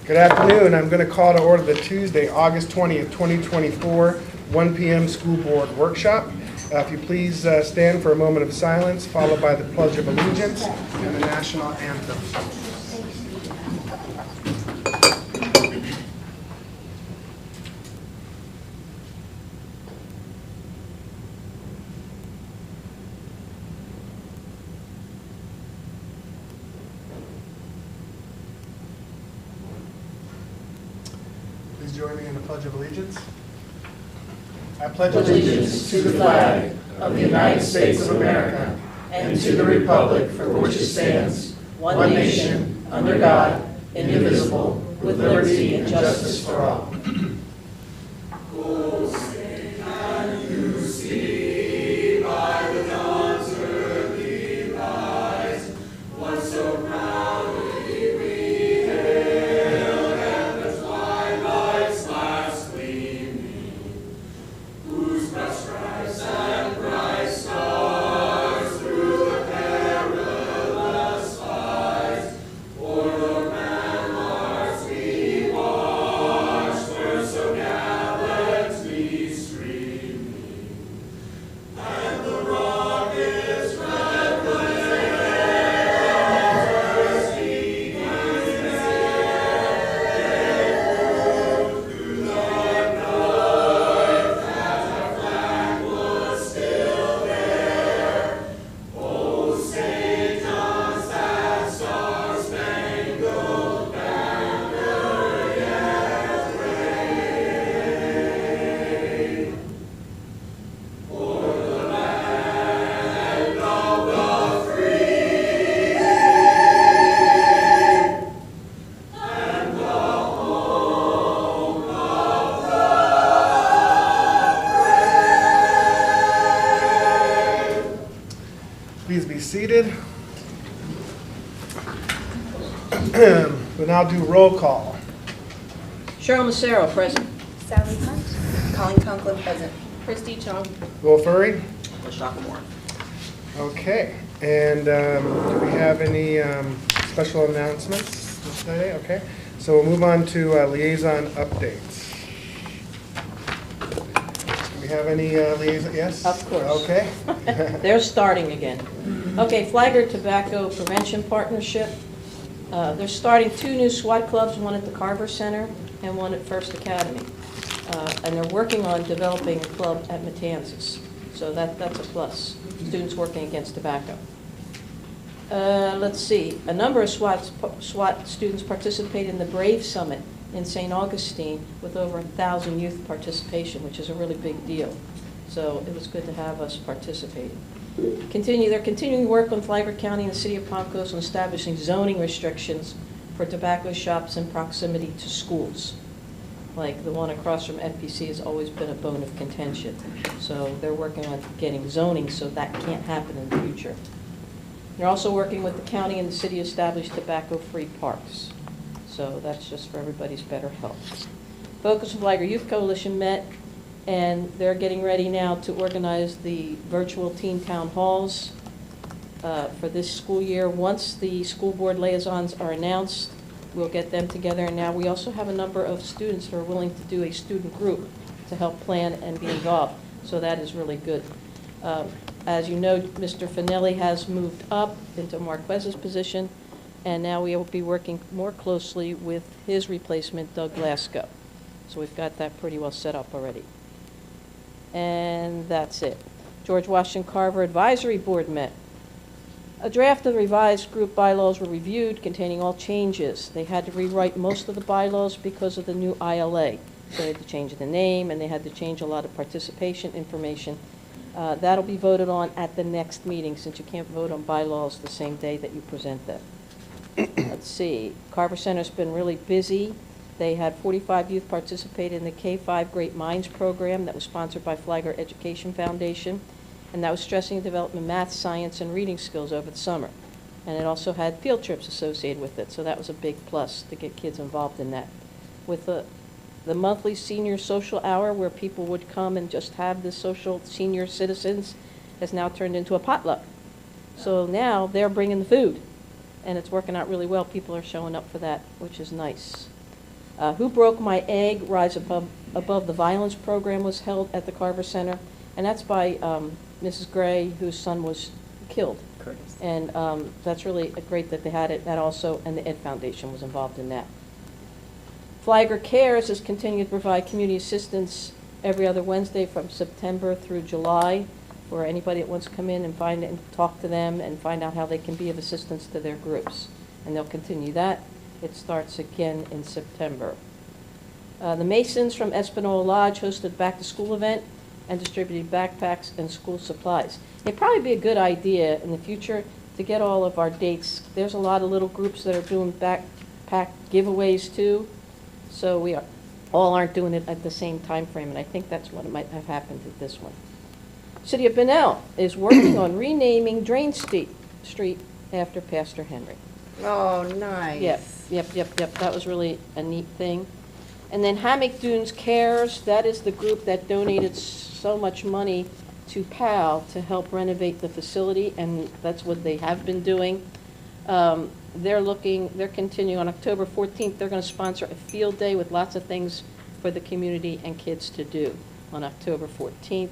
Good afternoon. I'm going to call to order the Tuesday, August 20th, 2024, 1 p.m. School Board Workshop. If you please stand for a moment of silence, followed by the Pledge of Allegiance and the National Anthem. Please join me in the Pledge of Allegiance. I pledge allegiance to the flag of the United States of America and to the republic for which it stands, one nation, under God, indivisible, with liberty and justice for all. Please be seated. We'll now do roll call. Cheryl Massaro, present. Sally Hunt. Colleen Conklin, present. Christy Chung. Will Furry. LaShaka Moore. Okay. And do we have any special announcements today? Okay. So we'll move on to liaison updates. Do we have any liaison? Yes? Of course. Okay. They're starting again. Okay, Flagler Tobacco Prevention Partnership. They're starting 2 new SWAT clubs, one at the Carver Center and one at First Academy. And they're working on developing a club at Matanzas. So that's a plus. Students working against tobacco. Let's see. A number of SWAT students participate in the Brave Summit in St. Augustine with over 1,000 youth participation, which is a really big deal. So it was good to have us participating. They're continuing work on Flagler County and the City of Palm Coast on establishing zoning restrictions for tobacco shops in proximity to schools. Like the one across from FPC has always been a bone of contention. So they're working on getting zoning so that can't happen in the future. They're also working with the county and the city to establish tobacco-free parks. So that's just for everybody's better health. Focus of Flagler Youth Coalition met, and they're getting ready now to organize the virtual teen town halls for this school year. Once the school board liaisons are announced, we'll get them together. And now we also have a number of students who are willing to do a student group to help plan and be involved. So that is really good. As you know, Mr. Finelli has moved up into Marquez's position, and now we will be working more closely with his replacement, Doug Glasgow. So we've got that pretty well set up already. And that's it. George Washington Carver Advisory Board met. A draft of the revised group bylaws were reviewed containing all changes. They had to rewrite most of the bylaws because of the new ILA. So they had to change the name, and they had to change a lot of participation information. That'll be voted on at the next meeting, since you can't vote on bylaws the same day that you present them. Let's see. Carver Center's been really busy. They had 45 youth participate in the K-5 Great Minds program that was sponsored by Flagler Education Foundation, and that was stressing and developing math, science, and reading skills over the summer. And it also had field trips associated with it, so that was a big plus to get kids involved in that. With the monthly senior social hour, where people would come and just have the social senior citizens, has now turned into a potluck. So now they're bringing the food, and it's working out really well. People are showing up for that, which is nice. Who Broke My Egg? Rise Above the Violence program was held at the Carver Center, and that's by Mrs. Gray, whose son was killed. Curtis. And that's really great that they had it, that also, and the Ed Foundation was involved in that. Flagler Cares has continued to provide community assistance every other Wednesday from September through July for anybody that wants to come in and find and talk to them and find out how they can be of assistance to their groups. And they'll continue that. It starts again in September. The Masons from Espanola Lodge hosted a back-to-school event and distributed backpacks and school supplies. It'd probably be a good idea in the future to get all of our dates. There's a lot of little groups that are doing backpack giveaways too, so we all aren't doing it at the same time frame, and I think that's what might have happened at this one. City of Bunnell is working on renaming Drain Street after Pastor Henry. Oh, nice. Yep. That was really a neat thing. And then Hammock Dunes Cares, that is the group that donated so much money to PAL to help renovate the facility, and that's what they have been doing. They're continuing on October 14th. They're going to sponsor a field day with lots of things for the community and kids to do on October 14th.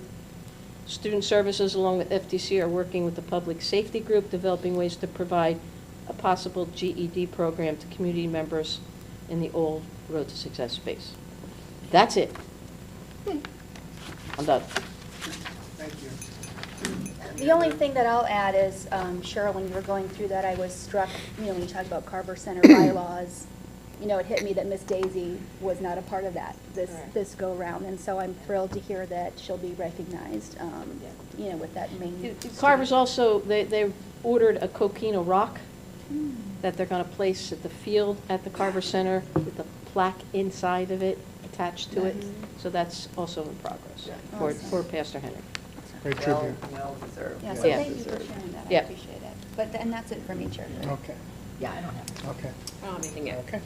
Student Services, along with FTC, are working with the Public Safety Group, developing ways to provide a possible GED program to community members in the old Road to Success space. That's it. I'm done. Thank you. The only thing that I'll add is, Cheryl, when you were going through that, I was struck, when you talk about Carver Center bylaws, it hit me that Miss Daisy was not a part of that this go-round, and so I'm thrilled to hear that she'll be recognized, with that main. Carver's also, they ordered a coquina rock that they're going to place at the field at the Carver Center with a plaque inside of it attached to it. So that's also in progress for Pastor Henry. Great tribute. Well deserved. Yeah, so Yeah. thank you for sharing that. I Yeah. appreciate it. And that's it for me, Chair. Okay, Yeah, I don't have to. okay. I don't have anything else. Okay.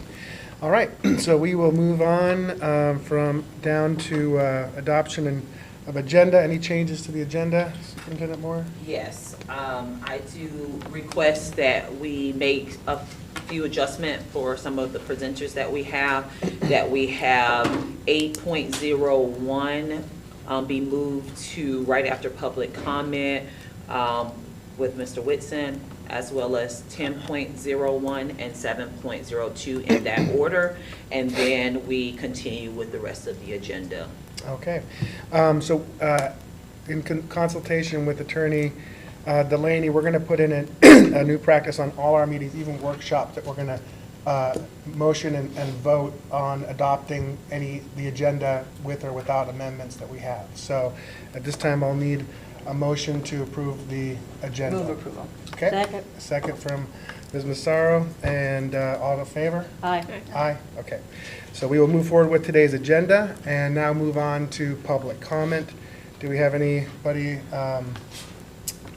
All right, so we will move on from down to adoption of agenda. Any changes to the agenda, Superintendent Moore? Yes, I do request that we make a few adjustments for some of the presenters that we have. 8.01 be moved to right after public comment with Mr. Whitson, as well as 10.01 and 7.02 in that order. And then we continue with the rest of the agenda. Okay. So in consultation with Attorney Delaney, we're going to put in a new practice on all our meetings, even workshops, that we're going to motion and vote on adopting the agenda with or without amendments that we have. So at this time, I'll need a motion to approve the agenda. Move approval. Okay. Second. A second from Ms. Massaro, and all in favor? Aye. Aye, okay. So we will move forward with today's agenda and now move on to public comment. Do we have anybody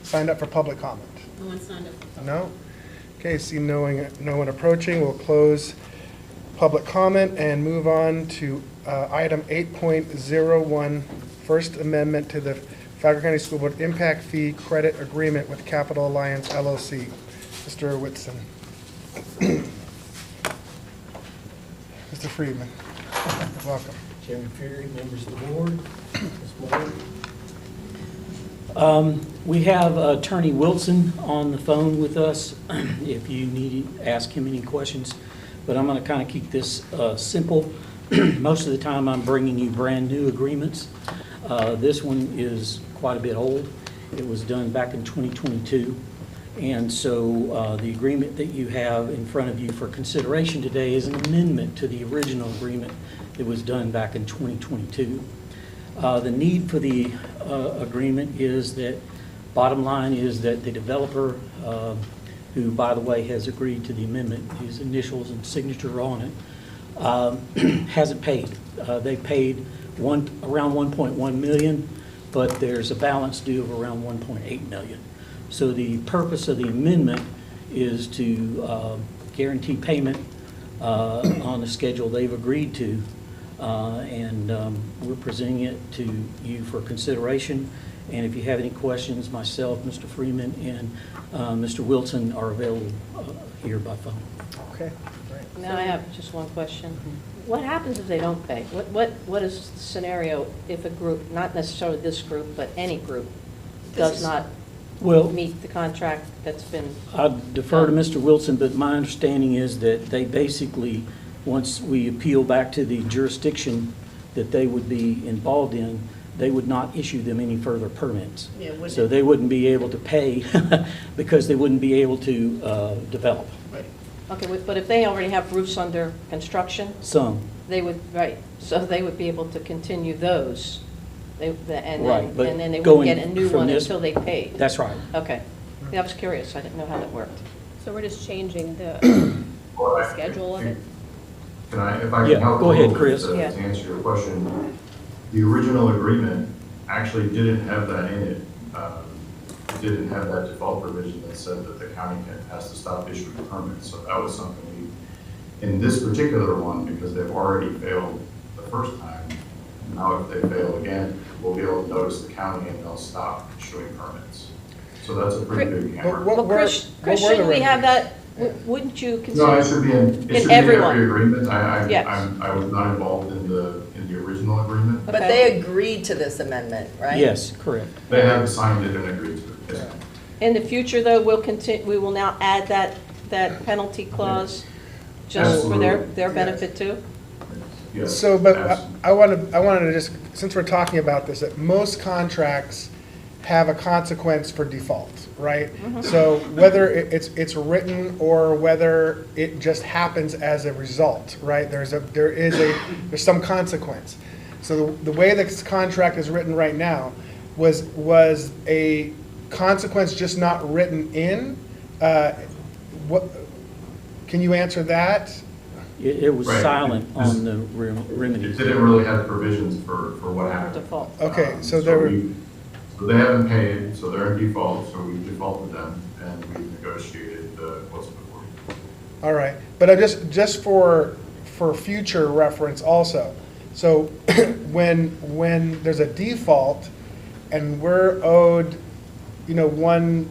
signed up for public comment? No one signed up for public. No? Okay, see no one approaching, we'll close public comment and move on to item 8.01, First Amendment to the Flagler County School Board Impact Fee Credit Agreement with Capital Alliance LLC. Mr. Whitson. Mr. Friedman, welcome. Chairman Ferry, members of the board, Ms. Moore. We have Attorney Wilson on the phone with us if you need to ask him any questions, but I'm going to kind of keep this simple. Most of the time I'm bringing you brand new agreements. This one is quite a bit old. It was done back in 2022. And so the agreement that you have in front of you for consideration today is an amendment to the original agreement that was done back in 2022. The need for the agreement is that, bottom line is that the developer, who by the way has agreed to the amendment, his initials and signature on it, hasn't paid. They paid around 1.1 million, but there's a balance due of around 1.8 million. So the purpose of the amendment is to guarantee payment on the schedule they've agreed to, and we're presenting it to you for consideration. And if you have any questions, myself, Mr. Freeman, and Mr. Wilson are available here by phone. Okay, great. Now I have just one question. What happens if they don't pay? What is the scenario if a group, not necessarily this group, but any group, does not Well, meet the contract that's been? I defer to Mr. Wilson, but my understanding is that they basically, once we appeal back to the jurisdiction that they would be involved in, they would not issue them any further permits. Yeah, wouldn't So it- they wouldn't be able to pay because they wouldn't be able to develop Okay, but if they already have roofs under construction, some. they would, right, so they would be able to continue those. And Right, but then they going wouldn't get a new from one this- until they paid. That's right. Okay. Yeah, I was curious. I didn't know how that worked. So we're just changing the Well, the schedule of it? Can I, if I Yeah, can help? go a ahead, little bit Chris. To Yeah. to answer your question, the original agreement actually didn't have that in it. It didn't have that default provision that said that the county has to stop issuing permits. So that was something in this particular one, because they've already failed the first time, now if they fail again, we'll be able to notice the county and they'll stop issuing permits. So that's a pretty big hammer. What Well, were- Chris, what were the shouldn't we have remedies? that, wouldn't you No, it consider? should be in, it should be in everyone. every agreement. Yes. I was not involved in the original agreement. But Okay. they agreed to this amendment, right? Yes, correct. They have signed it and agreed to it. Yes. In the future, though, we will now add that penalty clause just for their Absolutely. benefit too? Yes, So, but absolutely. I wanted to just, since we're talking about this, that most contracts have a consequence for default, right? So whether it's written or whether it just happens as a result, right? There's some consequence. So the way this contract is written right now was a consequence just not written in. What, can you answer that? It was Right. silent on the It remedies. didn't really have provisions for what happened. Default. Okay, so there were. So they haven't paid, so they're in default, so we defaulted them and we negotiated what's before you. All right, but I just for future reference also. So when there's a default and we're owed, 1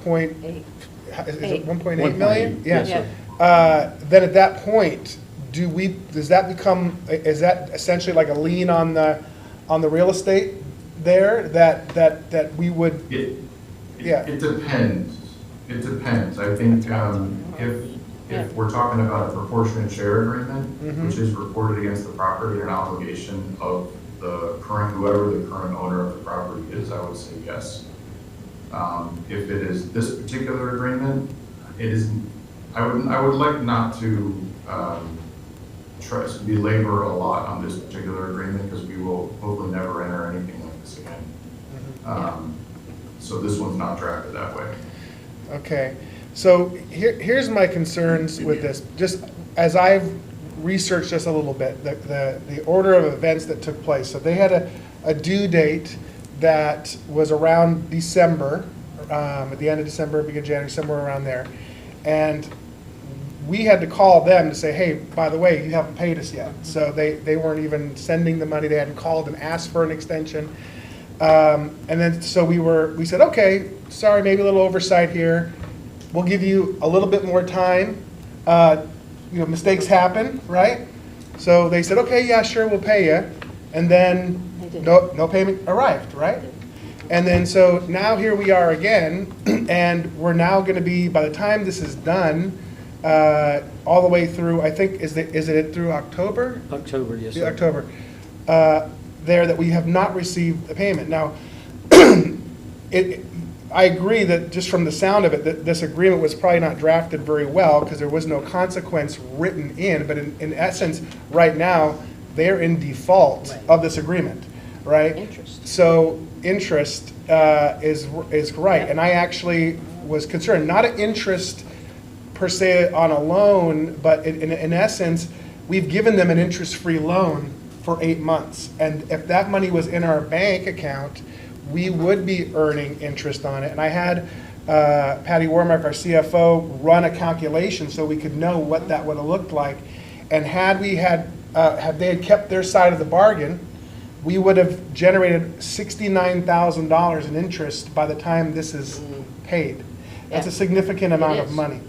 is it 1.8 million? 1.8, yes, Yeah. sir. Then at that point, is that essentially like a lien on the real estate there that we would, Yeah. It depends. It depends. I think if we're talking about a proportionate share agreement, which is reported against the property, an obligation of whoever the current owner of the property is, I would say yes. If it is this particular agreement, I would like not to try to belabor a lot on this particular agreement because we will hopefully never enter anything like this again. So this one's not drafted that way. okay. So here's my concerns with this. Just as I've researched this a little bit, the order of events that took place. So they had a due date that was around December, at the end of December, beginning of January, somewhere around there. And we had to call them to say, hey, by the way, you haven't paid us yet. So they weren't even sending the money. They hadn't called and asked for an extension. And then so we said, okay, sorry, maybe a little oversight here. We'll give you a little bit more time. Mistakes happen, right? So they said, okay, yeah, sure, we'll pay you. And then no payment arrived, right? And then so now here we are again, and we're now going to be, by the time this is done, all the way through, I think, is it through October? October, yes, Yeah, sir. October, there that we have not received a payment. Now, I agree that just from the sound of it, that this agreement was probably not drafted very well because there was no consequence written in, but in essence, right now, they're in default of this agreement, right? Interest. So interest is right, and I actually was concerned, not an interest per se on a loan, but in essence, we've given them an interest-free loan for 8 months. And if that money was in our bank account, we would be earning interest on it. And I had Patty Warmark, our CFO, run a calculation so we could know what that would have looked like. And had they had kept their side of the bargain, we would have generated $69,000 in interest by the time this is paid. That's a significant amount It of is. money.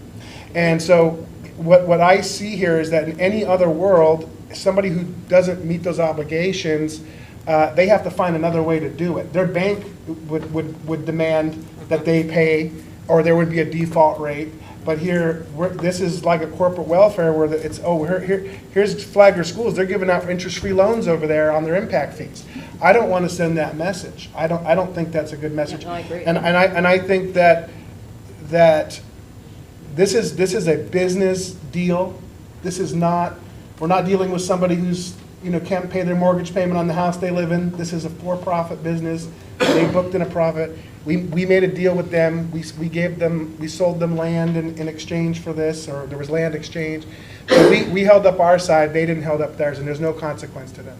And so what I see here is that in any other world, somebody who doesn't meet those obligations, they have to find another way to do it. Their bank would demand that they pay, or there would be a default rate. But here, this is like a corporate welfare where it's, here's Flagler Schools, they're giving out interest-free loans over there on their impact fees. I don't want to send that message. I don't think that's a good message. Yeah, no, I agree. And I think that this is a business deal. This is not, we're not dealing with somebody who's, can't pay their mortgage payment on the house they live in. This is a for-profit business. They booked in a profit. We made a deal with them. We sold them land in exchange for this, or there was land exchange. So we held up our side, they didn't hold up theirs, and there's no consequence to them.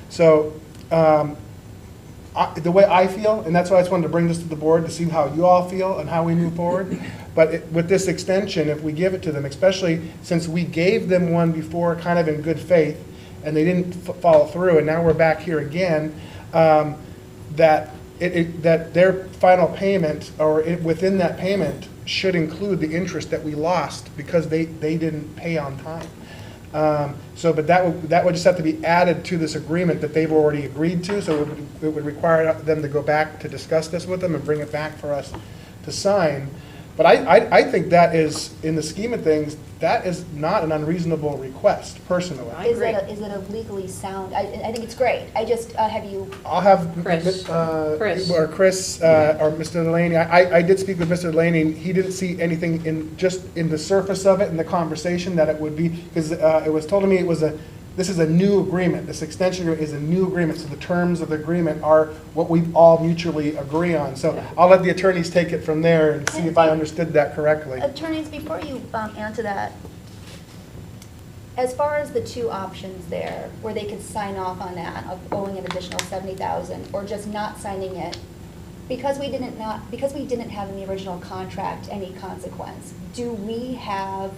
So the way I feel, and that's why I just wanted to bring this to the board to see how you all feel and how we move forward. But with this extension, if we give it to them, especially since we gave them one before kind of in good faith, and they didn't follow through, and now we're back here again, that their final payment, or within that payment, should include the interest that we lost because they didn't pay on time. But that would just have to be added to this agreement that they've already agreed to, so it would require them to go back to discuss this with them and bring it back for us to sign. But I think that is, in the scheme of things, that is not an unreasonable request, personally. I agree. Is it a legally sound? I think it's great. I just, have you, I'll have Chris. Chris. or Mr. Delaney. I did speak with Mr. Delaney. He didn't see anything in the surface of it in the conversation that it would be, because it was told to me this is a new agreement. This extension agreement is a new agreement, so the terms of the agreement are what we all mutually agree on. So I'll let the attorneys take it from there and see if I understood that correctly. attorneys, before you answer that, as far as the two options there, where they could sign off on that, of owing an additional $70,000, or just not signing it, because we didn't have in the original contract any consequence, do we have,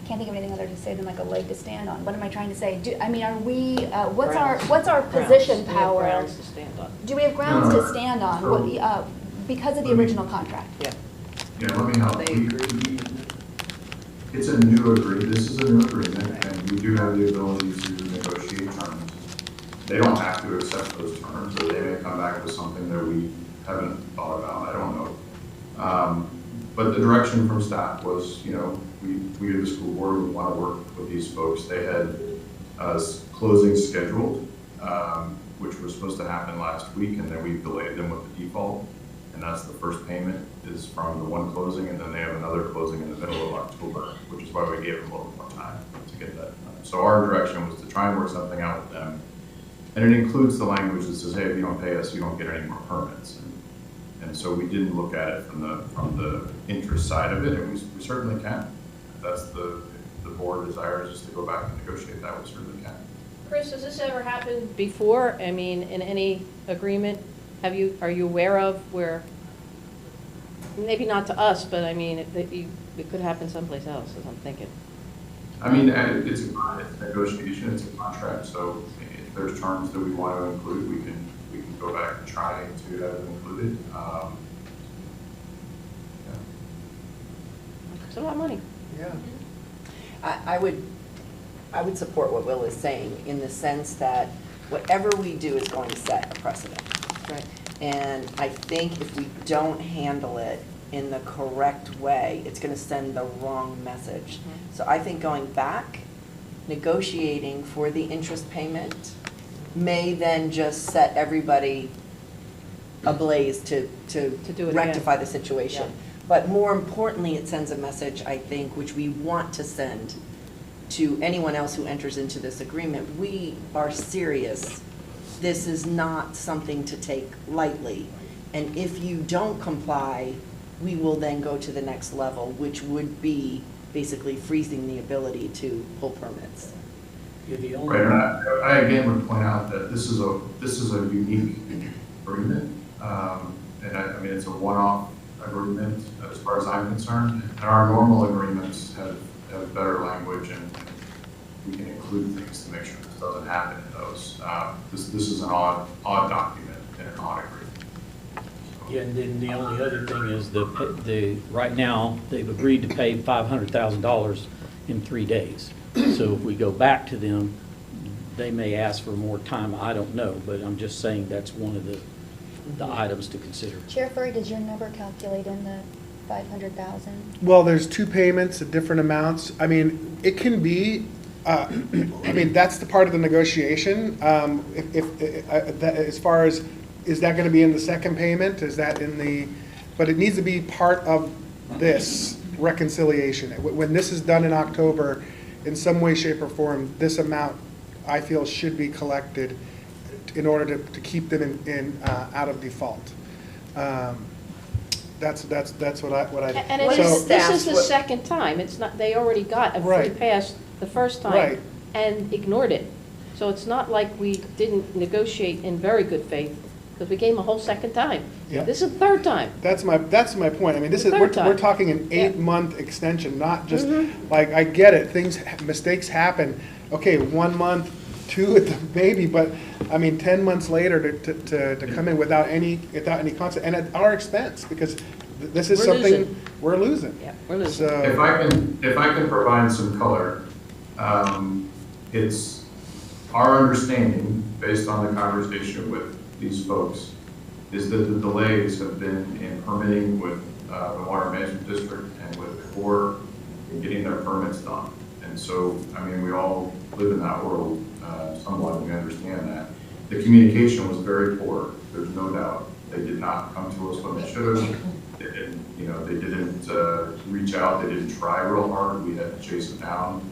can't think of anything other to say than like a leg to stand on. What am I trying to say? Are we, what's our position Grounds. We have power? grounds to stand on. Do we have grounds No. to stand on, because of the Let me- original contract? Yeah. Yeah, let me help. It's a new agreement, this is a new agreement, and we do have the ability to negotiate terms. They don't have to accept those terms, or they may come back with something that we haven't thought about, I don't know. But the direction from staff was, we at the school board would want to work with these folks. They had closing scheduled, which was supposed to happen last week, and then we delayed them with the default. And that's the first payment is from the one closing, and then they have another closing in the middle of October, which is why we gave them a little more time to get that done. So our direction was to try and work something out with them. And it includes the language that says, hey, if you don't pay us, you don't get any more permits. And so we didn't look at it from the interest side of it, and we certainly can. If that's the board desires us to go back and negotiate that, we certainly can. Chris, has this ever happened before? I mean, in any agreement? Are you aware of where, maybe not to us, but I mean, it could happen someplace else, as I'm thinking. I mean, it's a negotiation, it's a contract, so if there's terms that we want to include, we can go back and try to have it included. It's a lot of money. Yeah. I would support what Will is saying in the sense that whatever we do is going to set a precedent. Right. And I think if we don't handle it in the correct way, it's going to send the wrong message. So I think going back, negotiating for the interest payment may then just set everybody ablaze to do it again. rectify the situation. Yeah. But more importantly, it sends a message, I think, which we want to send to anyone else who enters into this agreement. We are serious. This is not something to take lightly. And if you don't comply, we will then go to the next level, which would be basically freezing the ability to pull permits. You're the only. Right, and I again would point out that this is a unique agreement. And I mean, it's a one-off agreement as far as I'm concerned. And our normal agreements have better language, and we can include things to make sure this doesn't happen in those. This is an odd document and an odd agreement. Yeah, and then the only other thing is right now, they've agreed to pay $500,000 in 3 days. So if we go back to them, they may ask for more time, I don't know, but I'm just saying that's one of the items to consider. Chair Furry, does your number calculate in the 500,000? Well, there's two payments at different amounts. I mean, it can be, I mean, that's the part of the negotiation. As far as, is that gonna be in the second payment? Is that in the, but it needs to be part of this reconciliation. When this is done in October, in some way, shape, or form, this amount, I feel, should be collected in order to keep them out of default. That's what I. And it so- is, this is the second time. It's not, they already got a free Right. pass the first Right. time and ignored it. So it's not like we didn't negotiate in very good faith, because we gave them a whole second time. Yeah. This is the third time. That's my point. I mean, this is, Third we're time. talking an Yeah. 8-month extension, not just, like, I get it, mistakes happen. Okay, 1 month, 2 at the maybe, but, I mean, 10 months later to come in without any concept, and at our expense, because this is We're something losing. we're losing. Yeah, we're losing. If So, I can provide some color, it's our understanding, based on the conversation with these folks, is that the delays have been in permitting with the Water Management District and with the Corps in getting their permits done. And so, I mean, we all live in that world somewhat, we understand that. The communication was very poor, there's no doubt. They did not come to us when they should have. They didn't, they didn't reach out, they didn't try real hard, we had to chase them down.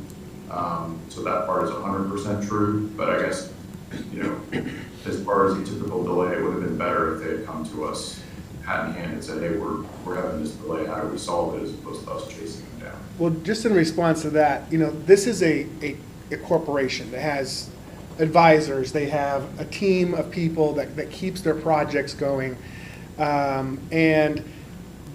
So that part is 100% true, but I guess, as far as a typical delay, it would have been better if they had come to us hat in hand and said, hey, we're having this delay, how do we solve it, as opposed to us chasing them down. well, just in response to that, this is a corporation that has advisors, they have a team of people that keeps their projects going. And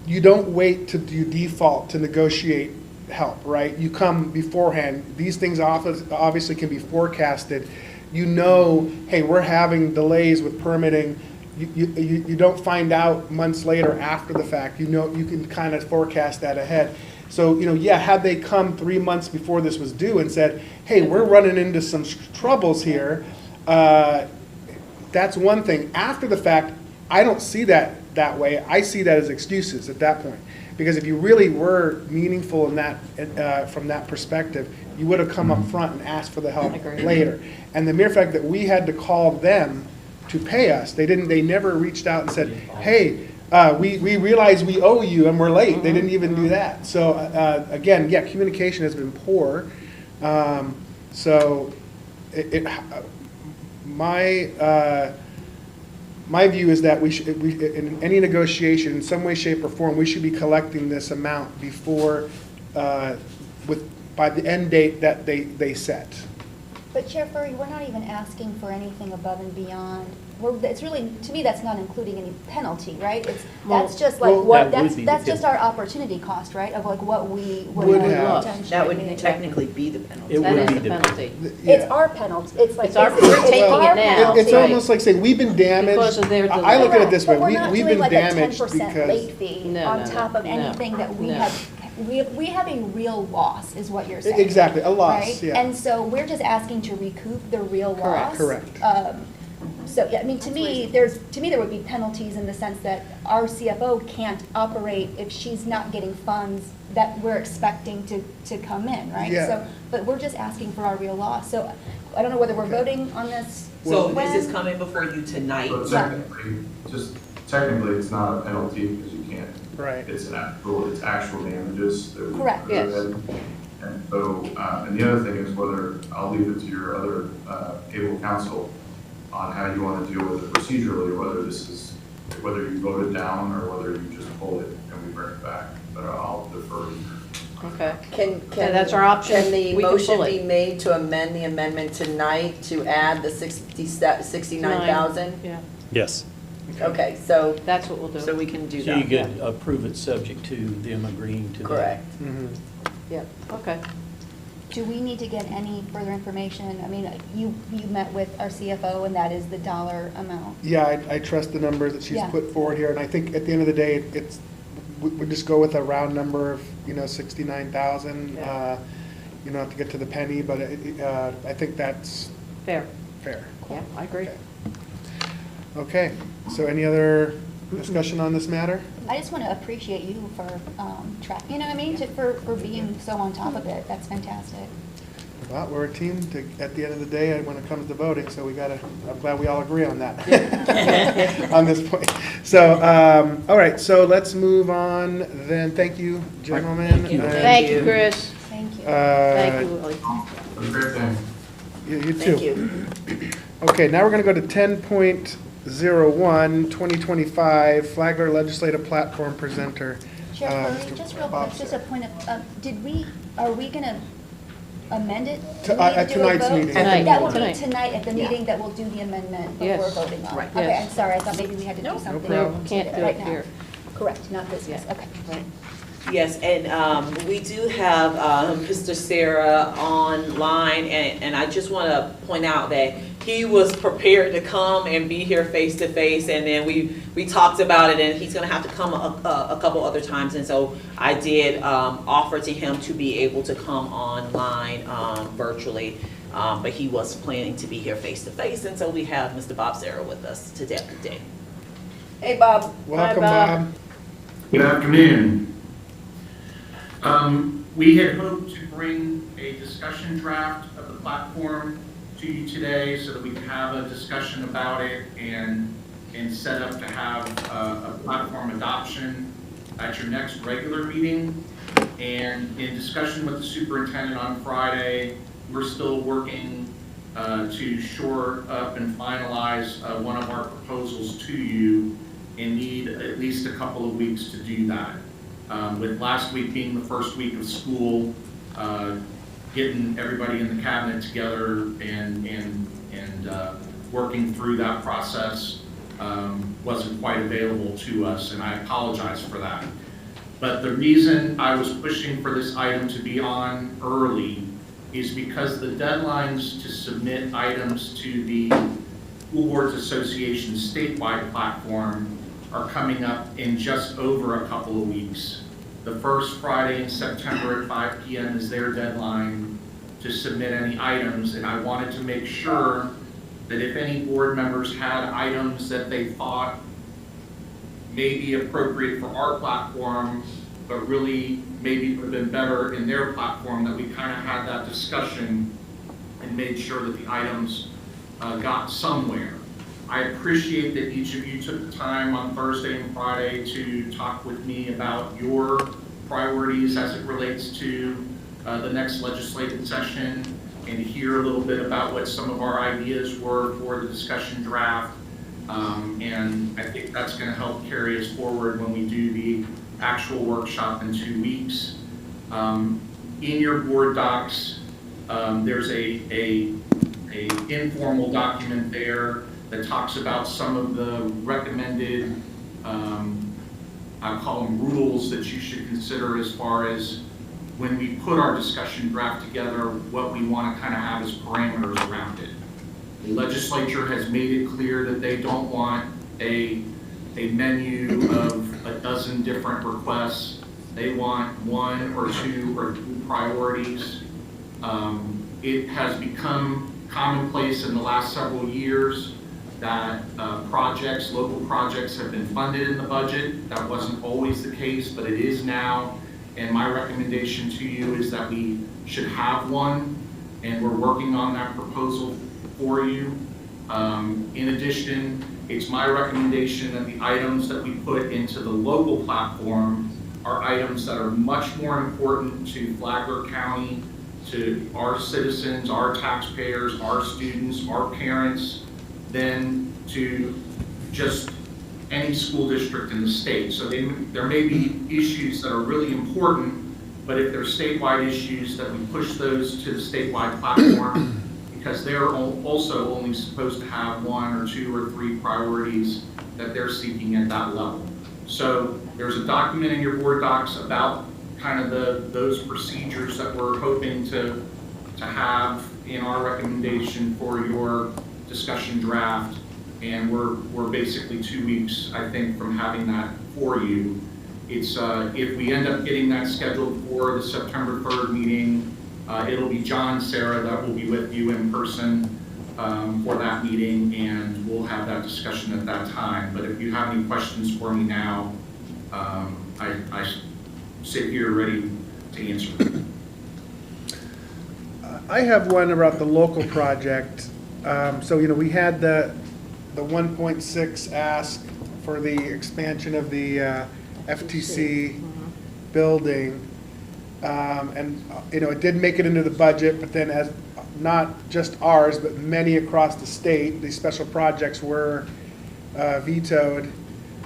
you don't wait to do default to negotiate help, right? You come beforehand. These things obviously can be forecasted. Hey, we're having delays with permitting. You don't find out months later after the fact. You can kind of forecast that ahead. So, had they come 3 months before this was due and said, hey, we're running into some troubles here, that's one thing. After the fact, I don't see that way. I see that as excuses at that point. Because if you really were meaningful in that, from that perspective, you would have come up front and asked for the help later. And the mere fact that we had to call them to pay us, they never reached out and said, hey, we realize we owe you and we're late. They didn't even do that. So again, yeah, communication has been poor. So my view is that in any negotiation, in some way, shape, or form, we should be collecting this amount before, by the end date that they set. But Chair Furry, we're not even asking for anything above and beyond. It's really, to me, that's not including any penalty, right? That's just like that's just our opportunity cost, right? Of like what we Would have have. potentially. That would technically be the penalty. It That would is be the penalty. It's our penalty. It's like It's our- we're taking our it now. It's penalty. almost like saying, we've been damaged. Because of their I look at it this way, But we're not we've doing been like a damaged 10% late because. fee No, on no, top of no, anything that we no. have. We have a real loss, is what you're saying. Exactly, a loss, right? yeah. And so we're just asking to recoup the real loss. Correct. So, yeah, I mean, to me, there would be penalties in the sense that our CFO can't operate if she's not getting funds that we're expecting to come in, right? Yeah. So, but we're just asking for our real loss. So I don't know whether we're voting on this. So when. is this coming before you tonight? But technically, it's not a penalty because you can't. Right. It's actual damages. that we Correct. go Yes. ahead. And so, and the other thing is whether, I'll leave it to your other able counsel on how you want to deal with it procedurally, whether you vote it down or whether you just pull it and we bring it back. But I'll defer to you. Okay. Can that's our option. Can the We can motion pull it. be made to amend the amendment tonight to add the 69,000? Yeah, Yes. Okay, so that's what we'll do. we can do So you that. could approve it subject to them agreeing to that. Correct. Mhm. Yeah, okay. Do we need to get any further information? I mean, you met with our CFO, and that is the dollar amount. Yeah, I trust the numbers that she's Yeah. put forward here, and I think at the end of the day, we just go with a round number of, 69,000, not to get to the penny, but I think that's Fair. fair. Yeah, I agree. Okay, so any other discussion on this matter? I just want to appreciate you for tracking, you know what I mean, for being so on top of it. That's fantastic. Well, we're a team at the end of the day when it comes to voting, so I'm glad we all agree on that, on this point. So, all right, so let's move on then. Thank you, gentlemen. Thank you. And, Thank you, Chris. Thank you. Thank you, Willie. Have a great day. You too. Thank you. Okay, now we're going to go to 10.01, 2025, Flagler Legislative Platform Presenter. Chair Mr. Furley, just real Bob quick, just a point of, are we going to amend it? To- Do we at do a tonight's vote? meeting. Tonight. That will be Tonight. tonight at the meeting that we'll do the amendment that Yes. we're voting on. Right. Okay, Yes. I'm sorry, I thought maybe we had to do something. No, can't do right it now. here. Correct, not this, Yeah. okay. Right. Yes, and we do have Mr. Sarah online, and I just want to point out that he was prepared to come and be here face to face, and then we talked about it, and he's going to have to come a couple other times, and so I did offer to him to be able to come online virtually, but he was planning to be here face to face, and so we have Mr. Bob Sarah with us today. Hey, Bob. Welcome, Bob. Bob. Good afternoon. We had hoped to bring a discussion draft of the platform to you today so that we could have a discussion about it and set up to have a platform adoption at your next regular meeting. And in discussion with the superintendent on Friday, we're still working to shore up and finalize one of our proposals to you and need at least a couple of weeks to do that. With last week being the first week of school, getting everybody in the cabinet together and working through that process wasn't quite available to us, and I apologize for that. But the reason I was pushing for this item to be on early is because the deadlines to submit items to the School Boards Association statewide platform are coming up in just over a couple of weeks. The first Friday in September at 5 p.m. is their deadline to submit any items, and I wanted to make sure that if any board members had items that they thought may be appropriate for our platform, but really maybe would have been better in their platform, that we kind of had that discussion and made sure that the items got somewhere. I appreciate that each of you took the time on Thursday and Friday to talk with me about your priorities as it relates to the next legislative session and hear a little bit about what some of our ideas were for the discussion draft. And I think that's going to help carry us forward when we do the actual workshop in 2 weeks. In your board docs, there's a informal document there that talks about some of the recommended, I call them rules that you should consider as far as when we put our discussion draft together, what we want to kind of have as parameters around it. The legislature has made it clear that they don't want a menu of a dozen different requests. They want one or two or three priorities. It has become commonplace in the last several years that local projects have been funded in the budget. That wasn't always the case, but it is now. And my recommendation to you is that we should have one, and we're working on that proposal for you. In addition, it's my recommendation that the items that we put into the local platform are items that are much more important to Flagler County, to our citizens, our taxpayers, our students, our parents, than to just any school district in the state. So there may be issues that are really important, but if they're statewide issues, that we push those to the statewide platform, because they're also only supposed to have one or two or three priorities that they're seeking at that level. So there's a document in your board docs about kind of those procedures that we're hoping to to have in our recommendation for your discussion draft, and we're basically 2 weeks, I think, from having that for you. It's, if we end up getting that scheduled for the September 3rd meeting, it'll be John, Sarah, that will be with you in person for that meeting, and we'll have that discussion at that time. But if you have any questions for me now, I sit here ready to answer them. I have one about the local project. So, we had the 1.6 ask for the expansion of the FTC building. And, it did make it into the budget, but then as, not just ours, but many across the state, these special projects were vetoed.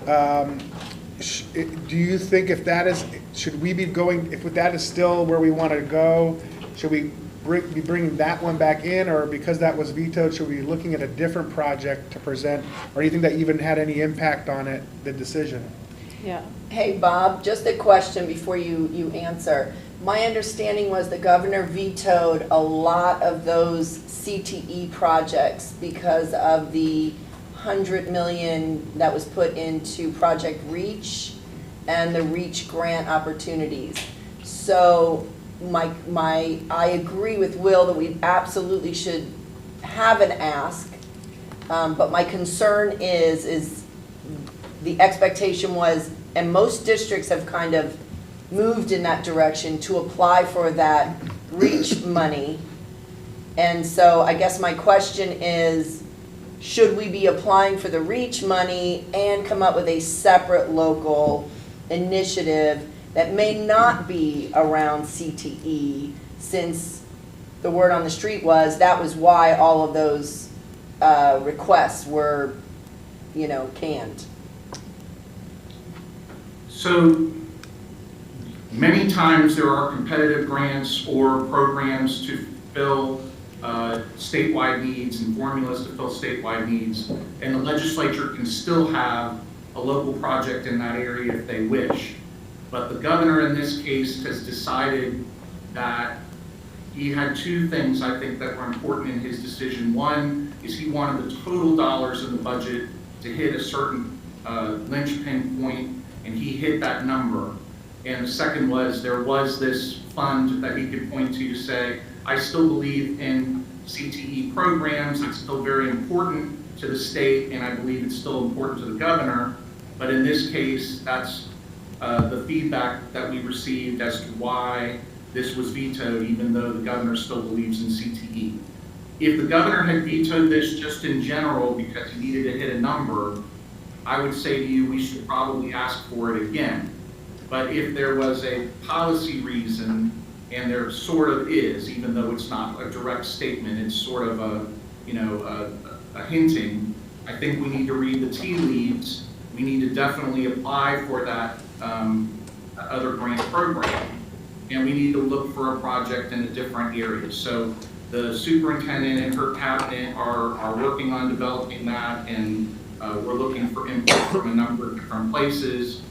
Do you think if that is, should we be going, if that is still where we want to go, should we be bringing that one back in, or because that was vetoed, should we be looking at a different project to present, or do you think that even had any impact on it, the decision? Yeah. Hey, Bob, just a question before you answer. My understanding was the governor vetoed a lot of those CTE projects because of the $100 million that was put into Project REACH and the REACH grant opportunities. So I agree with Will that we absolutely should have an ask, but my concern is the expectation was, and most districts have kind of moved in that direction to apply for that REACH money. And so I guess my question is, should we be applying for the REACH money and come up with a separate local initiative that may not be around CTE, since the word on the street was that was why all of those requests were, canned? So many times there are competitive grants or programs to fill statewide needs and formulas to fill statewide needs, and the legislature can still have a local project in that area if they wish. But the governor in this case has decided that he had two things I think that were important in his decision. One is he wanted the total dollars in the budget to hit a certain linchpin point, and he hit that number. And the second was there was this fund that he could point to say, I still believe in CTE programs, it's still very important to the state, and I believe it's still important to the governor. But in this case, that's the feedback that we received as to why this was vetoed, even though the governor still believes in CTE. If the governor had vetoed this just in general because he needed to hit a number, I would say to you, we should probably ask for it again. But if there was a policy reason, and there sort of is, even though it's not a direct statement, it's sort of a hinting, I think we need to read the tea leaves. We need to definitely apply for that other grant program, and we need to look for a project in a different area. So the superintendent and her cabinet are working on developing that, and we're looking for input from a number of different places.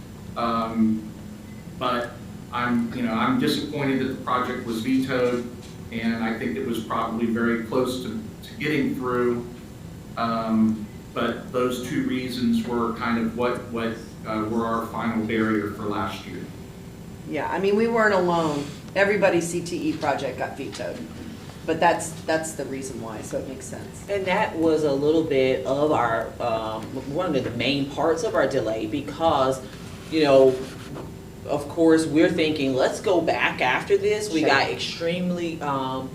But I'm disappointed that the project was vetoed, and I think it was probably very close to getting through. But those two reasons were kind of what were our final barrier for last year. Yeah, I mean, we weren't alone. Everybody's CTE project got vetoed. But that's the reason why, so it makes sense. And that was a little bit of our, one of the main parts of our delay, because, of course, we're thinking, let's go back after this. We got extremely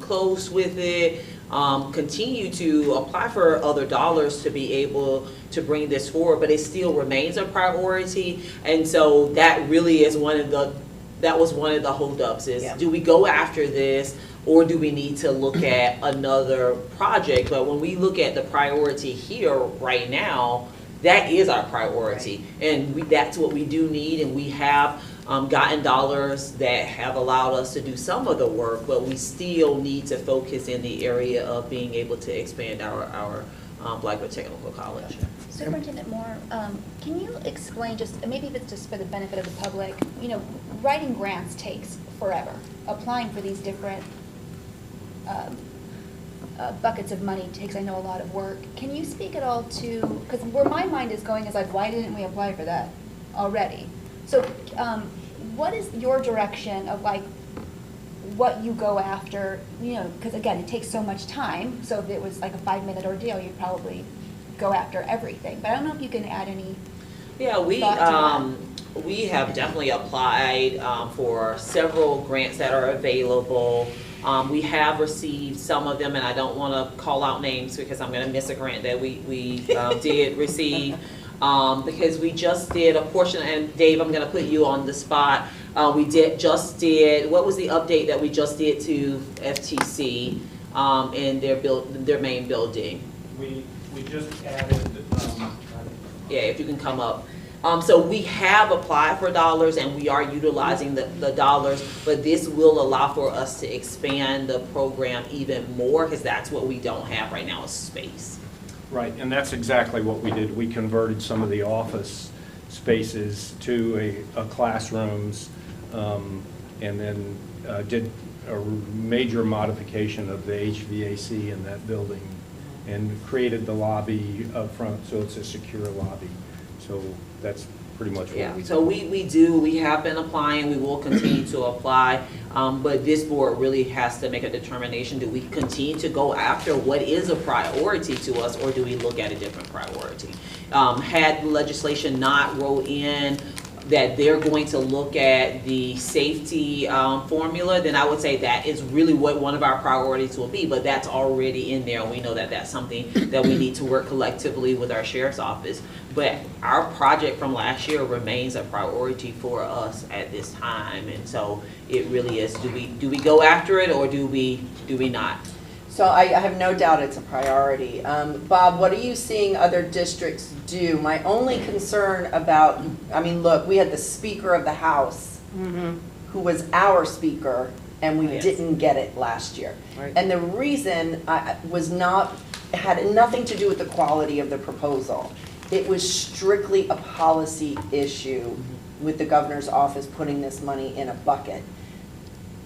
close with it, continue to apply for other dollars to be able to bring this forward, but it still remains a priority. And so that really is one of the holdups is, do we go after this, or do we need to look at another project? But when we look at the priority here right now, that is our priority. And that's what we do need, and we have gotten dollars that have allowed us to do some of the work, but we still need to focus in the area of being able to expand our Flagler Technical College. Superintendent Moore, can you explain, just maybe if it's just for the benefit of the public, writing grants takes forever. Applying for these different buckets of money takes, I know, a lot of work. Can you speak at all to, because where my mind is going is like, why didn't we apply for that already? So what is your direction of like what you go after, you know, because again, it takes so much time. So if it was like a 5-minute ordeal, you'd probably go after everything. But I don't know if you can add any Yeah, we have definitely applied for several grants that are available. We have received some of them, and I don't want to call out names because I'm going to miss a grant that we did receive. Because we just did a portion, and Dave, I'm going to put you on the spot. We just did, what was the update that we just did to FTC in their main building? We just added, Yeah, if you can come up. So we have applied for dollars and we are utilizing the dollars, but this will allow for us to expand the program even more because that's what we don't have right now is space. Right, and that's exactly what we did. We converted some of the office spaces to a classrooms, and then did a major modification of the HVAC in that building and created the lobby up front so it's a secure lobby. So that's pretty much what we did. So we have been applying, we will continue to apply, but this board really has to make a determination. Do we continue to go after what is a priority to us, or do we look at a different priority? Had legislation not rolled in that they're going to look at the safety formula, then I would say that is really what one of our priorities will be, but that's already in there. We know that that's something that we need to work collectively with our sheriff's office. But our project from last year remains a priority for us at this time, and so it really is, do we go after it or do we not? So I have no doubt it's a priority. Bob, what are you seeing other districts do? My only concern about, I mean, look, we had the Speaker of the House, who was our speaker, and we Yes. didn't get it last year. Right. And the reason had nothing to do with the quality of the proposal. It was strictly a policy issue with the governor's office putting this money in a bucket.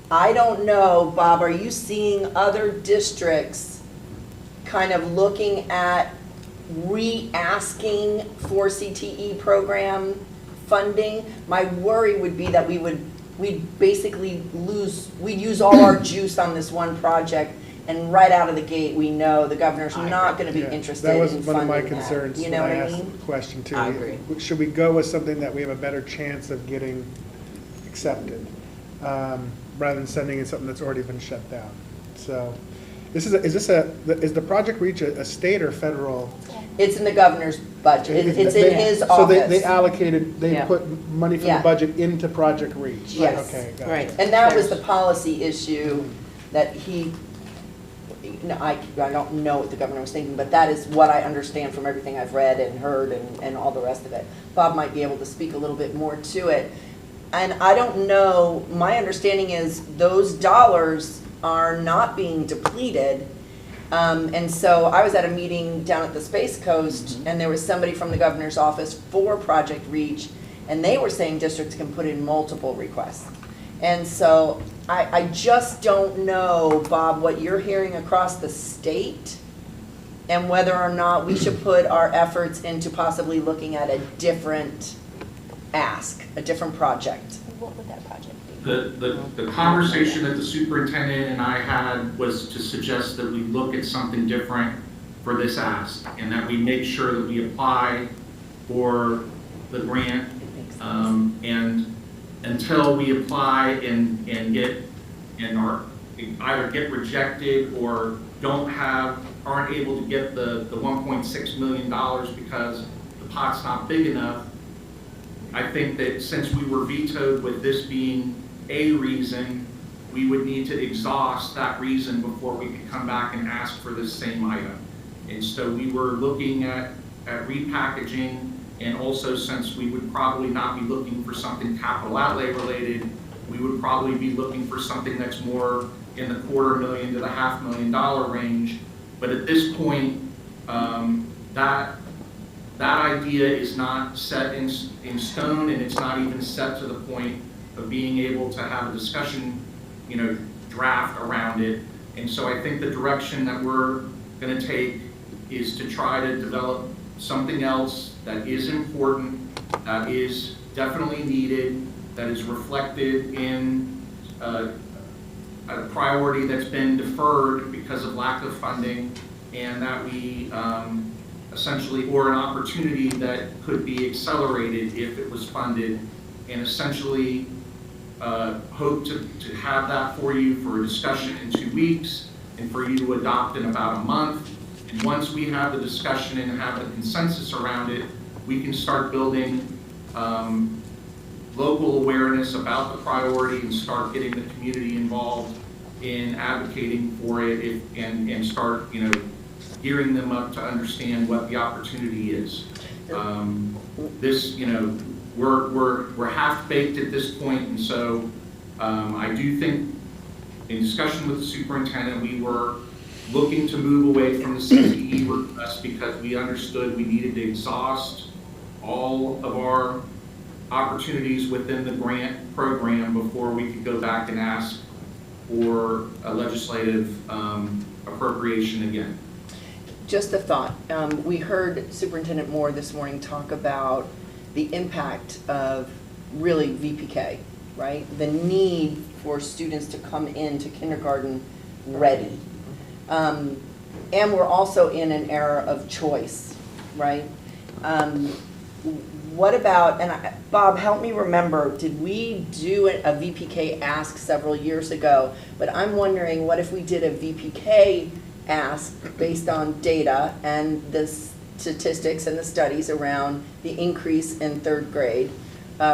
I don't know, Bob, are you seeing other districts kind of looking at re-asking for CTE program funding? My worry would be that we'd basically we'd use all our juice on this one project, and right out of the gate, we know the governor's not gonna be Yeah, interested that was in one of my funding that. concerns You when know I what I asked mean? the question too. I agree. Should we go with something that we have a better chance of getting accepted, rather than sending in something that's already been shut down? So, is the Project Reach a state or federal? It's in the governor's budget, it's in his So office. they allocated, they Yeah. put money from the Yeah. budget into Project Reach? Yes. Okay, got it. Right, and that was the policy issue that I don't know what the governor was thinking, but that is what I understand from everything I've read and heard and all the rest of it. Bob might be able to speak a little bit more to it. And I don't know, my understanding is those dollars are not being depleted. And so I was at a meeting down at the Space Coast, and there was somebody from the governor's office for Project Reach, and they were saying districts can put in multiple requests. And so I just don't know, Bob, what you're hearing across the state and whether or not we should put our efforts into possibly looking at a different ask, a different project. What would that project be? The conversation that the superintendent and I had was to suggest that we look at something different for this ask, and that we make sure that we apply for the grant, and until we apply and either get rejected or aren't able to get the $1.6 million because the pot's not big enough. I think that since we were vetoed with this being a reason, we would need to exhaust that reason before we could come back and ask for the same item. And so we were looking at repackaging, and also since we would probably not be looking for something capital outlay related, we would probably be looking for something that's more in the $250,000 to the $500,000 range. But at this point, that idea is not set in stone, and it's not even set to the point of being able to have a discussion, draft around it. And so I think the direction that we're going to take is to try to develop something else that is important, that is definitely needed, that is reflected in a priority that's been deferred because of lack of funding, and that we essentially, or an opportunity that could be accelerated if it was funded, and essentially hope to have that for you for a discussion in 2 weeks and for you to adopt in about a month. And once we have the discussion and have the consensus around it, we can start building local awareness about the priority and start getting the community involved in advocating for it and start, gearing them up to understand what the opportunity is. This, we're half baked at this point, and so I do think in discussion with the superintendent, we were looking to move away from the CTE request because we understood we needed to exhaust all of our opportunities within the grant program before we could go back and ask for a legislative appropriation again. Just a thought. We heard Superintendent Moore this morning talk about the impact of really VPK, right? The need for students to come into kindergarten ready. And we're also in an era of choice, right? What about, and Bob, help me remember, did we do a VPK ask several years ago? But I'm wondering, what if we did a VPK ask based on data and the statistics and the studies around the increase in third grade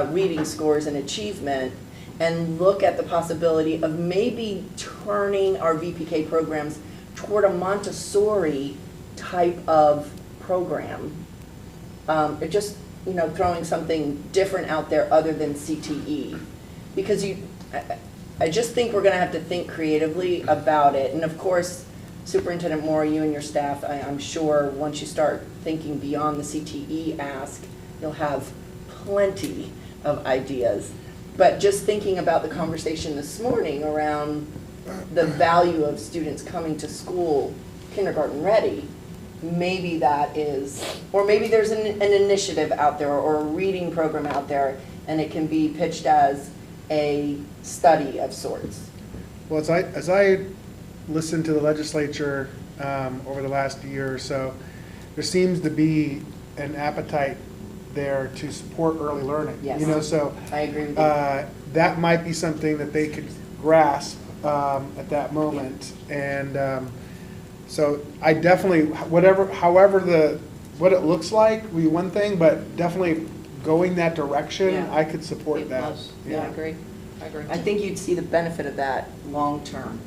reading scores and achievement, and look at the possibility of maybe turning our VPK programs toward a Montessori type of program. It just, throwing something different out there other than CTE. Because I just think we're gonna have to think creatively about it. And of course, Superintendent Moore, you and your staff, I'm sure once you start thinking beyond the CTE ask, you'll have plenty of ideas. But just thinking about the conversation this morning around the value of students coming to school kindergarten ready, maybe that is, or maybe there's an initiative out there or a reading program out there, and it can be pitched as a study of sorts. Well, as I listened to the legislature over the last year or so, there seems to be an appetite there to support early learning. Yes. So I agree with you. that might be something that they could grasp at that moment. And so I definitely, however what it looks like would be one thing, but definitely going that direction, Yeah. I could support It that. was. Yeah, I agree. I think you'd see the benefit of that long term.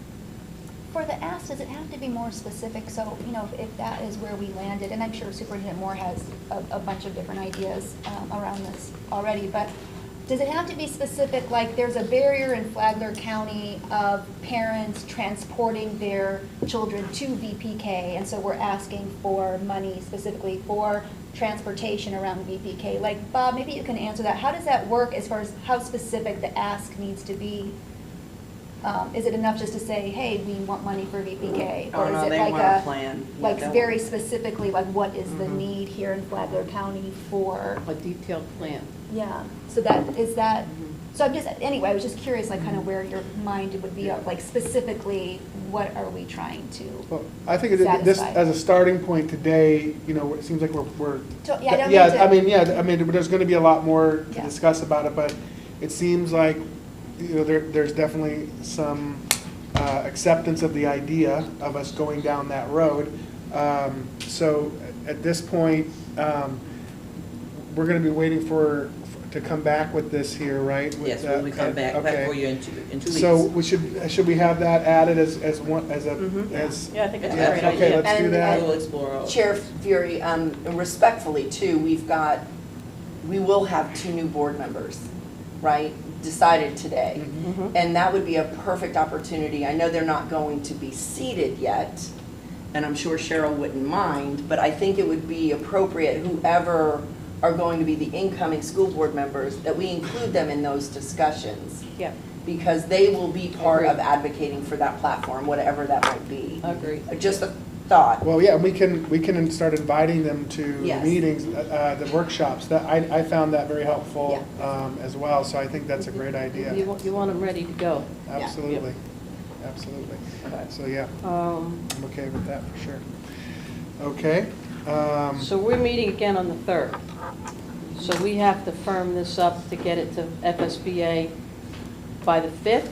For the ask, does it have to be more specific? So, if that is where we landed, and I'm sure Superintendent Moore has a bunch of different ideas around this already, but does it have to be specific, like there's a barrier in Flagler County of parents transporting their children to VPK, and so we're asking for money specifically for transportation around VPK? Like, Bob, maybe you can answer that. How does that work as far as how specific the ask needs to be? Is it enough just to say, hey, we want money for VPK? Or is it they like want a plan. like Yeah, very specifically, like what is the need here in Flagler County for? A detailed plan. Yeah, so so I'm just, anyway, I was just curious, like kind of where your mind would be of, like specifically, what are we trying to? Well, I think this, satisfy? as a starting point today, it seems like we're Yeah, I don't mean to- I mean, there's gonna be a lot more to Yeah. discuss about it, but it seems like, there's definitely some acceptance of the idea of us going down that road. So at this point, we're gonna be waiting to come back with this here, right? With Yes, that- when we come back okay. for you in 2 weeks. So should we have that added as one, as a, Mhm. as? Yeah, I think that's a Yeah. great Okay, idea. let's do And- that. We'll explore all. Chair Fury, respectfully too, we will have 2 new board members, right, decided today. And that would be a perfect opportunity. I know they're not going to be seated yet, and I'm sure Cheryl wouldn't mind, but I think it would be appropriate, whoever are going to be the incoming school board members, that we include them in those discussions. Yeah, Because they will be part of Agreed. advocating for that platform, whatever that might be. agreed. Just a thought. Well, yeah, we can start inviting them to Yes. meetings, the workshops. That, I found that very helpful as well, so I think that's a great idea. You want them ready to go. Absolutely, absolutely. So, yeah, Um, I'm okay with that for sure. Okay. So we're meeting again on the 3rd. So we have to firm this up to get it to FSBA by the 5th?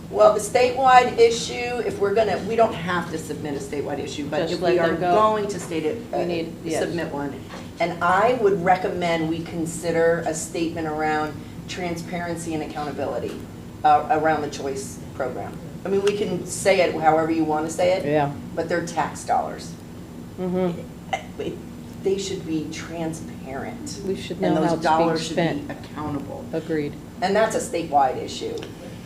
Well, the statewide issue, if we're gonna, we don't have to submit a statewide issue, but Just if let we are them go. going to state it, We need- yes. submit one. And I would recommend we consider a statement around transparency and accountability around the choice program. I mean, we can say it however you want to say it. Yeah. But they're tax dollars. Mm-hmm. They should be transparent. We should know how it's being And those dollars should spent. be accountable. Agreed. And that's a statewide issue.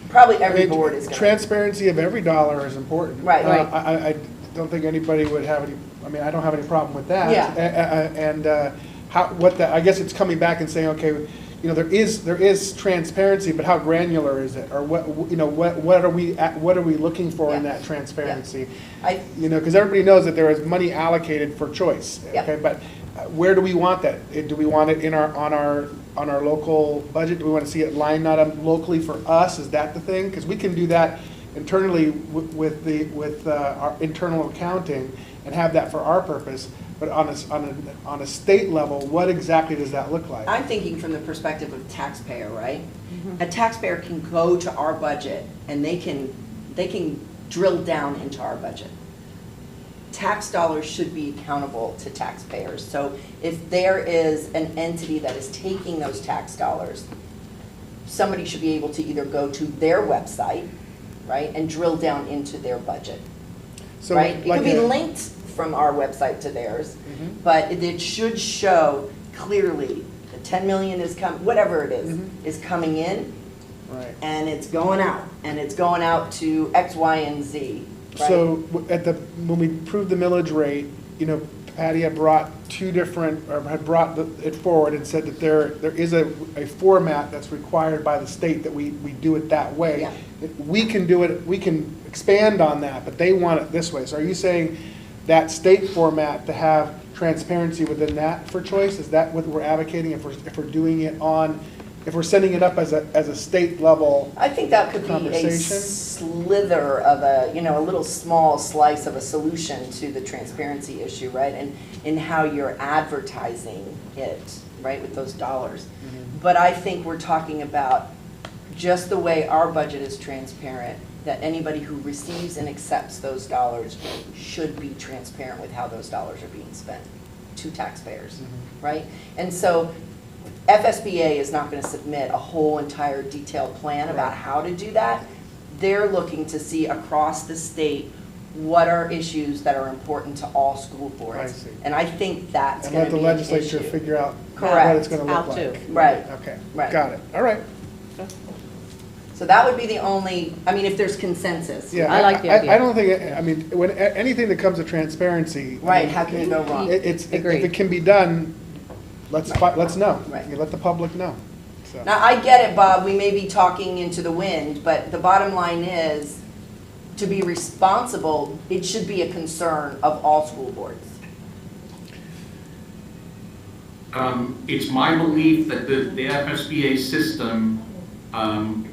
Probably every I mean, board is going to. Transparency of every dollar is important. Right. Right. I don't think anybody would have any, I mean, I don't have any problem with that. Yeah. And I guess it's coming back and saying, okay, you know, there is transparency, but how granular is it? Or what are we looking for in Yeah. that transparency? I- You know, because everybody knows that there is money allocated for choice. Yeah. Okay, but where do we want that? Do we want it on our local budget? Do we want to see it line item locally for us? Is that the thing? Because we can do that internally with our internal accounting and have that for our purpose. But on a state level, what exactly does that look like? I'm thinking from the perspective of taxpayer, right? A taxpayer can go to our budget and they can drill down into our budget. Tax dollars should be accountable to taxpayers. So if there is an entity that is taking those tax dollars, somebody should be able to either go to their website, right, and drill down into their budget, So right? It like could be a- linked from our website to theirs, Mhm. but it should show clearly the 10 million is whatever it is coming in, Right. and it's going out to X, Y, and Z, right? So when we proved the millage rate, you know, Patty had brought it forward and said that there is a format that's required by the state that we do it that way. Yeah. We can do it, we can expand on that, but they want it this way. So are you saying that state format to have transparency within that for choice? Is that what we're advocating if we're doing it if we're setting it up as a state level? I think that could be a Conversation? slither of a little small slice of a solution to the transparency issue, right? And in how you're advertising it, right, with those dollars. Mm-hmm. But I think we're talking about just the way our budget is transparent, that anybody who receives and accepts those dollars should be transparent with how those dollars are being spent to taxpayers, Mm-hmm. right? And so FSBA is not going to submit a whole entire detailed plan about how to do that. They're looking to see across the state what are issues that are important to all school boards. I see. And I think that's And going let to the be an legislature issue. figure out Correct. what it's going to How look to. like. Right. Okay, Right. got it. All right. So that would be the only, I mean, if there's consensus. Yeah, I like the idea. I don't think, I mean, when, anything that comes to transparency. I Right, mean, how can you go wrong? If Agreed. it can be done, let's know. Right. You let the public know, so. Now, I get it, Bob, we may be talking into the wind, but the bottom line is, to be responsible, it should be a concern of all school boards. It's my belief that the FSBA system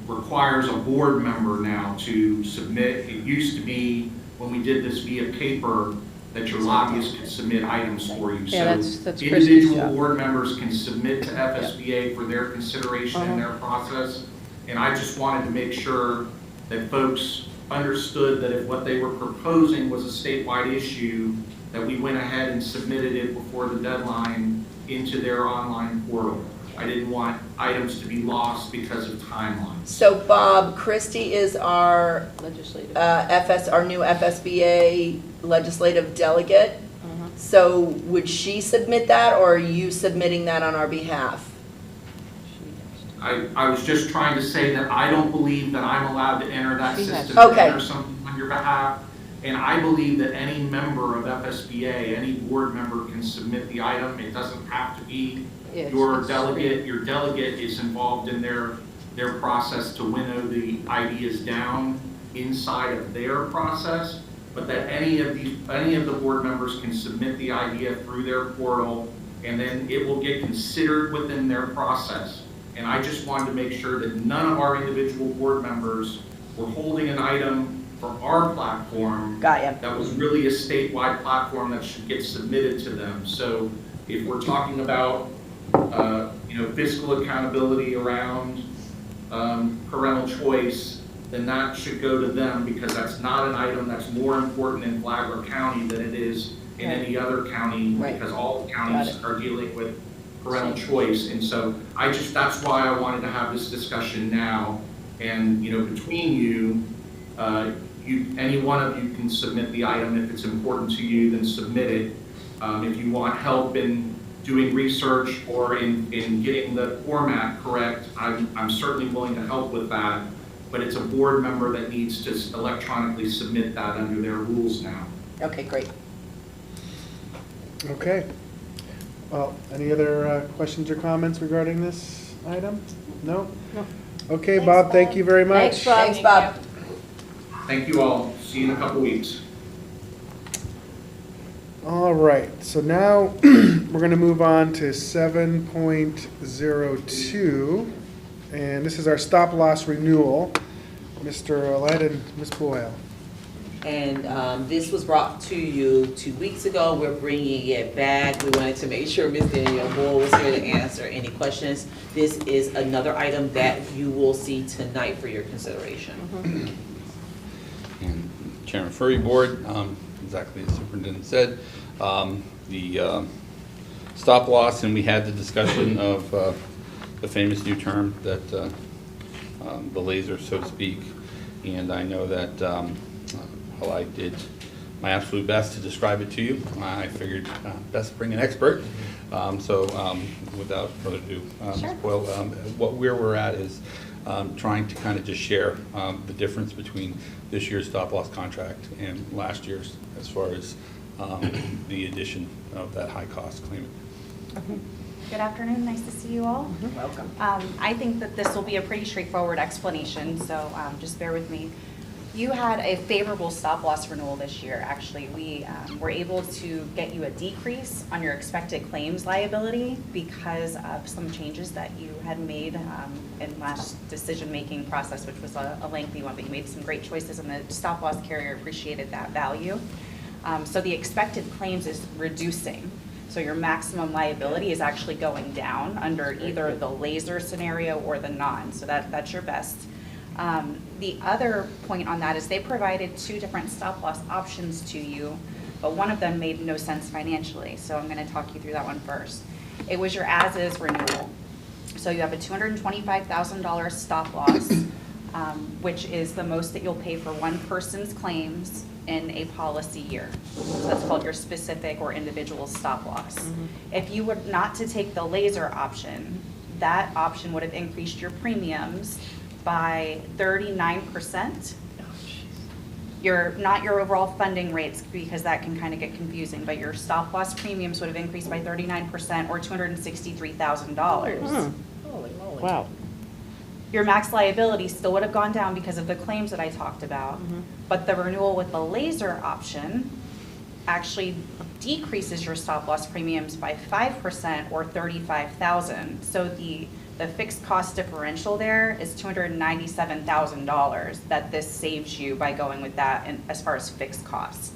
requires a board member now to submit. It used to be, when we did this via paper, that your lobbyist could submit items for you. Yeah, So that's Christie's individual job. board members can submit to FSBA for their consideration in their process. And I just wanted to make sure that folks understood that if what they were proposing was a statewide issue, that we went ahead and submitted it before the deadline into their online portal. I didn't want items to be lost because of timelines. So Bob, Christie is our Legislative. our new FSBA legislative delegate. Uh-huh. So would she submit that, or are you submitting that on our behalf? I was just trying to say that I don't believe that I'm allowed to enter that She has system, to. to Okay. enter something on your behalf. And I believe that any member of FSBA, any board member can submit the item. It doesn't have to be Yeah, your it's delegate is involved in their process to winnow the ideas down inside of their process, but that any of the board members can submit the idea through their portal, and then it will get considered within their process. And I just wanted to make sure that none of our individual board members were holding an item for our platform. Got ya. That was really a statewide platform that should get submitted to them. So if we're talking about, fiscal accountability around parental choice, then that should go to them, because that's not an item that's more important in Flagler County than it is in any other county, Right. because all counties are dealing with parental choice. And so that's why I wanted to have this discussion now. And, between you, any one of you can submit the item. If it's important to you, then submit it. If you want help in doing research or in getting the format correct, I'm certainly willing to help with that. But it's a board member that needs to electronically submit that under their rules now. Okay, great. Okay. Well, any other questions or comments regarding this item? No? No. Okay, Bob, thank you very much. Thanks, Bob. Thanks, Bob. Thank you all. See you in a couple weeks. All right, so now we're going to move on to 7.02, and this is our stop-loss renewal. Mr. Olet and Ms. Boyle. And this was brought to you 2 weeks ago. We're bringing it back. We wanted to make sure Ms. Danielle Moore was here to answer any questions. This is another item that you will see tonight for your consideration. And Chairman Furry Board, exactly as the superintendent said, the stop loss, and we had the discussion of the famous new term that the laser, so to speak. And I know that while I did my absolute best to describe it to you, I figured best bring an expert. Without further ado, Ms. Boyle, where we're at is trying to kind of just share the difference between this year's stop-loss contract and last year's, as far as the addition of that high-cost claimant. Good afternoon, nice to see you all. Welcome. I think that this will be a pretty straightforward explanation, so just bear with me. You had a favorable stop-loss renewal this year. Actually, we were able to get you a decrease on your expected claims liability because of some changes that you had made in last decision-making process, which was a lengthy one, but you made some great choices, and the stop-loss carrier appreciated that value. So the expected claims is reducing. So your maximum liability is actually going down under either the laser scenario or the non. So that's your best. The other point on that is they provided 2 different stop-loss options to you, but one of them made no sense financially. So I'm going to talk you through that one first. It was your as-is renewal. So you have a $225,000 stop-loss, which is the most that you'll pay for one person's claims in a policy year. So that's called your specific or individual stop-loss. If you were not to take the laser option, that option would have increased your premiums by 39%. Not your overall funding rates, because that can kind of get confusing, but your stop-loss premiums would have increased by 39% or $263,000. Holy moly. Wow. Your max liability still would have gone down because of the claims that I talked about, but the renewal with the laser option actually decreases your stop-loss premiums by 5% or $35,000. So the fixed cost differential there is $297,000 that this saves you by going with that as far as fixed costs.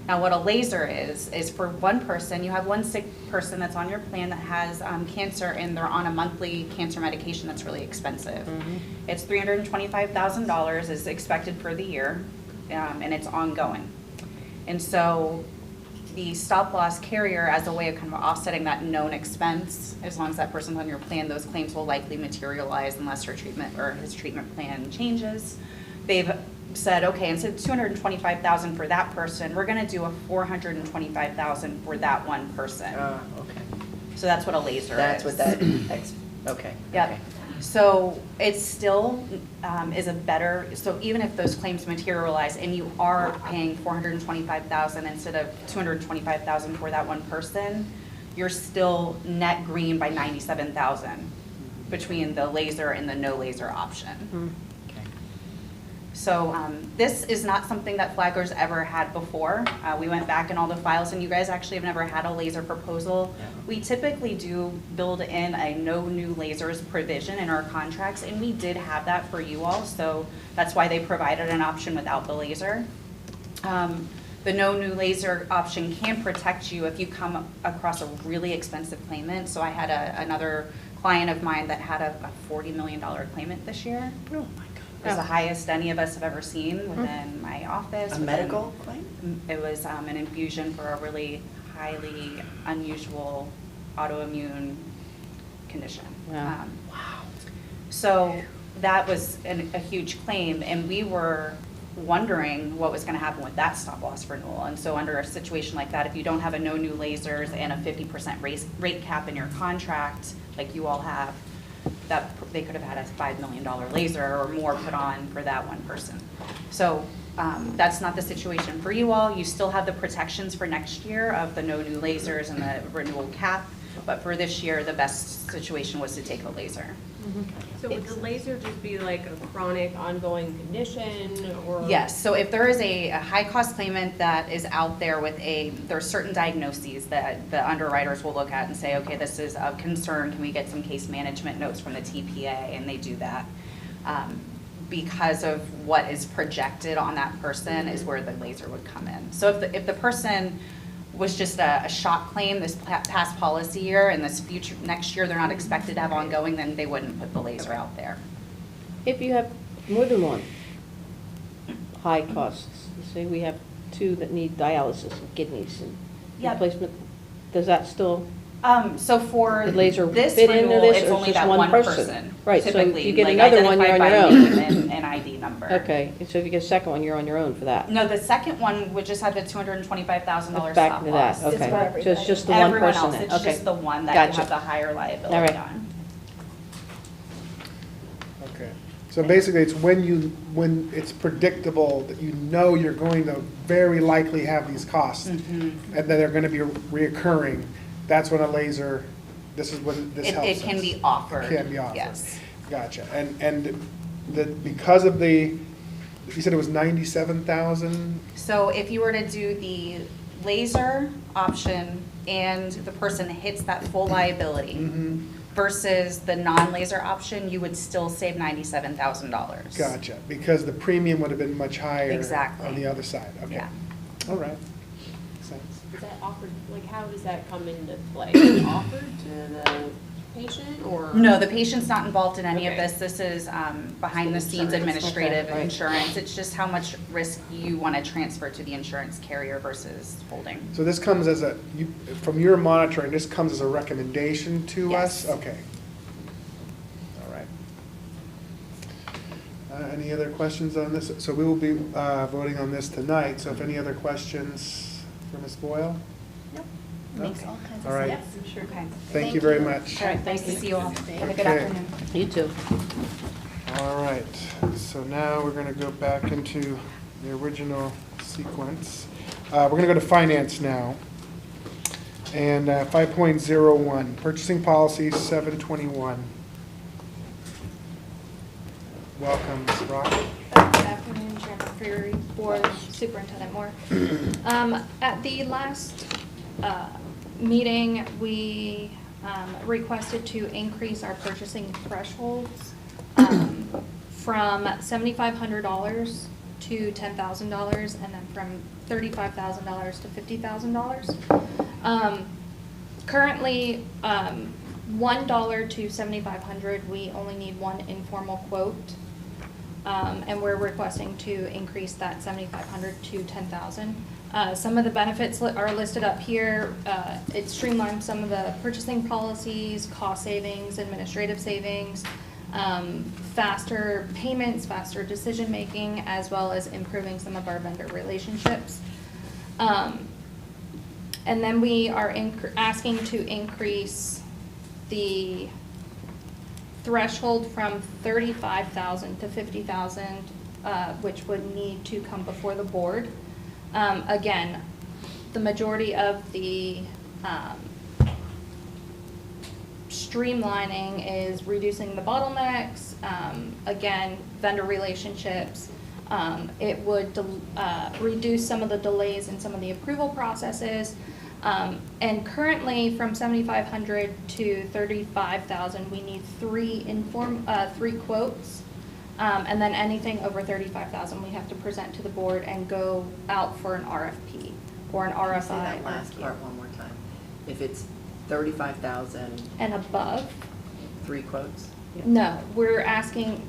Now, what a laser is for one person, you have one sick person that's on your plan that has cancer, and they're on a monthly cancer medication that's really expensive. It's $325,000 is expected for the year, and it's ongoing. And so the stop-loss carrier, as a way of kind of offsetting that known expense, as long as that person's on your plan, those claims will likely materialize unless her treatment or his treatment plan changes. They've said, okay, instead of $225,000 for that person, we're going to do a $425,000 for that one person. Okay. So that's what a laser That's is. what that, okay. Yep. Okay. So it still is a better, so even if those claims materialize and you are paying $425,000 instead of $225,000 for that one person, you're still net green by 97,000 between the laser and the no laser option. So this is not something that Flagler's ever had before. We went back in all the files, and you guys actually have never had a laser proposal. We typically do build in a no new lasers provision in our contracts, and we did have that for you all, so that's why they provided an option without the laser. The no new laser option can protect you if you come across a really expensive claimant. So I had another client of mine that had a $40 million claimant this year. Oh, my God. It was the highest any of us have ever seen within my office. A medical claim? It was an infusion for a really highly unusual autoimmune condition. Wow. So that was a huge claim, and we were wondering what was going to happen with that stop loss renewal. And so under a situation like that, if you don't have a no new lasers and a 50% rate cap in your contract, like you all have, that they could have had a $5 million laser or more put on for that one person. So that's not the situation for you all. You still have the protections for next year of the no new lasers and the renewal cap, but for this year, the best situation was to take a laser. So would the laser just be like a chronic ongoing condition or? Yes, so if there is a high cost claimant that is out there with there are certain diagnoses that the underwriters will look at and say, okay, this is of concern, can we get some case management notes from the TPA, and they do that. Because of what is projected on that person is where the laser would come in. So if the person was just a shock claim this past policy year, and next year they're not expected to have ongoing, then they wouldn't put the laser out there. If you have more than one high costs, say we have two that need dialysis of kidneys and Yep. replacement, does that still, So for the laser this fit into renewal, this, it's or only just that one one person? person. Right, so if Typically, you get like, another one, you're on identified your by own. name and ID number. Okay, so if you get a second one, you're on your own for that? No, the second one would just have the $225,000 Back stop into that, loss. okay. So it's just the one Everyone person else, then, it's okay. just the one that you Gotcha. have the higher liability All right. on. Okay. So basically, it's when it's predictable that you know you're going to very likely have these costs, and that they're going to be reoccurring, that's when a laser, this is when this helps It can us. be offered. Can be offered. Yes. Gotcha. And because of you said it was 97,000? So if you were to do the laser option and the person hits that full liability versus the non-laser option, you would still save $97,000. Gotcha, because the premium would have been much higher Exactly. on the other side. Okay. Yeah. All right. Makes sense. Is that offered, like how does that come into play? Is it offered to the patient or? No, the patient's not involved in any of Okay. this. This is behind the scenes Insurance. administrative Okay, right. insurance. It's just how much risk you want to transfer to the insurance carrier versus holding. So this comes as from your monitoring, this comes as a recommendation to us? Yes. Okay. All right. Any other questions on this? So we will be voting on this tonight, so if any other questions for Ms. Boyle? Makes all kinds of All right. sense. I'm sure. Okay. Thank you very much. All right, nice to see you all. Have a good Okay. afternoon. You too. All right, so now we're going to go back into the original sequence. We're going to go to finance now. And 5.01, purchasing policy 721. Welcome, Ms. Rock. Good afternoon, Chairman Freery, Board Superintendent Moore. At the last meeting, we requested to increase our purchasing thresholds from $7,500 to $10,000, and then from $35,000 to $50,000. Currently, $1 to $7,500, we only need one informal quote. And we're requesting to increase that $7,500 to $10,000. Some of the benefits are listed up here. It streamlines some of the purchasing policies, cost savings, administrative savings, faster payments, faster decision-making, as well as improving some of our vendor relationships. And then we are asking to increase the threshold from $35,000 to $50,000, which would need to come before the board. Again, the majority of the streamlining is reducing the bottlenecks, again, vendor relationships. It would reduce some of the delays in some of the approval processes. And currently, from 7,500 to 35,000, we need three quotes. And then anything over 35,000, we have to present to the board and go out for an RFP or an RFI. Say that last part one more time. If it's 35,000, and above. 3 quotes? No, we're asking,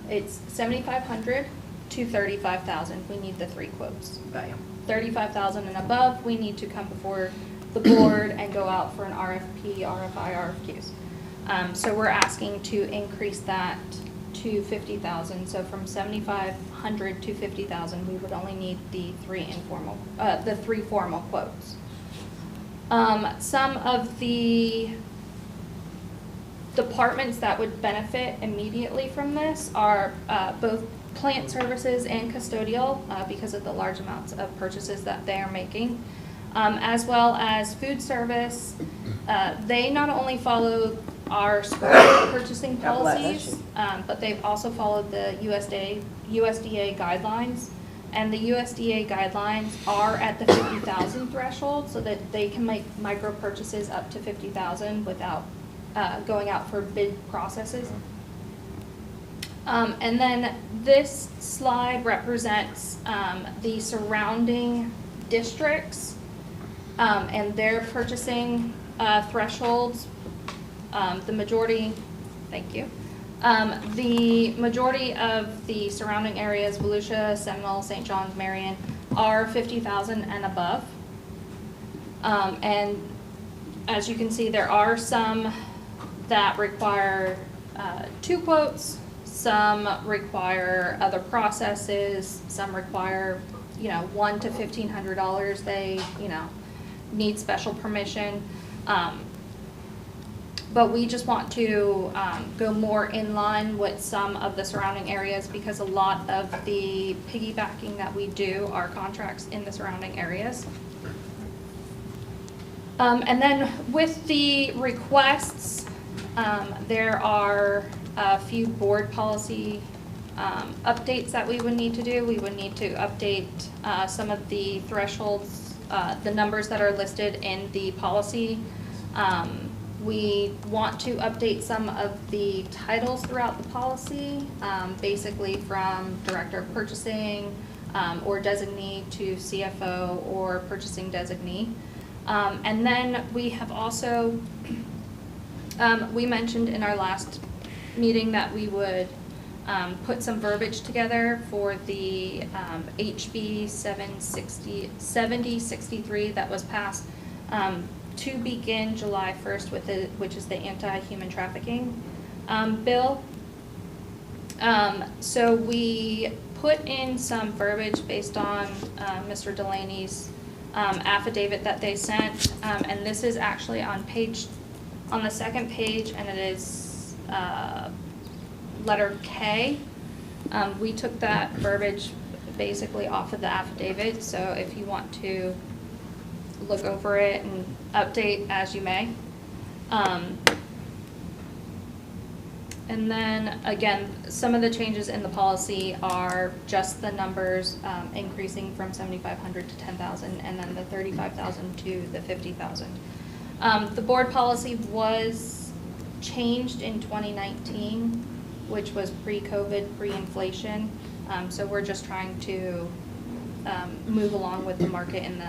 it's 7,500 to 35,000. We need the 3 quotes. Got you. 35,000 and above, we need to come before the board and go out for an RFP, RFI, RFQs. So we're asking to increase that to 50,000. So from 7,500 to 50,000, we would only need the 3 formal quotes. Some of the departments that would benefit immediately from this are both plant services and custodial because of the large amounts of purchases that they are making, as well as food service. They not only follow our school purchasing policies, but they've also followed the USDA guidelines. And the USDA guidelines are at the 50,000 threshold so that they can make micro purchases up to 50,000 without going out for bid processes. And then this slide represents the surrounding districts and their purchasing thresholds. The majority, thank you. The majority of the surrounding areas, Volusia, Seminole, St. John's, Marion, are 50,000 and above. And as you can see, there are some that require 2 quotes, some require other processes, some require, $1,000 to $1,500. They, need special permission. But we just want to go more in line with some of the surrounding areas because a lot of the piggybacking that we do are contracts in the surrounding areas. And then with the requests, there are a few board policy updates that we would need to do. We would need to update some of the thresholds, the numbers that are listed in the policy. We want to update some of the titles throughout the policy, basically from Director of Purchasing or Designee to CFO or Purchasing Designee. And then we have also, we mentioned in our last meeting that we would put some verbiage together for the HB 7063 that was passed to begin July 1st with which is the anti-human trafficking bill. So we put in some verbiage based on Mr. Delaney's affidavit that they sent, and this is actually on the second page, and it is letter K. We took that verbiage basically off of the affidavit, so if you want to look over it and update as you may. And then again, some of the changes in the policy are just the numbers increasing from 7,500 to 10,000 and then the 35,000 to the 50,000. The board policy was changed in 2019, which was pre-COVID, pre-inflation. So we're just trying to move along with the market and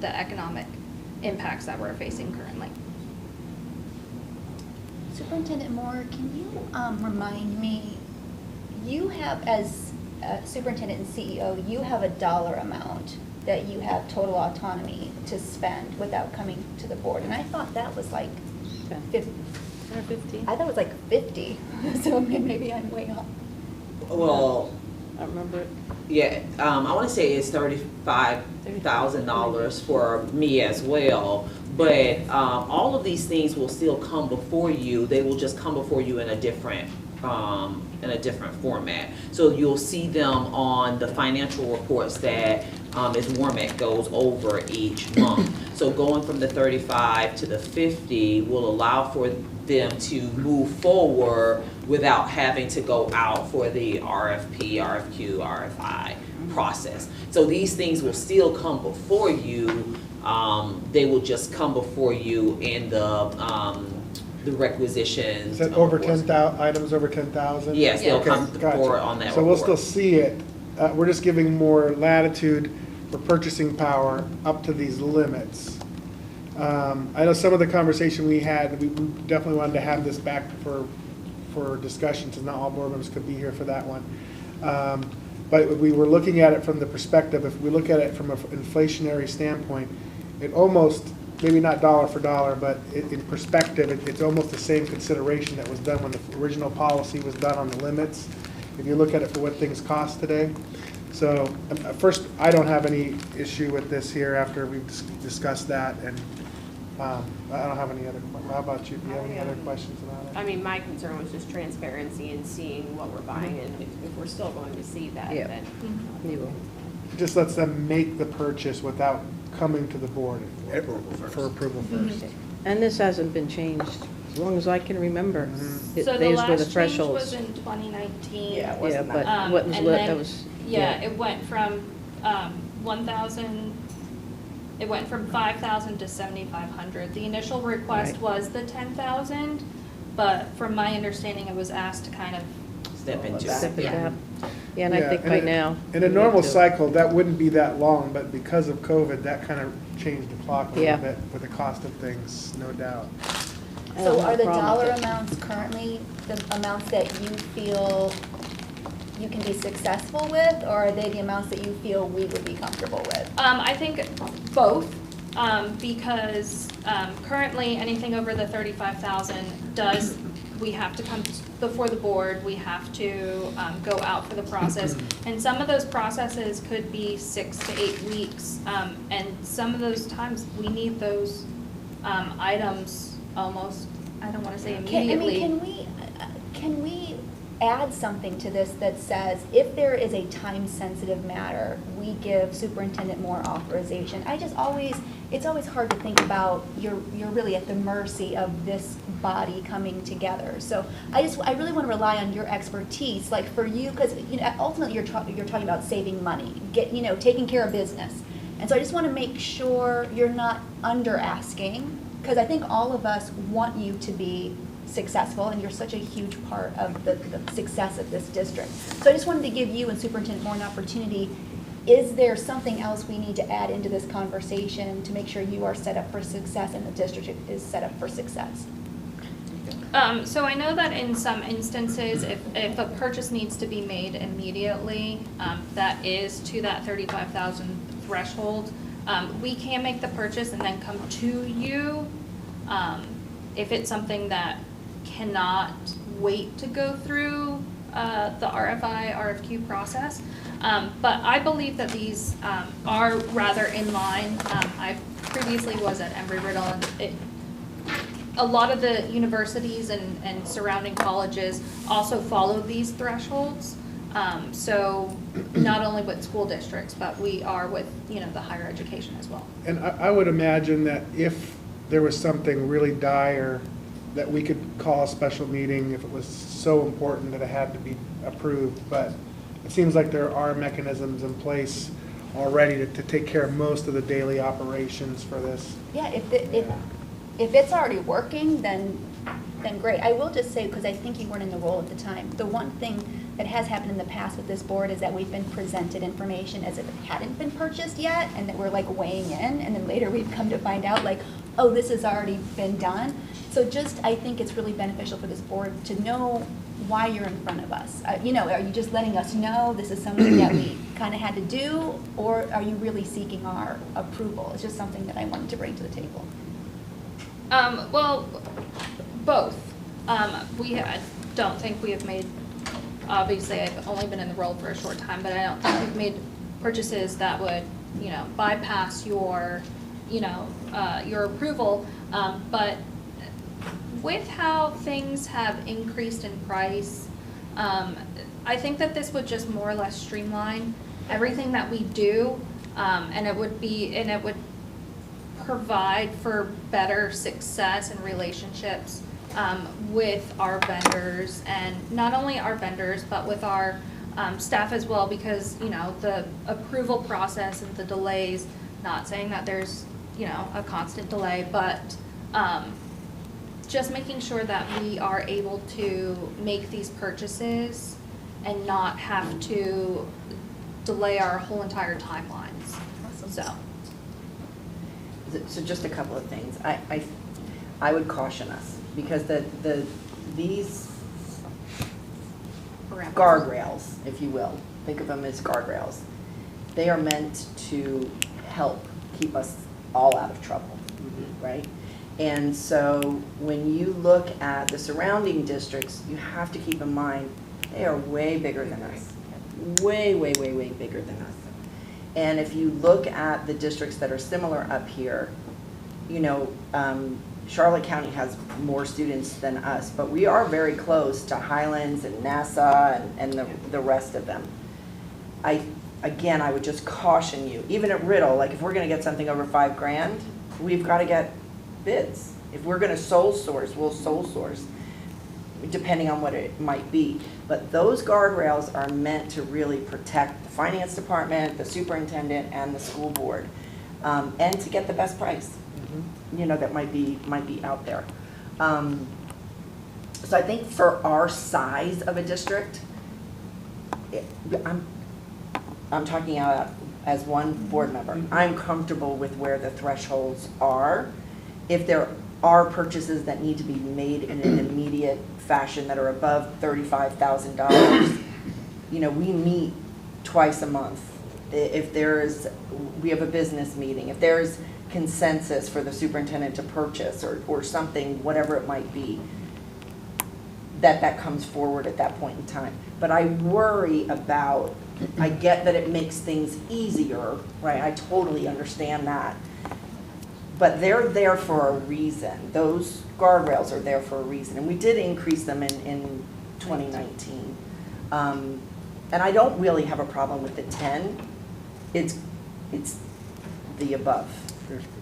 the economic impacts that we're facing currently. Superintendent Moore, can you remind me, you have, as superintendent and CEO, you have a dollar amount that you have total autonomy to spend without coming to the board, and I thought that was like 50. Or 15? I thought it was like 50, so maybe I'm way off. Well, I remember it. yeah, I want to say it's $35,000 for me as well. But all of these things will still come before you. They will just come before you in a different format. So you'll see them on the financial reports that as WARMAC goes over each month. So going from the 35 to the 50 will allow for them to move forward without having to go out for the RFP, RFQ, RFI process. So these things will still come before you. They will just come before you in the requisitions. Is that over 10,000, items over 10,000? Yes, they'll Okay, come gotcha. forward on that So we'll report. still see it. We're just giving more latitude for purchasing power up to these limits. I know some of the conversation we had, we definitely wanted to have this back for discussion, since not all board members could be here for that one. But we were looking at it from the perspective, if we look at it from an inflationary standpoint, it almost, maybe not dollar for dollar, but in perspective, it's almost the same consideration that was done when the original policy was done on the limits, if you look at it for what things cost today. So first, I don't have any issue with this here after we've discussed that, and I don't have any other, how about you? Do you have any other questions about it? I mean, my concern was just transparency and seeing what we're buying, and if we're still going to see that, Yeah. then. You will. It just lets them make the purchase without coming to the board for approval first. And this hasn't been changed as long as I can remember. Mm-hmm. So the These were last the change thresholds. was in 2019. Yeah, it Yeah, wasn't but that. what was, And that then- was, Yeah, it went from 1,000, it went from 5,000 to 7,500. The initial request Right. was the 10,000, but from my understanding, it was asked to kind of, Step into it. step it Yeah. up. Yeah, and I think by now. In a we normal need to- cycle, that wouldn't be that long, but because of COVID, that kind of changed the clock a Yeah. little bit with the cost of things, no doubt. I So don't have are a the problem dollar with it. amounts currently the amounts that you feel you can be successful with, or are they the amounts that you feel we would be comfortable with? I think both, because currently, anything over the 35,000 we have to come before the board, we have to go out for the process. And some of those processes could be 6 to 8 weeks. And some of those times, we need those items almost, I don't want to say immediately. Can we add something to this that says, if there is a time-sensitive matter, we give superintendent more authorization? It's always hard to think about, you're really at the mercy of this body coming together. So I really want to rely on your expertise, like for you, because ultimately you're talking about saving money, taking care of business. And so I just want to make sure you're not under asking, because I think all of us want you to be successful, and you're such a huge part of the success of this district. So I just wanted to give you and Superintendent Moore an opportunity. Is there something else we need to add into this conversation to make sure you are set up for success and the district is set up for success? So I know that in some instances, if a purchase needs to be made immediately, that is to that 35,000 threshold, we can make the purchase and then come to you. If it's something that cannot wait to go through the RFI, RFQ process. But I believe that these are rather in line. I previously was at Embry-Riddle, and a lot of the universities and surrounding colleges also follow these thresholds. So not only with school districts, but we are with, the higher education as well. And I would imagine that if there was something really dire, that we could call a special meeting if it was so important that it had to be approved. But it seems like there are mechanisms in place already to take care of most of the daily operations for this. Yeah, if it's already working, then great. I will just say, because I think you weren't in the role at the time, the one thing that has happened in the past with this board is that we've been presented information as if it hadn't been purchased yet, and that we're like weighing in, and then later we've come to find out like, oh, this has already been done. So I think it's really beneficial for this board to know why you're in front of us. Are you just letting us know this is something that we kind of had to do, or are you really seeking our approval? It's just something that I wanted to bring to the table. Well, both. I don't think we have made, obviously I've only been in the role for a short time, but I don't think we've made purchases that would, bypass your approval. But with how things have increased in price, I think that this would just more or less streamline everything that we do. And it would provide for better success and relationships with our vendors, and not only our vendors, but with our staff as well, because, you know, the approval process and the delays, not saying that there's, you know, a constant delay, but just making sure that we are able to make these purchases and not have to delay our whole entire timelines. So. So just a couple of things. I would caution us, because these guardrails, if you will, think of them as guardrails, they are meant to help keep us all out of trouble, right? And so when you look at the surrounding districts, you have to keep in mind they are way bigger than us. Way, way, way, way bigger than us. And if you look at the districts that are similar up here, you know, Charlotte County has more students than us, but we are very close to Highlands and Nassau and the rest of them. Again, I would just caution you, even at Riddle, like if we're gonna get something over $5,000, we've gotta get bids. If we're gonna sole source, we'll sole source, depending on what it might be. But those guardrails are meant to really protect the finance department, the superintendent, and the school board, and to get the best price, you know, that might be out there. So I think for our size of a district, I'm talking out as one board member. I'm comfortable with where the thresholds are. If there are purchases that need to be made in an immediate fashion that are above $35,000, you know, we meet twice a month. If we have a business meeting, if there's consensus for the superintendent to purchase or something, whatever it might be, that comes forward at that point in time. But I worry about, I get that it makes things easier, right? I totally understand that. But they're there for a reason. Those guardrails are there for a reason. And we did increase them in 2019. And I don't really have a problem with the 10. It's the above,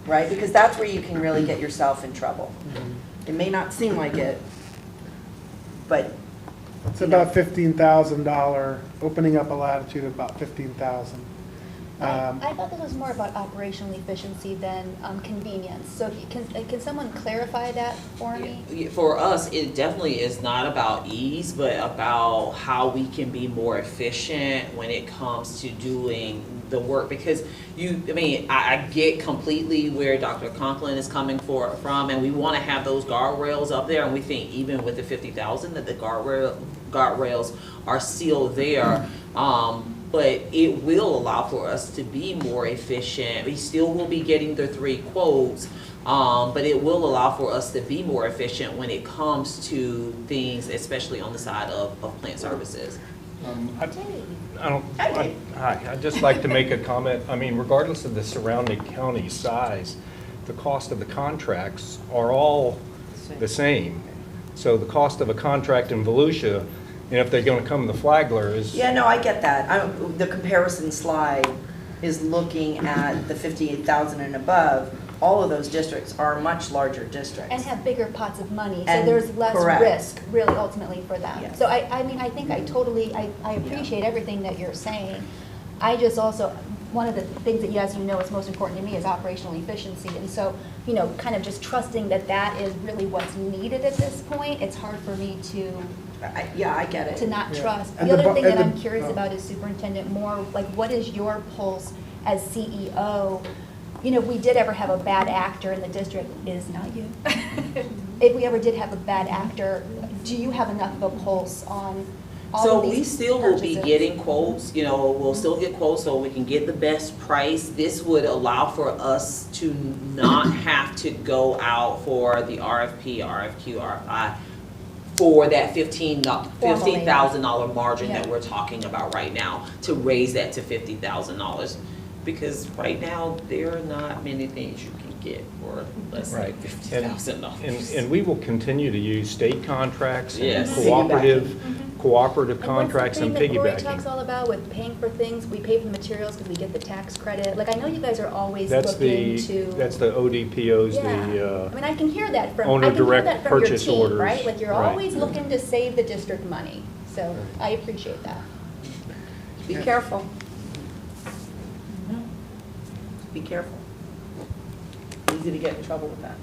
right? Because that's where you can really get yourself in trouble. It may not seem like it, but it's about $15,000, opening up a latitude of about $15,000. I thought this was more about operational efficiency than convenience. So can someone clarify that for me? For us, it definitely is not about ease, but about how we can be more efficient when it comes to doing the work. Because I get completely where Dr. Conklin is coming from, and we want to have those guardrails up there, and we think even with the $50,000 that the guardrails are still there. But it will allow for us to be more efficient. We still will be getting the 3 quotes, but it will allow for us to be more efficient when it comes to things, especially on the side of plant services. I'd just like to make a comment. I mean, regardless of the surrounding county size, the cost of the contracts are all the same. So the cost of a contract in Volusia, and if they're going to come to Flagler is... Yeah, no, I get that. The comparison slide is looking at the 58,000 and above. All of those districts are much larger districts. And have bigger pots of money, so And there's less correct. risk, really, ultimately, for them. Yes. So I mean, I think I appreciate everything that you're saying. I just also, one of the things that, as you know, is most important to me is operational efficiency. And so, you know, kind of just trusting that that is really what's needed at this point, it's hard for me to... I get it. To not trust. And The the other bu- thing that and I'm the- curious about is Superintendent Moore, like what is your pulse as CEO? You know, if we did ever have a bad actor in the district, it is not you. If we ever did have a bad actor, do you have enough of a pulse on all of these So we still will be purchases? getting quotes, we'll still get quotes so we can get the best price. This would allow for us to not have to go out for the RFP, RFQ, RFI for that $15,000 margin that we're talking about right now, to raise that to $50,000. Because right now, there are not many things you can get for less than $50,000. And we will continue to use state contracts and Yes. cooperative And what's the contracts and thing that Cory talks piggybacking. all about with paying for things? We pay for the materials because we get the tax credit. Like, I know you guys are always That's looking the, to. that's the ODPOs, Yeah. the, I mean, I can hear that from, owner I can hear direct that from your purchase team, orders. right? Like, you're Right. always looking to save the district money. So I appreciate that. Be careful. Be careful. Easy to get in trouble with that.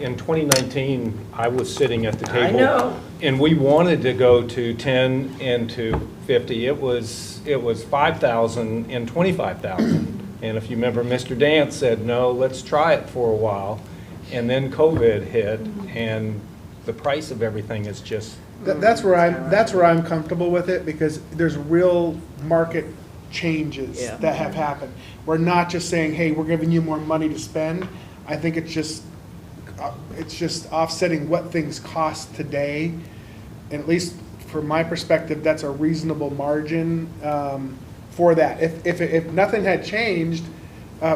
in 2019, I was sitting at the table. I know. And we wanted to go to 10 and to 50. It was 5,000 and 25,000. And if you remember, Mr. Dance said, no, let's try it for a while. And then COVID hit, and the price of everything is just. That's where I'm comfortable with it, because there's real market changes Yeah. that have happened. We're not just saying, hey, we're giving you more money to spend. I think it's just offsetting what things cost today. And at least from my perspective, that's a reasonable margin for that. If nothing had changed,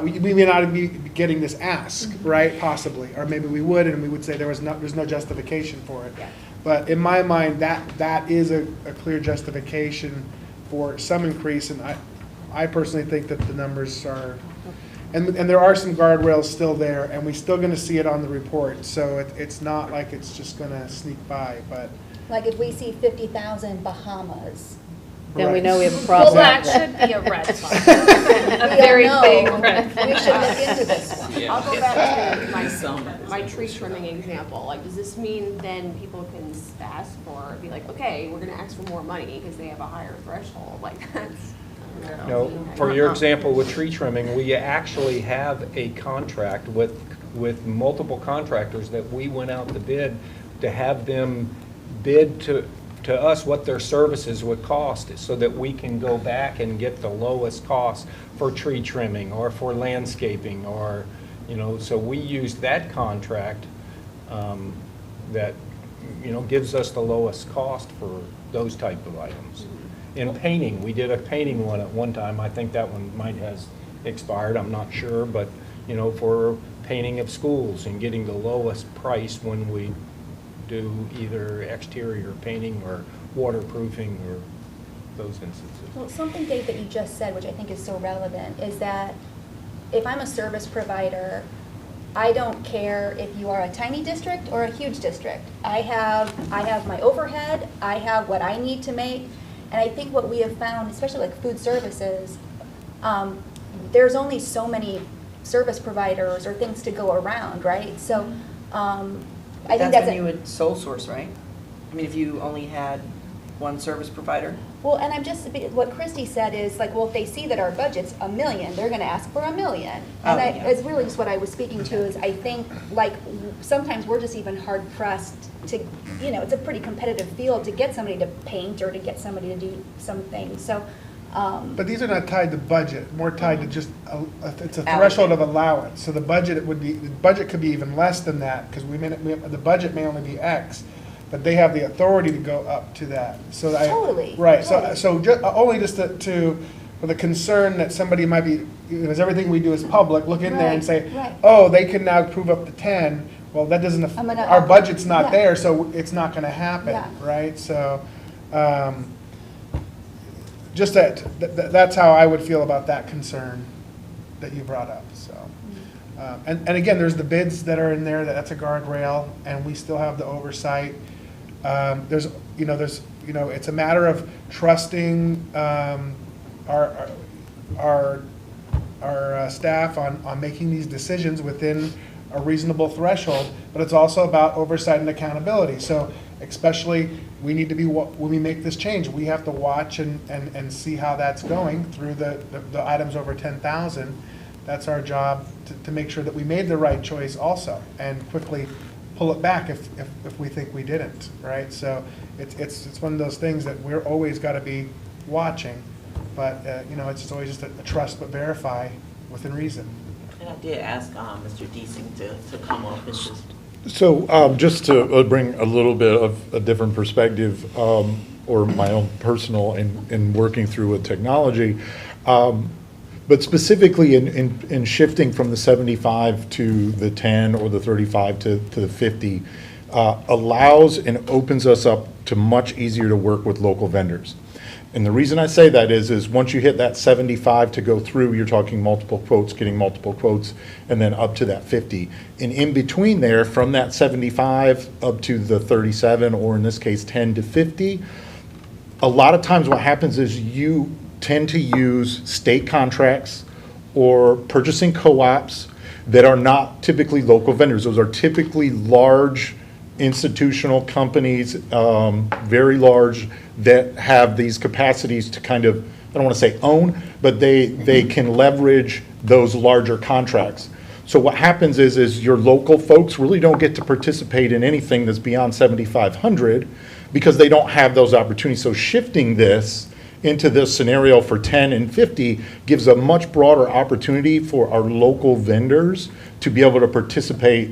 we may not be getting this ask, right? Possibly, or maybe we would, and we would say there's no justification for it. Yeah. But in my mind, that is a clear justification for some increase, and I personally think that the numbers are, and there are some guardrails still there, and we're still gonna see it on the report, so it's not like it's just gonna sneak by, but. Like if we see 50,000 Bahamas. Then we know we have a Well, problem. that should be a red flag. A very big red flag. We should look into this one. I'll go back to Some. my tree trimming example. Like, does this mean then people can ask for, be like, okay, we're gonna ask for more money because they have a higher threshold? Like, that's, I don't know. No, for your example with tree trimming, we actually have a contract with multiple contractors that we went out to bid to have them bid to us what their services would cost, so that we can go back and get the lowest cost for tree trimming or for landscaping, or, so we used that contract that, gives us the lowest cost for those type of items. In painting, we did a painting one at one time. I think that one might has expired, I'm not sure, but, for painting of schools and getting the lowest price when we do either exterior painting or waterproofing or those instances. Well, something, Dave, that you just said, which I think is so relevant, is that if I'm a service provider, I don't care if you are a tiny district or a huge district. I have my overhead, I have what I need to make, and I think what we have found, especially like food services, there's only so many service providers or things to go around, right? So I think That's when you would sole source, right? I mean, if you only had one service provider? Well, and what Christy said is like, well, if they see that our budget's $1 million, they're gonna ask for $1 million. And that yeah. is really just what I was speaking to, is I think, like, sometimes we're just even hard pressed to, it's a pretty competitive field to get somebody to paint or to get somebody to do something, so. But these are not tied to budget, more tied to just, it's a threshold of allowance. So the budget could be even less than that, because the budget may only be X, but they have the authority to go up to that. So Totally. Right, Totally. so only just for the concern that somebody might be, because everything we do is public, look in there and say, Right. oh, they can now prove up to 10. Well, that doesn't, our budget's not Yeah. there, so it's not gonna happen, Yeah. right? So, just that's how I would feel about that concern that you brought up, so. And again, there's the bids that are in there, that's a guardrail, and we still have the oversight. It's a matter of trusting our staff on making these decisions within a reasonable threshold, but it's also about oversight and accountability. So especially, we need to be, when we make this change, we have to watch and see how that's going through the items over 10,000. That's our job, to make sure that we made the right choice also, and quickly pull it back if we think we didn't, right? So it's one of those things that we're always got to be watching, but it's just always just a trust but verify within reason. And I did ask Mr. Deasing to come up and just. So just to bring a little bit of a different perspective, or my own personal in working through with technology, but specifically in shifting from the 75 to the 10 or the 35 to the 50, allows and opens us up to much easier to work with local vendors. And the reason I say that is once you hit that 75 to go through, you're talking multiple quotes, getting multiple quotes, and then up to that 50. And in between there, from that 75 up to the 37, or in this case, 10 to 50, a lot of times what happens is you tend to use state contracts or purchasing co-ops that are not typically local vendors. Those are typically large institutional companies, very large, that have these capacities to kind of, I don't want to say own, but they can leverage those larger contracts. So what happens is your local folks really don't get to participate in anything that's beyond 7,500 because they don't have those opportunities. So shifting this into this scenario for 10 and 50 gives a much broader opportunity for our local vendors to be able to participate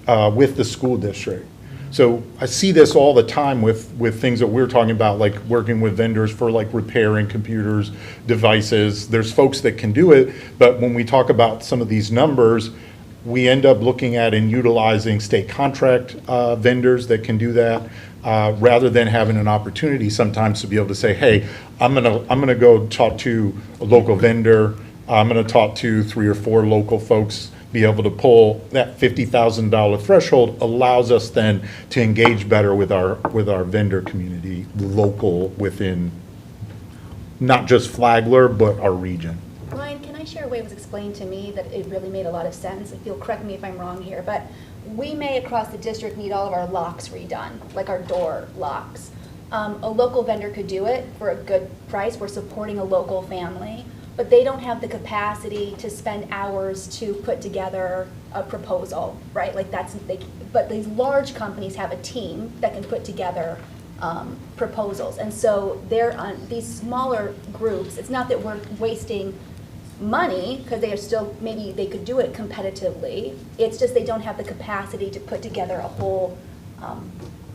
with the school district. So I see this all the time with things that we're talking about, like working with vendors for like repairing computers, devices. There's folks that can do it, but when we talk about some of these numbers, we end up looking at and utilizing state contract vendors that can do that, rather than having an opportunity sometimes to be able to say, hey, I'm gonna go talk to a local vendor, I'm gonna talk to 3 or 4 local folks, be able to pull that $50,000 threshold allows us then to engage better with our vendor community, local within not just Flagler, but our region. Ryan, can I share a way it was explained to me that it really made a lot of sense? If you'll correct me if I'm wrong here, but we may across the district need all of our locks redone, like our door locks. A local vendor could do it for a good price. We're supporting a local family, but they don't have the capacity to spend hours to put together a proposal, right? Like but these large companies have a team that can put together proposals. And so they're on these smaller groups. It's not that we're wasting money because they are still, maybe they could do it competitively. It's just they don't have the capacity to put together a whole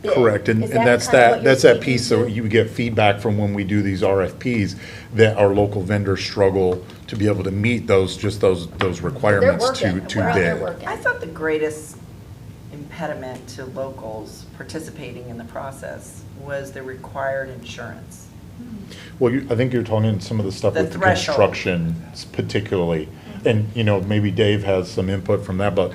bid. Correct, and that's that piece that you get feedback from when we do these RFPs, that our local vendors struggle to be able to meet those requirements to bid. I thought the greatest impediment to locals participating in the process was the required insurance. Well, I think you're talking some of the stuff with the construction particularly, and maybe Dave has some input from that, but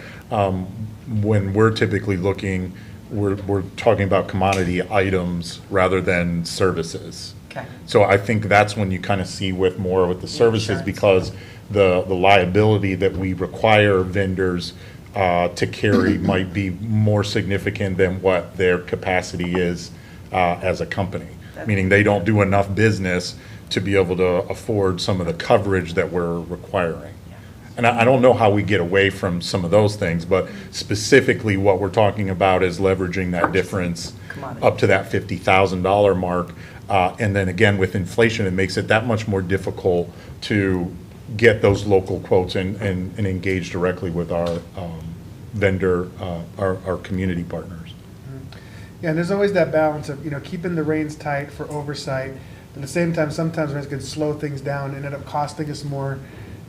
when we're typically looking, we're talking about commodity items rather than services. Okay. So I think that's when you kind of see with the services, because the liability that we require vendors to carry might be more significant than what their capacity is as a company. Meaning they don't do enough business to be able to afford some of the coverage that we're requiring. And I don't know how we get away from some of those things, but specifically what we're talking about is leveraging that difference up to that $50,000 mark. And then again, with inflation, it makes it that much more difficult to get those local quotes and engage directly with our vendor, our community partners. Yeah, and there's always that balance of, keeping the reins tight for oversight. At the same time, sometimes it can slow things down and end up costing us more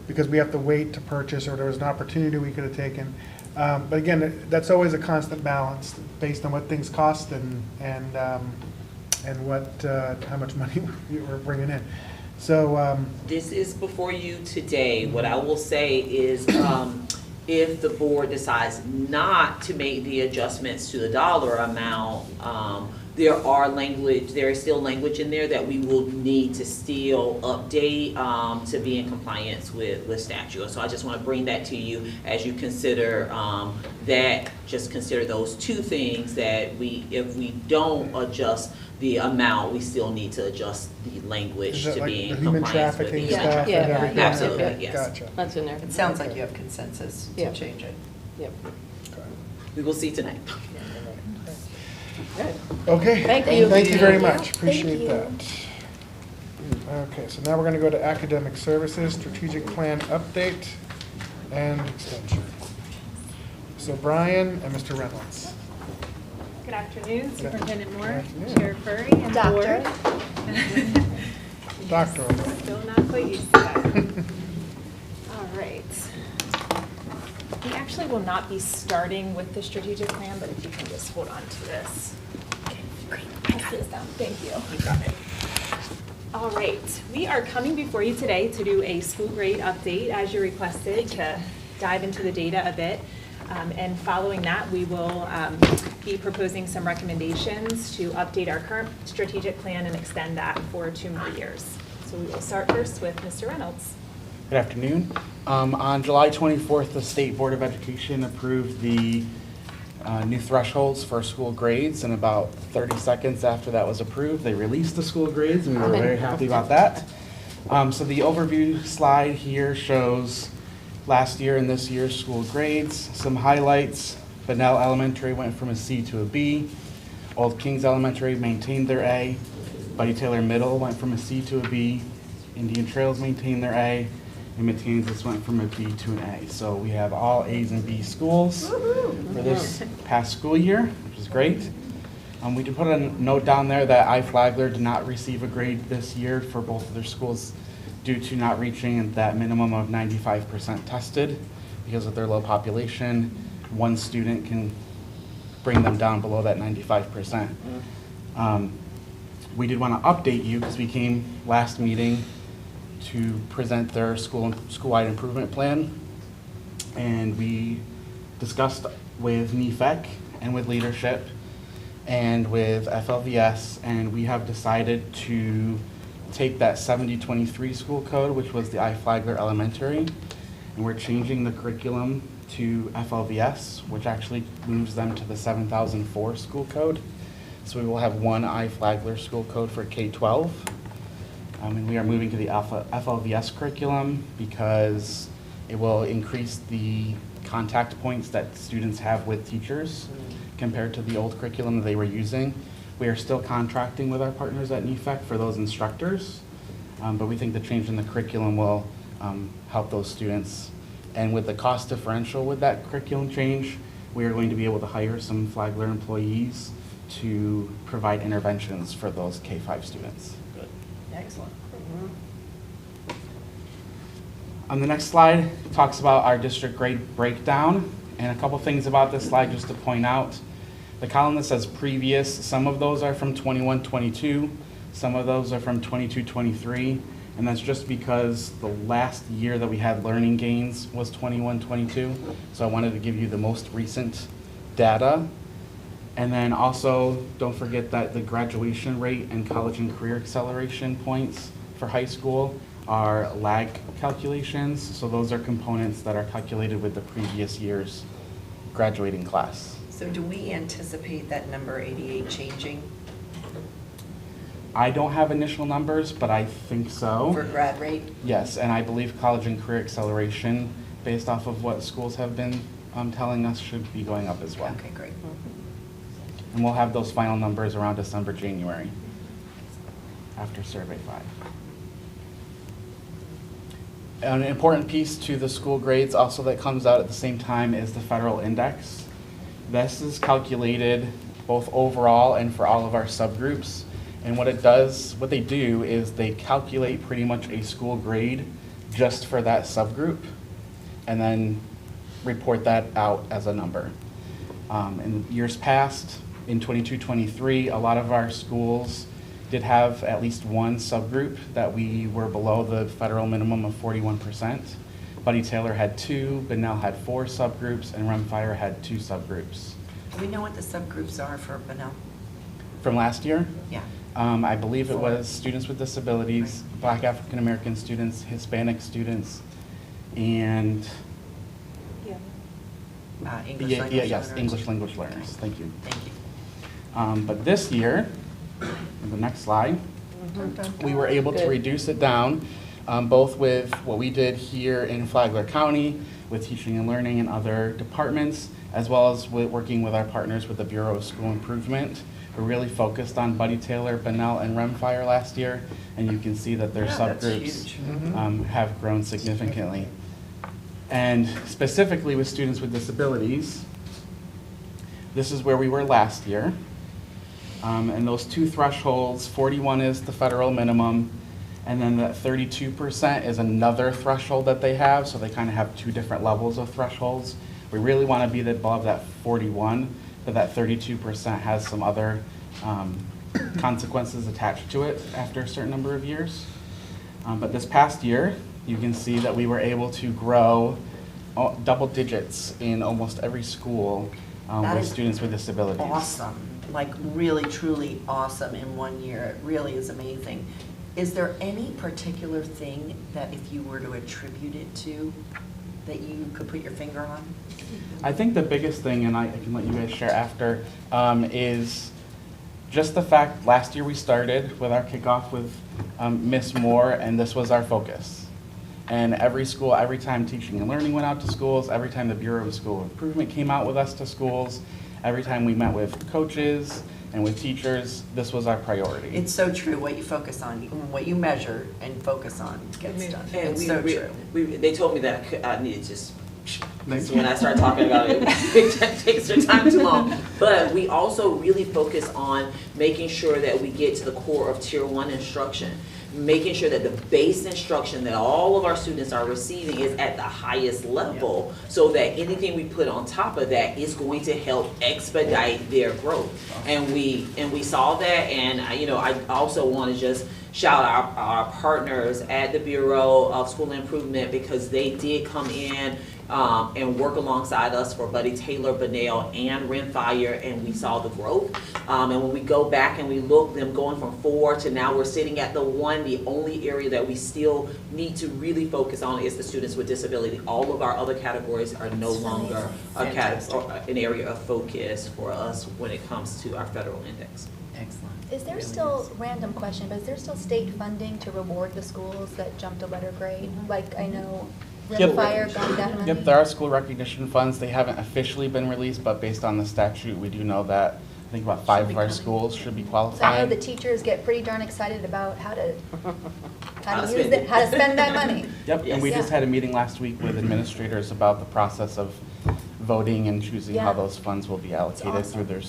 because we have to wait to purchase, or there was an opportunity we could have taken. But again, that's always a constant balance based on what things cost and what how much money we're bringing in. So this is before you today. What I will say is, if the board decides not to make the adjustments to the dollar amount, there is still language in there that we will need to still update to be in compliance with statute. So I just want to bring that to you as you consider that. Just consider those two things, that if we don't adjust the amount, we still need to adjust the language to like be in human compliance with trafficking the stuff and everything? Absolutely, Okay, yes. Gotcha. That's in there. It sounds like you have consensus to change it. Yep. We will see tonight. Okay. Thank you. Thank you very much. Thank Appreciate you. that. Okay, so now we're going to go to academic services, strategic plan update and extension. So Brian and Mr. Reynolds. Good afternoon, Superintendent Moore, afternoon. Chair Furry, and Doctor. board. Doctor. Still not quite used to that. All right. We actually will not be starting with the strategic plan, but if you can just hold on to this. Okay, great. Pass this down. Thank you. You got it. All right, we are coming before you today to do a school grade update as you requested, to dive into the data a bit. And following that, we will be proposing some recommendations to update our current strategic plan and extend that for 2 more years. So we will start first with Mr. Reynolds. Good afternoon. On July 24th, the State Board of Education approved the new thresholds for school grades, and about 30 seconds after that was approved, they released the school grades, and we were very happy about that. So the overview slide here shows last year and this year's school grades. Some highlights: Bunnell Elementary went from a C to a B. Old Kings Elementary maintained their A. Buddy Taylor Middle went from a C to a B. Indian Trails maintained their A. And Matanzas went from a B to an A. So we have all A's and B schools for this past school year, which is great. We did put a note down there that Flagler did not receive a grade this year for both of their schools due to not reaching that minimum of 95% tested. Because of their low population, one student can bring them down below that 95%. We did want to update you because we came last meeting to present their school-wide improvement plan, and we discussed with NEFEC and with leadership and with FLVS, and we have decided to take that 7023 school code, which was the Flagler Elementary, and we're changing the curriculum to FLVS, which actually moves them to the 7004 school code. So we will have one Flagler school code for K-12. And we are moving to the FLVS curriculum because it will increase the contact points that students have with teachers compared to the old curriculum that they were using. We are still contracting with our partners at NEFEC for those instructors, but we think the change in the curriculum will help those students. And with the cost differential with that curriculum change, we are going to be able to hire some Flagler employees to provide interventions for those K-5 students. Excellent. On the next slide, it talks about our district grade breakdown, and a couple things about this slide just to point out. The column that says previous, some of those are from 21-22, some of those are from 22-23, and that's just because the last year that we had learning gains was 21-22, so I wanted to give you the most recent data. And then also, don't forget that the graduation rate and college and career acceleration points for high school are lag calculations. So those are components that are calculated with the previous year's graduating class. So do we anticipate that number 88 changing I don't have initial numbers, but I think so. for grad rate? Yes, and I believe college and career acceleration, based off of what schools have been telling us, should be going up as well. Okay, great. And we'll have those final numbers around December, January, after Survey 5. An important piece to the school grades also that comes out at the same time is the federal index. This is calculated both overall and for all of our subgroups. And what they do is they calculate pretty much a school grade just for that subgroup and then report that out as a number. In years past, in 22-23, a lot of our schools did have at least one subgroup that we were below the federal minimum of 41%. Buddy Taylor had 2, Bunnell had 4 subgroups, and Remfire had 2 subgroups. Do we know what the subgroups are for Bunnell? From last year? Yeah. I believe it was students with disabilities, Black African American students, Hispanic students, and English language yes, learners. English language learners. Thank you. Thank you. But this year, the next slide, we were able to reduce it down, both with what we did here in Flagler County, with teaching and learning and other departments, as well as with working with our partners with the Bureau of School Improvement. We're really focused on Buddy Taylor, Bunnell, and Remfire last year, and you can see that their subgroups have grown significantly. And specifically with students with disabilities, this is where we were last year. And those 2 thresholds, 41 is the federal minimum, And then that 32% is another threshold that they have, so they kind of have two different levels of thresholds. We really want to be above that 41, but that 32% has some other consequences attached to it after a certain number of years. But this past year, you can see that we were able to grow double digits in almost every school That with is students with disabilities. Awesome, like really, truly awesome in 1 year. It really is amazing. Is there any particular thing that if you were to attribute it to, that you could put your finger on? I think the biggest thing, and I can let you guys share after, is just the fact last year we started with our kickoff with Miss Moore, and this was our focus. And every school, every time Teaching and Learning went out to schools, every time the Bureau of School Improvement came out with us to schools, every time we met with coaches and with teachers, this was our priority. It's so true, what you focus on, what you measure and focus on gets done. And It's so true. they told me that I needed to just, so when I start talking about it, it takes their time too long. But we also really focus on making sure that we get to the core of Tier 1 instruction, making sure that the base instruction that all of our students are receiving is at the highest level, so that anything we put on top of that is going to help expedite their growth. And we saw that, and I also want to just shout out our partners at the Bureau of School Improvement, because they did come in and work alongside us for Buddy Taylor, Bunnell, and Rimfire, and we saw the growth. And when we go back and we look, them going from 4 to now we're sitting at the 1, the only area that we still need to really focus on is the students with disability. All of our other categories are no longer an area of focus for us when it comes to our federal index. Excellent. Is there still, random question, but is there still state funding to reward the schools that jumped a letter grade? Like, I know Rimfire got that money. Yep, there are school recognition funds. They haven't officially been released, but based on the statute, we do know that I think about 5 of our schools should be So I know qualified. the teachers get pretty darn excited about how to use it, how to spend that money. Yep, and we Yes. just had a meeting last week with administrators about the process of voting and choosing how Yeah. those funds will be allocated awesome. through their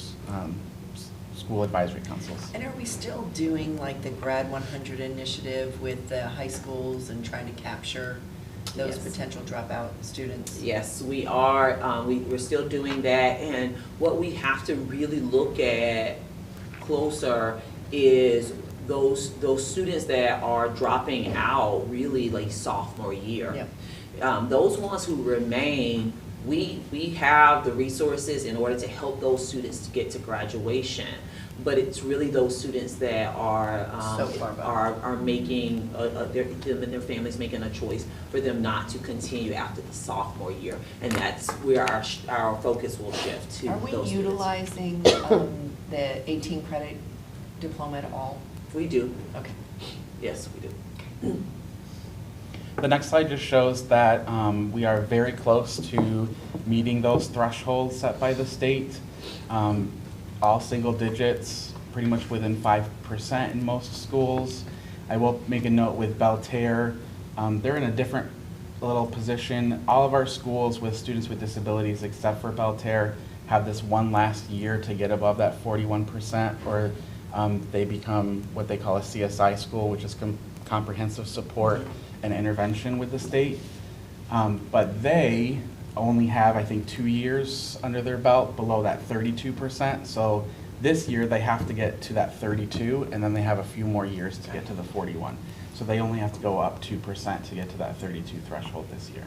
school advisory councils. And are we still doing like the Grad 100 initiative with the high schools and trying to capture those Yes. potential dropout students? Yes, we are. We're still doing that, and what we have to really look at closer is those students that are dropping out really like sophomore year. Yep. Those ones who remain, we have the resources in order to help those students to get to graduation. But it's really those students that are So far behind. are making them and their families making a choice for them not to continue after the sophomore year, and that's where our focus will shift to. Are we those students. utilizing the 18 credit diploma at all? We do. Okay. Yes, we do. The next slide just shows that we are very close to meeting those thresholds set by the state. All single digits, pretty much within 5% in most schools. I will make a note with Belterre, they're in a different little position. All of our schools with students with disabilities, except for Belterre, have this one last year to get above that 41%, or they become what they call a CSI school, which is comprehensive support and intervention with the state. But they only have, I think, 2 years under their belt below that 32%. So this year they have to get to that 32, and then they have a few more years to get to the 41. So they only have to go up 2% to get to that 32 threshold this year.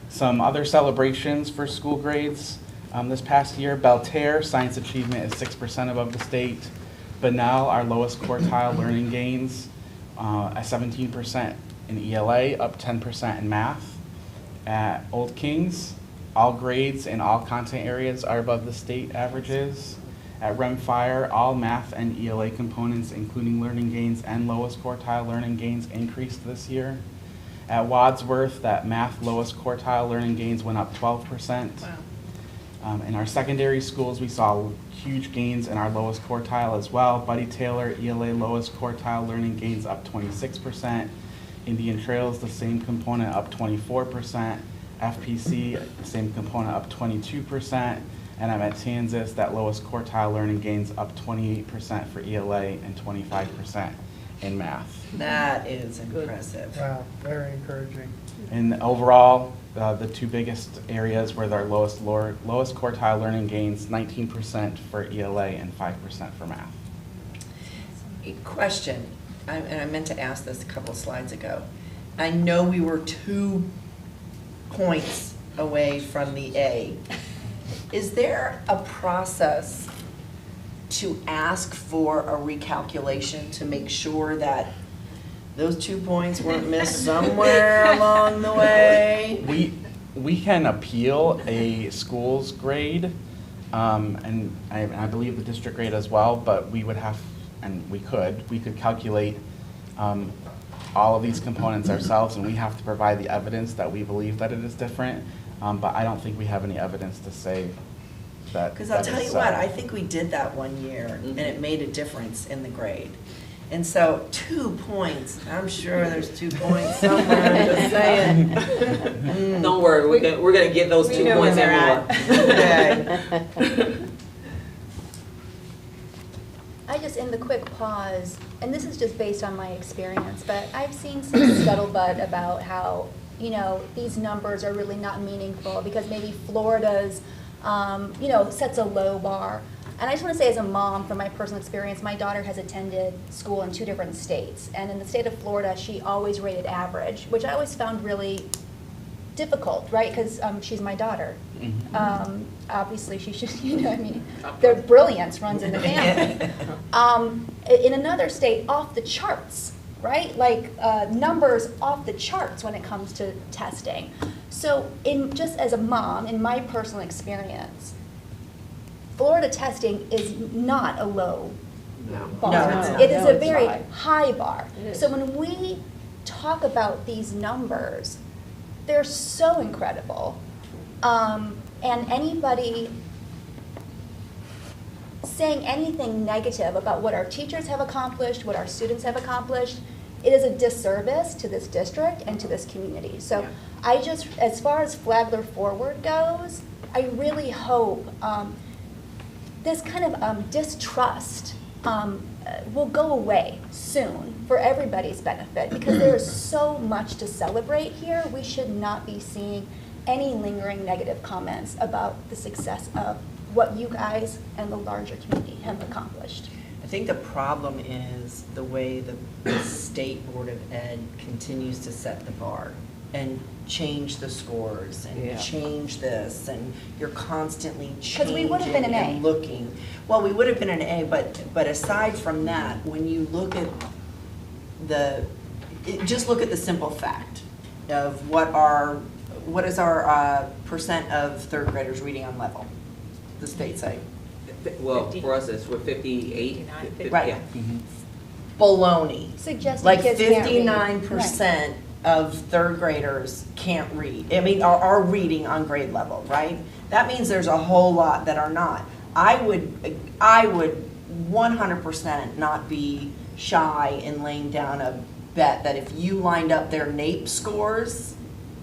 Some other celebrations for school grades. This past year, Belterre, science achievement is 6% above the state. Bunnell, our lowest quartile learning gains, at 17% in ELA, up 10% in math. At Old Kings, all grades and all content areas are above the state averages. At Rimfire, all math and ELA components, including learning gains and lowest quartile learning gains, increased this year. At Wadsworth, that math lowest quartile learning gains went up 12%. Wow. In our secondary schools, we saw huge gains in our lowest quartile as well. Buddy Taylor, ELA lowest quartile learning gains up 26%. Indian Trails, the same component, up 24%. FPC, the same component, up 22%. And I'm at Kansas, that lowest quartile learning gains up 28% for ELA and 25% in math. That is impressive. Wow, very encouraging. And overall, the two biggest areas were their lowest quartile learning gains, 19% for ELA and 5% for math. A question, and I meant to ask this a couple of slides ago. I know we were 2 points away from the A. Is there a process to ask for a recalculation to make sure that those 2 points weren't missed somewhere along the way? We can appeal a school's grade, and I believe the district grade as well, but we would have, and we could calculate all of these components ourselves, and we have to provide the evidence that we believe that it is different, but I don't think we have any evidence to say that. Because I'll that tell is you so. what, I think we did that one year, and it made a difference in the grade. And so 2 points, I'm sure there's 2 points somewhere, I'm just saying. Don't worry, we're gonna get those 2 points and more. Okay. I just, in the quick pause, and this is just based on my experience, but I've seen some scuttlebutt about how, these numbers are really not meaningful because maybe Florida's, sets a low bar. And I just want to say, as a mom, from my personal experience, my daughter has attended school in 2 different states. And in the state of Florida, she always rated average, which I always found really difficult, right? Because she's my daughter. Obviously, she should, their brilliance runs in the family. In another state, off the charts, right? Like numbers off the charts when it comes to testing. So just as a mom, in my personal experience, Florida testing is not a low bar. No, it is a very high bar. So when we talk about these numbers, they're so incredible. And anybody saying anything negative about what our teachers have accomplished, what our students have accomplished, it is a disservice to this district and to this community. So I just, as far as Flagler Forward goes, I really hope this kind of distrust will go away soon for everybody's benefit, because there is so much to celebrate here. We should not be seeing any lingering negative comments about the success of what you guys and the larger community have accomplished. I think the problem is the way the State Board of Ed continues to set the bar and change the scores and change this, and you're constantly changing we would have been an A. and looking. Well, we would have been an A, but aside from that, when you look at just look at the simple fact of what is our percent of third graders reading on level, the state site. Well, for us, it's, we're 58. Right. Yeah. Baloney. Suggesting Like kids can't read. 59% of third graders can't read. I mean, are reading on grade level, right? That means there's a whole lot that are not. I would 100% not be shy in laying down a bet that if you lined up their NAEP scores,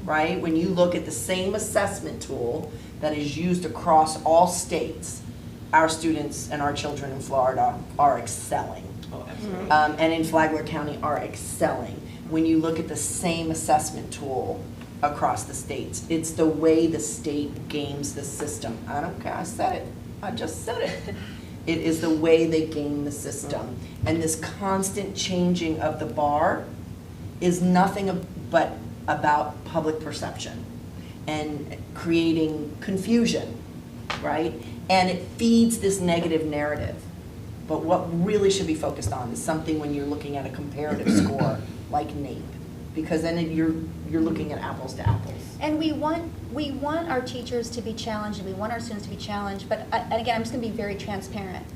right, when you look at the same assessment tool that is used across all states, our students and our children in Florida are excelling. Oh, absolutely. And in Flagler County are excelling. When you look at the same assessment tool across the states, it's the way the state games the system. I don't care, I said it, I just said it. It is the way they game the system. And this constant changing of the bar is nothing but about public perception and creating confusion, right? And it feeds this negative narrative. But what really should be focused on is something when you're looking at a comparative score like NAEP, because then you're looking at apples to apples. And we want our teachers to be challenged, and we want our students to be challenged, but and again, I'm just going to be very transparent.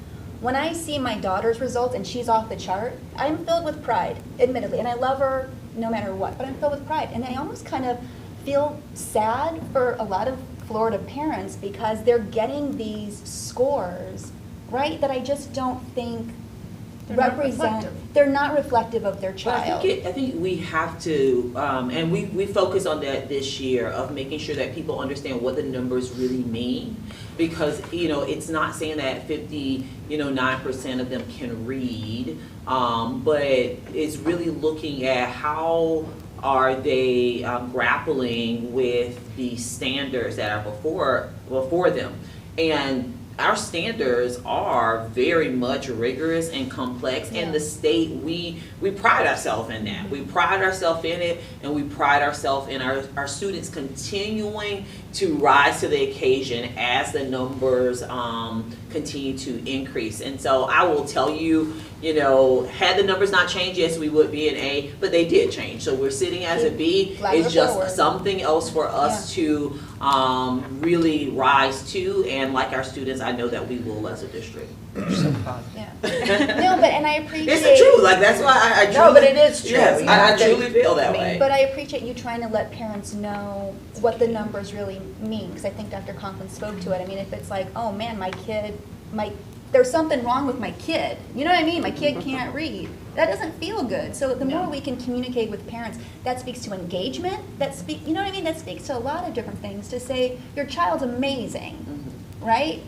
When I see my daughter's results and she's off the chart, I'm filled with pride, admittedly, and I love her no matter what, but I'm filled with pride. And I almost kind of feel sad for a lot of Florida parents because they're getting these scores, right, that I just don't think They're not represent, reflective. they're not reflective of their Well, child. I think we have to, and we focus on that this year of making sure that people understand what the numbers really mean. Because, it's not saying that 9% of them can read, but it's really looking at how are they grappling with the standards that are before them. And our standards are very much rigorous and complex, and the state, we pride ourselves in that. We pride ourselves in it, and we pride ourselves in our students continuing to rise to the occasion as the numbers continue to increase. And so I will tell you, had the numbers not changed, yes, we would be an A, but they did change. So we're sitting as a B. It's just something else for us to really rise to, and like our students, I know that we will as a district. No, but, and I appreciate. It's the truth, like, that's why I truly. No, but it is true. Yes, I truly feel that way. But I appreciate you trying to let parents know what the numbers really mean, because I think Dr. Conklin spoke to it. I mean, if it's like, oh man, there's something wrong with my kid. You know what I mean? My kid can't read. That doesn't feel good. So the more we can communicate with parents, that speaks to engagement. You know what I mean? That speaks to a lot of different things. To say your child's amazing, right?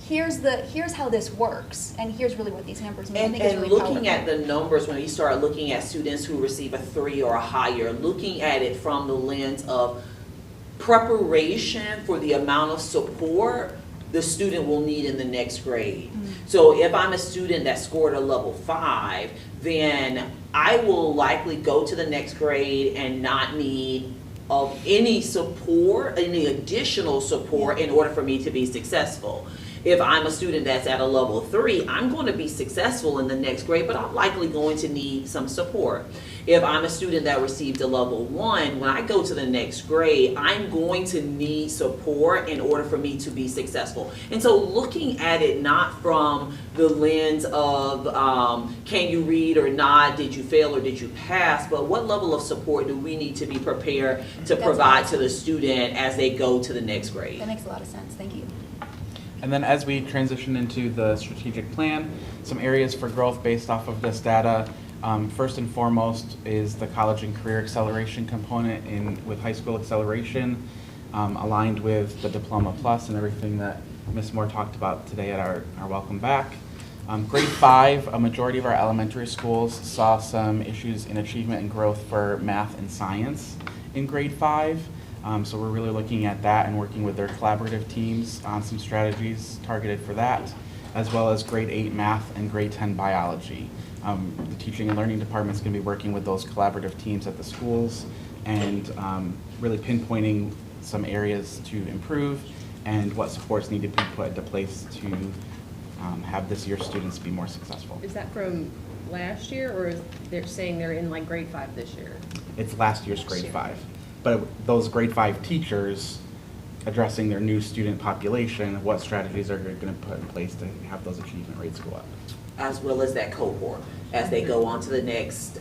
Here's how this works, and here's really what these numbers mean. I think it's And really looking powerful. at the numbers, when you start looking at students who receive a 3 or higher, looking at it from the lens of preparation for the amount of support the student will need in the next grade. So if I'm a student that scored a level 5, then I will likely go to the next grade and not need of any support, any additional support in order for me to be successful. If I'm a student that's at a level 3, I'm going to be successful in the next grade, but I'm likely going to need some support. If I'm a student that received a level 1, when I go to the next grade, I'm going to need support in order for me to be successful. And so looking at it not from the lens of can you read or not, did you fail or did you pass, but what level of support do we need to be prepared to provide to the student as they go to the next grade? That makes a lot of sense. Thank you. And then as we transition into the strategic plan, some areas for growth based off of this data. First and foremost is the college and career acceleration component with high school acceleration, aligned with the Diploma Plus and everything that Ms. Moore talked about today at our Welcome Back. Grade 5, a majority of our elementary schools saw some issues in achievement and growth for math and science in grade 5. So we're really looking at that and working with their collaborative teams on some strategies targeted for that, as well as grade 8 math and grade 10 biology. The teaching and learning department is going to be working with those collaborative teams at the schools and really pinpointing some areas to improve and what supports need to be put into place to have this year's students be more successful. Is that from last year, or is they're saying they're in like grade 5 this year? It's last year's grade 5. But those grade 5 teachers addressing their new student population, what strategies are going to put in place to have those achievement rates go up? As well as that cohort as they go on to the next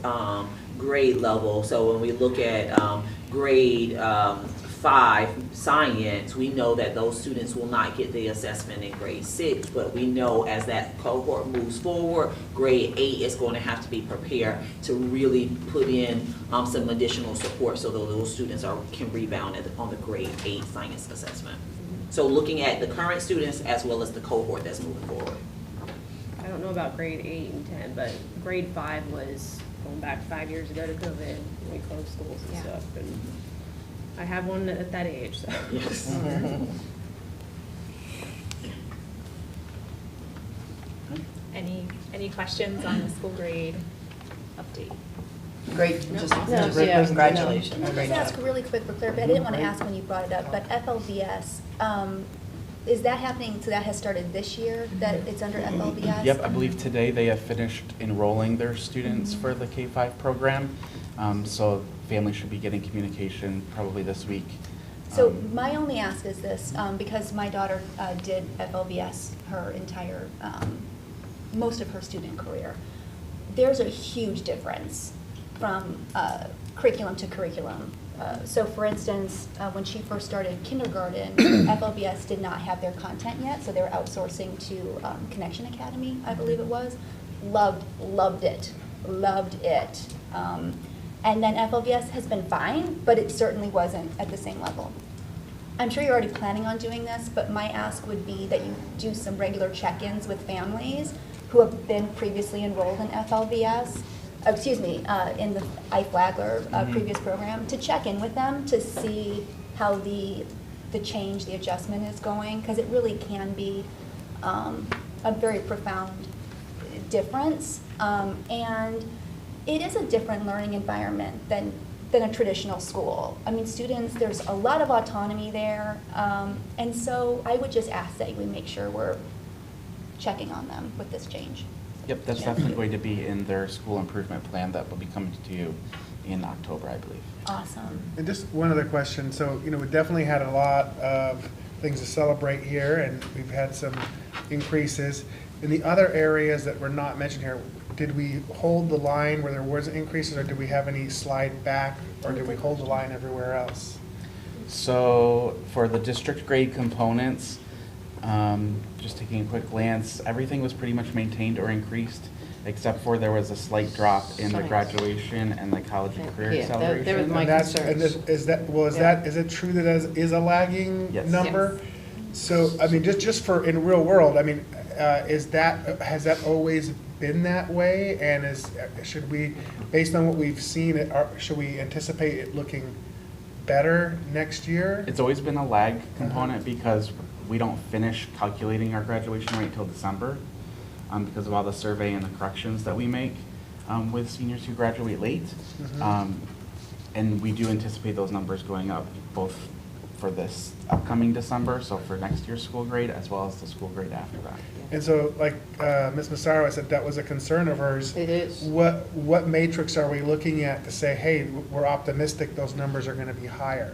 grade level. So when we look at grade 5 science, we know that those students will not get the assessment in grade 6, but we know as that cohort moves forward, grade 8 is going to have to be prepared to really put in some additional support so that those students can rebound on the grade 8 science assessment. So looking at the current students as well as the cohort that's moving forward. I don't know about grade 8 and 10, but grade 5 was going back 5 years ago to COVID. We closed schools and stuff. And I have one at that age, so. Yes. Any questions on the school grade update? Great, just Yeah. congratulations. Can I just ask really quick for clarity? I didn't want to ask when you brought it up, but FLVS, is that happening, so that has started this year, that it's under FLVS? Yep, I believe today they have finished enrolling their students for the K-5 program. So families should be getting communication probably this week. So my only ask is this, because my daughter did FLVS her entire, most of her student career. There's a huge difference from curriculum to curriculum. So for instance, when she first started kindergarten, FLVS did not have their content yet, so they were outsourcing to Connection Academy, I believe it was. loved it. And then FLVS has been fine, but it certainly wasn't at the same level. I'm sure you're already planning on doing this, but my ask would be that you do some regular check-ins with families who have been previously enrolled in FLVS, in the Flagler previous program, to check in with them to see how the change, the adjustment is going, because it really can be a very profound difference. And it is a different learning environment than a traditional school. I mean, students, there's a lot of autonomy there. And so I would just ask that we make sure we're checking on them with this change. Yep, that's definitely going to be in their school improvement plan that will be coming to you in October, I believe. Awesome. And just one other question. So, we definitely had a lot of things to celebrate here, and we've had some increases. In the other areas that were not mentioned here, did we hold the line where there was increases, or did we have any slide back, or did we hold the line everywhere else? So for the district grade components, just taking a quick glance, everything was pretty much maintained or increased, except for there was a slight drop in the graduation and the college and career acceleration. They were my And that's- concerns. and is it true that is a lagging Yes. number? So, I mean, just for in real world, I mean, has that always been that way? And should we, based on what we've seen, should we anticipate it looking better next year? It's always been a lag component because we don't finish calculating our graduation rate until December because of all the survey and the corrections that we make with seniors who graduate late. And we do anticipate those numbers going up both for this upcoming December, so for next year's school grade, as well as the school grade after that. And so, like Ms. Massaro said, that was a concern of hers. It is. What matrix are we looking at to say, hey, we're optimistic those numbers are going to be higher?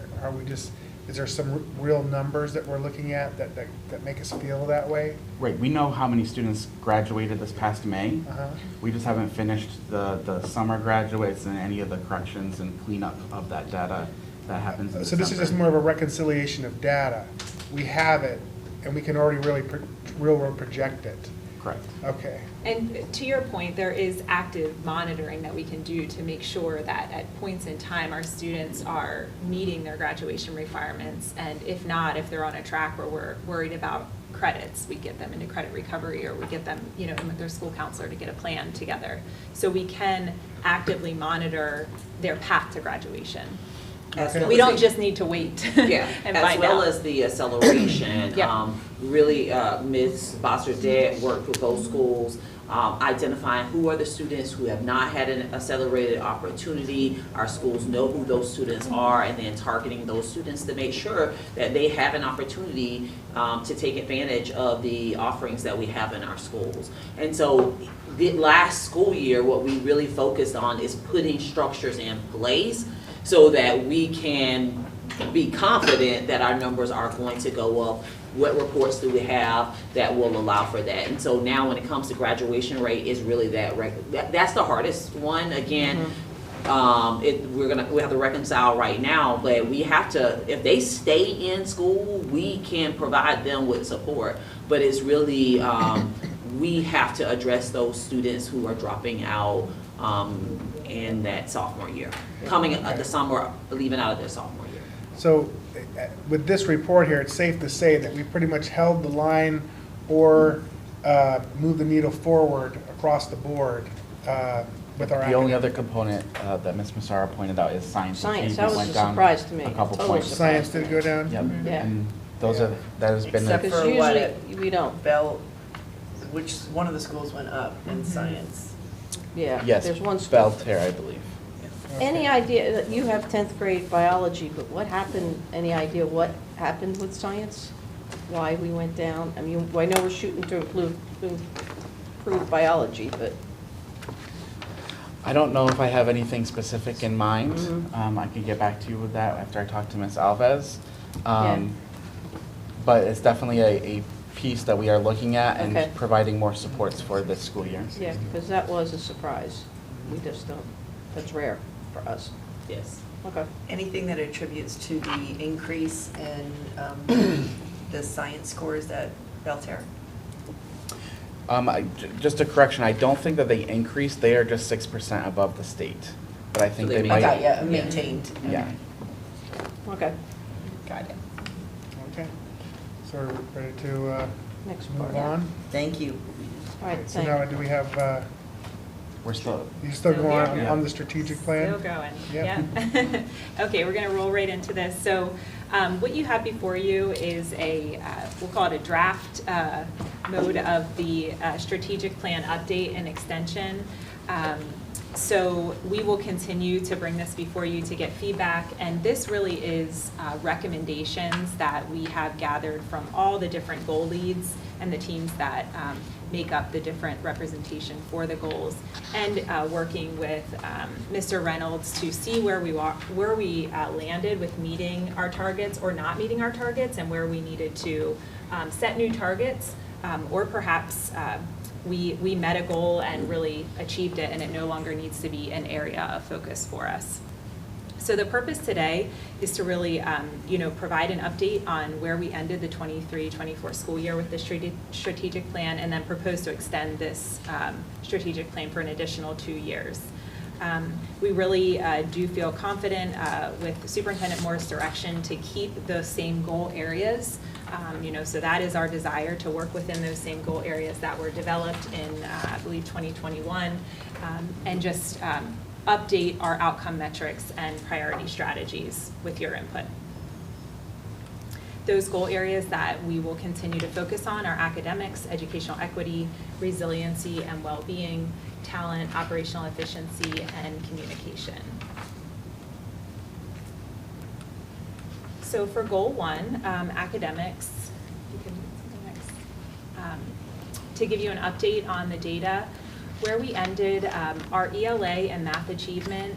Is there some real numbers that we're looking at that make us feel that way? Right, we know how many students graduated this past May. We just haven't finished the summer graduates and any of the corrections and cleanup of that data that happens in So this is just more of a reconciliation of data. We have it, and we can already real world project it. Correct. Okay. And to your point, there is active monitoring that we can do to make sure that at points in time, our students are meeting their graduation requirements. And if not, if they're on a track where we're worried about credits, we get them into credit recovery, or we get them, in with their school counselor to get a plan together. So we can actively monitor their path to graduation. We don't just need to wait Yeah, and as find well out. as the acceleration. Yeah. Really, Ms. Bosser did work with those schools, identifying who are the students who have not had an accelerated opportunity. Our schools know who those students are, and then targeting those students to make sure that they have an opportunity to take advantage of the offerings that we have in our schools. And so the last school year, what we really focused on is putting structures in place so that we can be confident that our numbers are going to go up. What reports do we have that will allow for that? And so now when it comes to graduation rate, is really that's the hardest one. Again, we have to reconcile right now, but we have to, if they stay in school, we can provide them with support. But it's really, we have to address those students who are dropping out in that sophomore year, coming at the summer, leaving out of their sophomore year. So with this report here, it's safe to say that we pretty much held the line or moved the needle forward across the board with our The only other component that Ms. Massaro pointed out is science. Science, achievement that was went a down surprise to me. A couple Total points. surprise. Science did go down? Yep. Yeah. And that has been Except a, for Because what usually we don't. which one of the schools went up in science? Yeah, yes, there's one school. Belter, I believe. Any idea, that you have 10th grade biology, but what happened, any idea what happened with science? Why we went down? I mean, I know we're shooting to improve biology, but. I don't know if I have anything specific in mind. I could get back to you with that after I talk to Ms. Alves. But it's definitely a piece that we are looking at and providing more supports for this school year. Yeah, because that was a surprise. We just don't, that's rare for us. Yes. Okay. Anything that attributes to the increase in the science scores at Belter? Just a correction, I don't think that they increased, they are just 6% above the state. But I think So they they might. got Yeah, maintained. Yeah. Okay, Got it. Okay. So we're ready to next move part. on? Thank you. All right, So thank now you. do we have, We're still, you still So go here on we go. on the strategic plan? Still going, Yeah. yeah. Okay, we're gonna roll right into this. So what you have before you is we'll call it a draft mode of the strategic plan update and extension. So we will continue to bring this before you to get feedback, and this really is recommendations that we have gathered from all the different goal leads and the teams that make up the different representation for the goals, and working with Mr. Reynolds to see where we landed with meeting our targets or not meeting our targets, and where we needed to set new targets, or perhaps we met a goal and really achieved it, and it no longer needs to be an area of focus for us. So the purpose today is to really, provide an update on where we ended the 23-24 school year with the strategic plan, and then propose to extend this strategic plan for an additional 2 years. We really do feel confident with Superintendent Moore's direction to keep those same goal areas. So that is our desire, to work within those same goal areas that were developed in, I believe, 2021, and just update our outcome metrics and priority strategies with your input. Those goal areas that we will continue to focus on are academics, educational equity, resiliency and well-being, talent, operational efficiency, and communication. So for goal 1, academics, you can do the next. To give you an update on the data, where we ended, our ELA and math achievement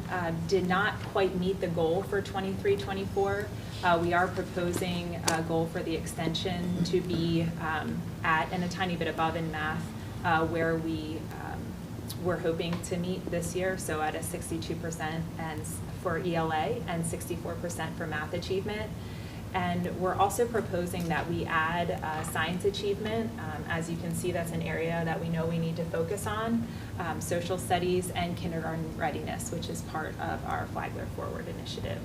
did not quite meet the goal for 23-24. We are proposing a goal for the extension to be at and a tiny bit above in math, where we're hoping to meet this year, so at a 62% and for ELA and 64% for math achievement. And we're also proposing that we add science achievement. As you can see, that's an area that we know we need to focus on, social studies and kindergarten readiness, which is part of our Flagler Forward initiative.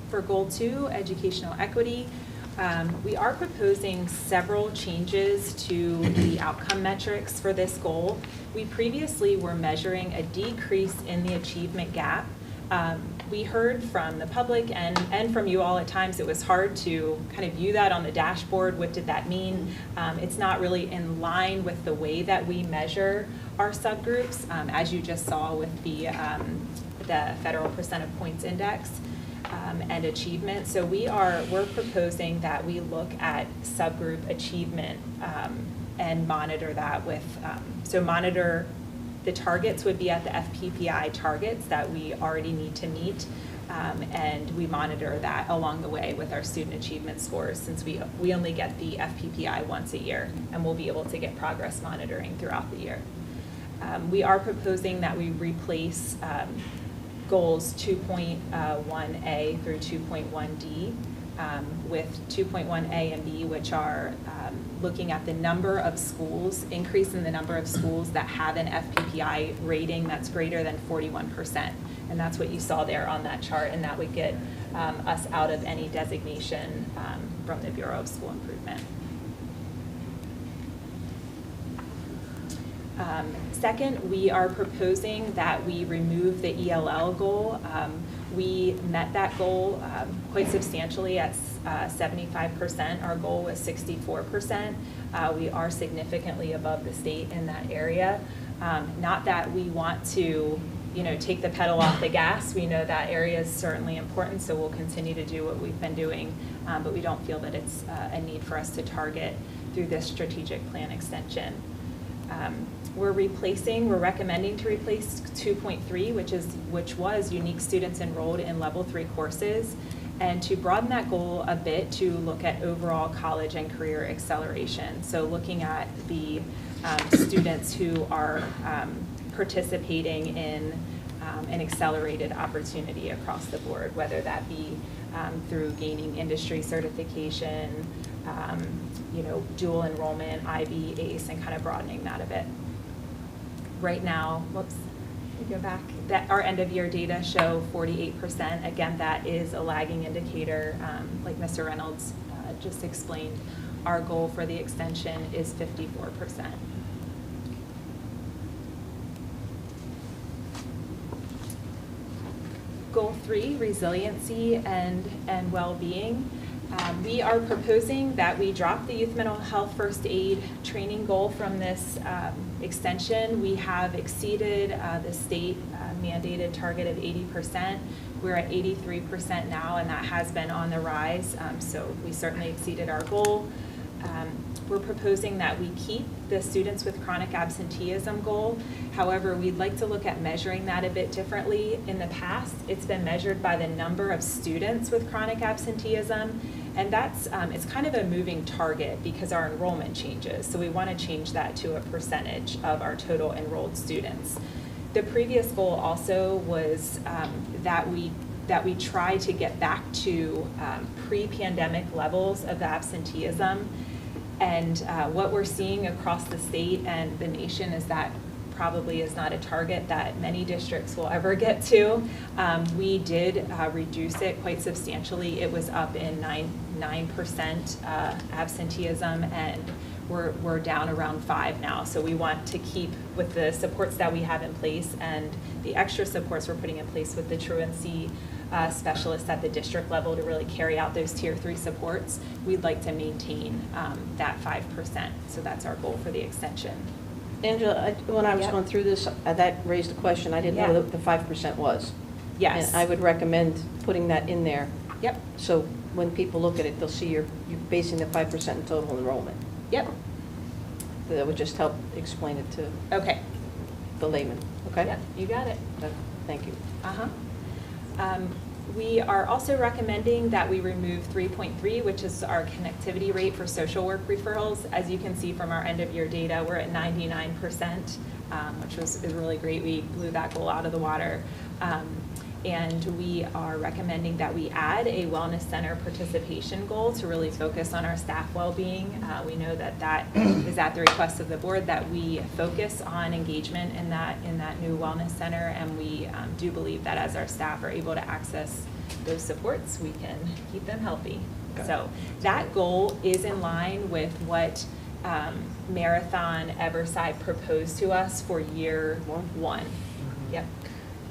For goal 2, educational equity, we are proposing several changes to the outcome metrics for this goal. We previously were measuring a decrease in the achievement gap. We heard from the public and from you all at times it was hard to kind of view that on the dashboard. What did that mean? It's not really in line with the way that we measure our subgroups, as you just saw with the Federal Percent of Points Index. And achievement. So we're proposing that we look at subgroup achievement and monitor that with, monitor the targets would be at the FPPI targets that we already need to meet, and we monitor that along the way with our student achievement scores, since we only get the FPPI once a year, and we'll be able to get progress monitoring throughout the year. We are proposing that we replace goals 2.1A through 2.1D with 2.1A and B, which are looking at the number of schools, increase in the number of schools that have an FPPI rating that's greater than 41%. And that's what you saw there on that chart, and that would get us out of any designation from the Bureau of School Improvement. Second, we are proposing that we remove the ELL goal. We met that goal quite substantially at 75%. Our goal was 64%. We are significantly above the state in that area. Not that we want to, take the pedal off the gas. We know that area is certainly important, so we'll continue to do what we've been doing, but we don't feel that it's a need for us to target through this strategic plan extension. We're recommending to replace 2.3, which was unique students enrolled in level 3 courses, and to broaden that goal a bit to look at overall college and career acceleration. So looking at the students who are participating in an accelerated opportunity across the board, whether that be through gaining industry certification, dual enrollment, IB, ACE, and kind of broadening that a bit. Right now, whoops, let me go back, that our end of year data show 48%. Again, that is a lagging indicator, like Mr. Reynolds just explained. Our goal for the extension is 54%. Goal 3, resiliency and well-being. We are proposing that we drop the youth mental health first aid training goal from this extension. We have exceeded the state mandated target of 80%. We're at 83% now, and that has been on the rise, so we certainly exceeded our goal. We're proposing that we keep the students with chronic absenteeism goal. However, we'd like to look at measuring that a bit differently. In the past, it's been measured by the number of students with chronic absenteeism, and that's it's kind of a moving target because our enrollment changes. So we want to change that to a percentage of our total enrolled students. The previous goal also was that we try to get back to pre-pandemic levels of absenteeism. And what we're seeing across the state and the nation is that probably is not a target that many districts will ever get to. We did reduce it quite substantially. It was up in 9% absenteeism, and we're down around 5 now. So we want to keep with the supports that we have in place and the extra supports we're putting in place with the truancy specialists at the district level to really carry out those tier 3 supports. We'd like to maintain that 5%. So that's our goal for the extension. Angela, when I was going through this, that raised a question. I didn't know what the 5% was. Yes. And I would recommend putting that in there. Yep. So when people look at it, they'll see you're basing the 5% in total enrollment. Yep. That would just help explain it to the layman. Okay? Yeah, you got it. Thank you. We are also recommending that we remove 3.3, which is our connectivity rate for social work referrals. As you can see from our end of year data, we're at 99%, which is really great. We blew that goal out of the water. And we are recommending that we add a wellness center participation goal to really focus on our staff well-being. We know that is at the request of the board that we focus on engagement in that new wellness center, and we do believe that as our staff are able to access those supports, we can keep them healthy. Okay. So that goal is in line with what Marathon Everside proposed to us for year 1. Yep.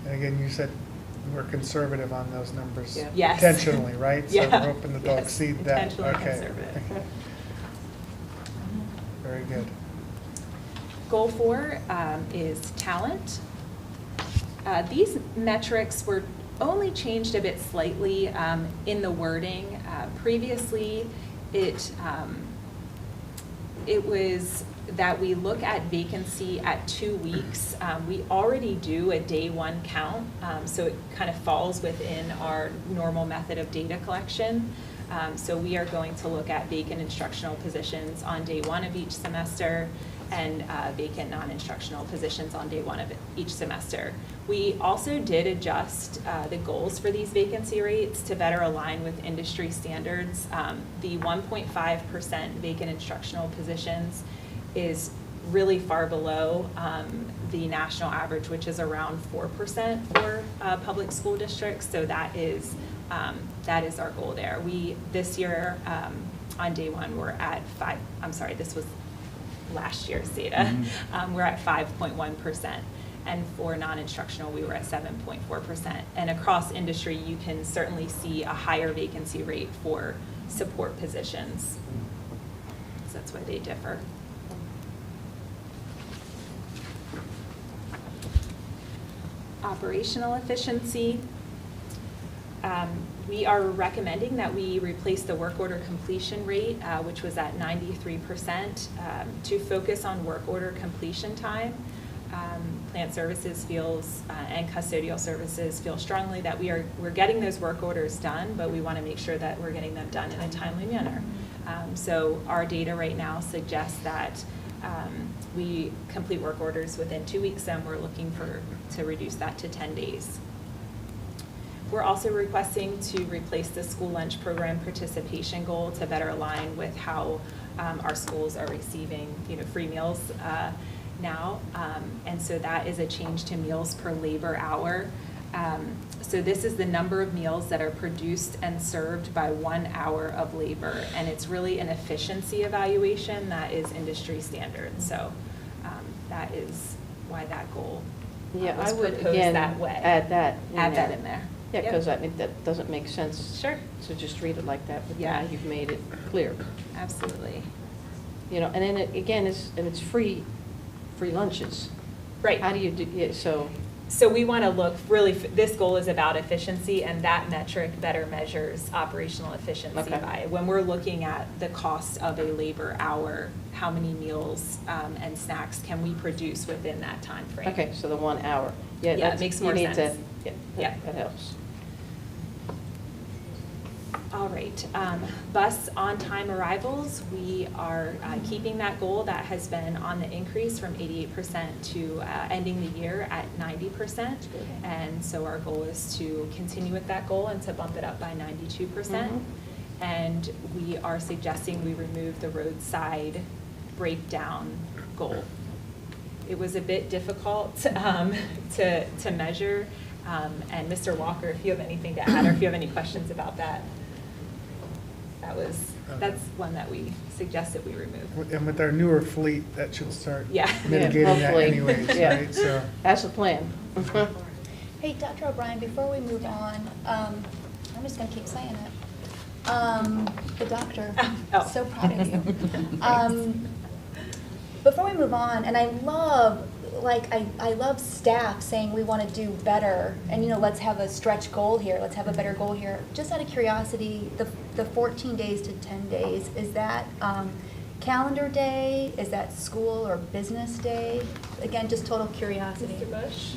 And again, you said we're conservative on those numbers. Yeah. Yes. Intentionally, right? So Yeah. we're hoping that they'll exceed that. Intentionally Okay. conservative. Very good. Goal 4 is talent. These metrics were only changed a bit slightly in the wording. Previously, it was that we look at vacancy at 2 weeks. We already do a day 1 count, so it kind of falls within our normal method of data collection. So we are going to look at vacant instructional positions on day 1 of each semester and vacant non-instructional positions on day 1 of each semester. We also did adjust the goals for these vacancy rates to better align with industry standards. The 1.5% vacant instructional positions is really far below the national average, which is around 4% for public school districts. So that is our goal there. This year on day 1 we're at 5. I'm sorry, this was last year's data. Mm-hmm. We're at 5.1%, and for non-instructional we were at 7.4%. And across industry, you can certainly see a higher vacancy rate for support positions. So that's why they differ. Operational efficiency. We are recommending that we replace the work order completion rate, which was at 93%, to focus on work order completion time. Plant services feels and custodial services feel strongly that we're getting those work orders done, but we want to make sure that we're getting them done in a timely manner. So our data right now suggests that We complete work orders within 2 weeks, and we're looking to reduce that to 10 days. We're also requesting to replace the school lunch program participation goal to better align with how our schools are receiving, free meals now. And so that is a change to meals per labor hour. So this is the number of meals that are produced and served by 1 hour of labor, and it's really an efficiency evaluation that is industry standard. So that is why that goal Yeah, was I would, proposed again, that way. add that Add that in there. Yeah, Yep. because I think that doesn't make sense. Sure. To just read it like that, but Yeah. now you've made it clear. Absolutely. And then again, it's free lunches. Right. How do you do, yeah, so, So we want to look, really, this goal is about efficiency, and that metric better measures operational efficiency Okay. by, when we're looking at the cost of a labor hour, how many meals and snacks can we produce within that time frame? okay, so the 1 hour. Yeah, Yeah, it that's- makes you more need to- sense. Yeah, Yeah. that helps. All right, bus on-time arrivals, we are keeping that goal. That has been on the increase from 88% to ending the year at 90%. And so our goal is to continue with that goal and to bump it up by 92%. And we are suggesting we remove the roadside breakdown goal. It was a bit difficult to measure. And Mr. Walker, if you have anything to add or if you have any questions about that. That's one that we suggested we remove. And with our newer fleet, that should start Yeah. mitigating that hopefully. anyways, Yeah. right? So, That's the plan. Hey, Dr. O'Brien, before we move on, I'm just gonna keep saying it. The doctor, Oh. so proud of you. Before we move on, and I love, I love staff saying we want to do better, and, let's have a stretch goal here, let's have a better goal here. Just out of curiosity, the 14 days to 10 days, is that calendar day? Is that school or business day? Again, just total curiosity. Mr. Bush,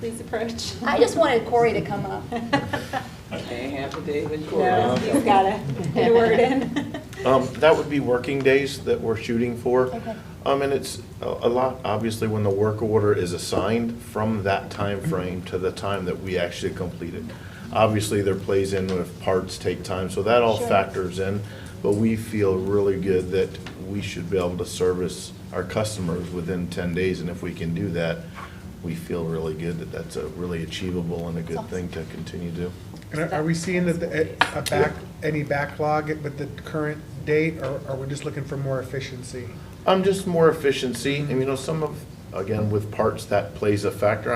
please approach. I just wanted Corey to come up. Affidavit. No, he's got to get a word in. That would be working days that we're shooting for. Okay. And it's a lot, obviously, when the work order is assigned from that time frame to the time that we actually complete it. Obviously, there plays in with parts take time, so that all Sure. factors in. But we feel really good that we should be able to service our customers within 10 days. And if we can do that, we feel really good that that's a really achievable and a good thing to continue to do. and are we seeing that any backlog with the current date, or are we just looking for more efficiency? Just more efficiency, and some of, again, with parts, that plays a factor.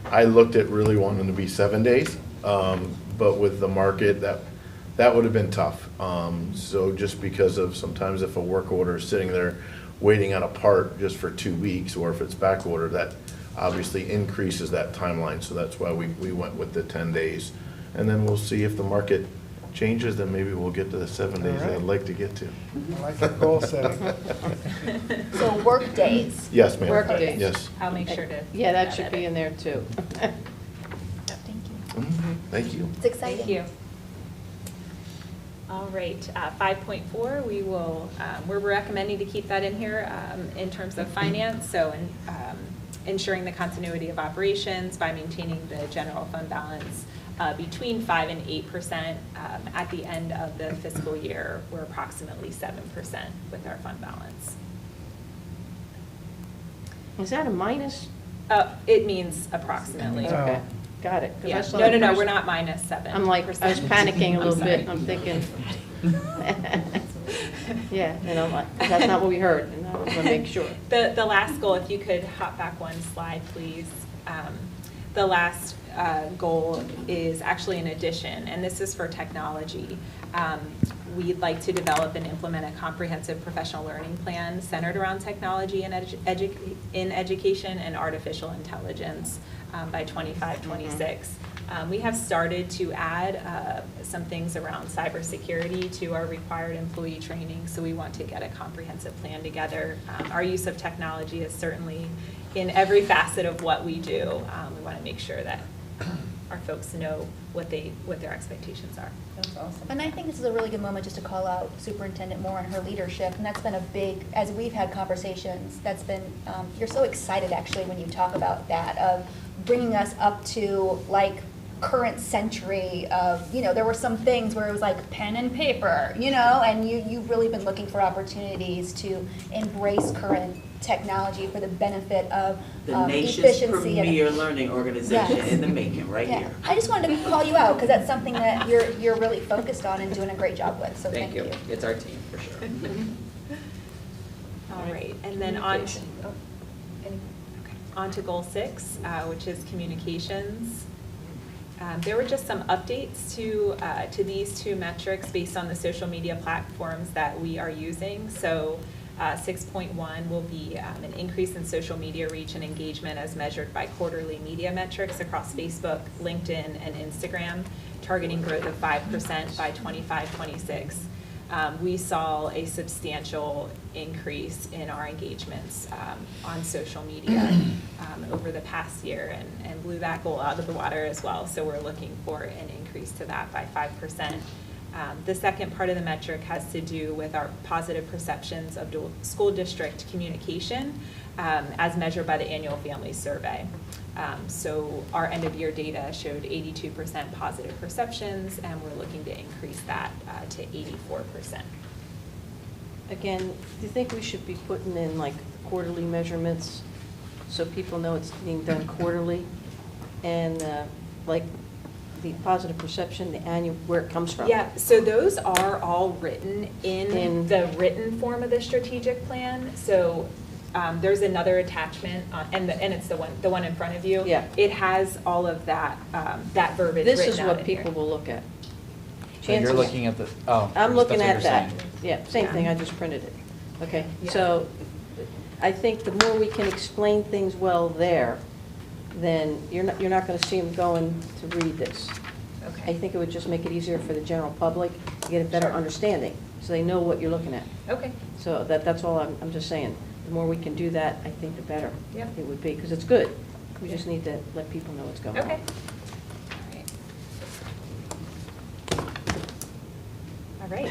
I looked at really wanting to be 7 days, but with the market, that would have been tough. So just because of sometimes if a work order is sitting there waiting on a part just for 2 weeks, or if it's back order, that obviously increases that timeline. So that's why we went with the 10 days. And then we'll see if the market changes, then maybe we'll get to the 7 days that I'd like to get to. I like your goal setting. So work days. Yes, ma'am. Work days. Yes. I'll make sure to. Yeah, that should be in there too. Thank you. Thank you. It's exciting. Thank you. All right, 5.4, we're recommending to keep that in here in terms of finance, so ensuring the continuity of operations by maintaining the general fund balance between 5% and 8%. At the end of the fiscal year, we're approximately 7% with our fund balance. Is that a minus? It means approximately. Oh. Okay, got it. 'Cause I Yeah. saw No, the no, first- we're not minus 7%. I'm like, I was panicking a I'm little bit, sorry. I'm thinking. Yeah, and I'm like, that's not what we heard, and I was gonna make sure. The last goal, if you could hop back one slide, please. The last goal is actually an addition, and this is for technology. We'd like to develop and implement a comprehensive professional learning plan centered around technology and in education and artificial intelligence by 25-26. We have started to add some things around cybersecurity to our required employee training, so we want to get a comprehensive plan together. Our use of technology is certainly in every facet of what we do. We want to make sure that our folks know what their expectations are. That's awesome. And I think this is a really good moment just to call out Superintendent Moore and her leadership, and that's been a big, as we've had conversations, that's been, you're so excited actually when you talk about that, of bringing us up to like current century of, there were some things where it was like pen and paper, and you've really been looking for opportunities to embrace current technology for the benefit of The nation's efficiency. premier learning organization Yes. in the making, right Yeah. here. I just wanted to call you out because that's something that you're really focused on and doing a great job with, so thank you. It's our team, for sure. All right, and then on to goal 6, which is communications. There were just some updates to these 2 metrics based on the social media platforms that we are using. So 6.1 will be an increase in social media reach and engagement as measured by quarterly media metrics across Facebook, LinkedIn, and Instagram, targeting growth of 5% by 25-26. We saw a substantial increase in our engagements on social media over the past year and blew that goal out of the water as well. So we're looking for an increase to that by 5%. The second part of the metric has to do with our positive perceptions of school district communication as measured by the annual family survey. So our end of year data showed 82% positive perceptions, and we're looking to increase that to 84%. Again, do you think we should be putting in like quarterly measurements so people know it's being done quarterly? And like the positive perception, the annual, where it comes from? Yeah, so those are all written in the written form of the strategic plan. So there's another attachment, and it's the one in front of you. Yeah. It has all of that that verbiage This written is out what in people here. will look at. So you're Chances- looking at the, I'm looking that's what at you're that. saying. Yeah, same Yeah. thing, I just printed it. Okay, Yeah. so I think the more we can explain things well there, then you're not going to see them going to read this. I Okay. think it would just make it easier for the general public to get a better understanding, so they know what you're looking at. Okay. So that's all I'm just saying. The more we can do that, I think the better Yeah. it would be, because it's good. We just need to let people know what's going on. Okay. All right.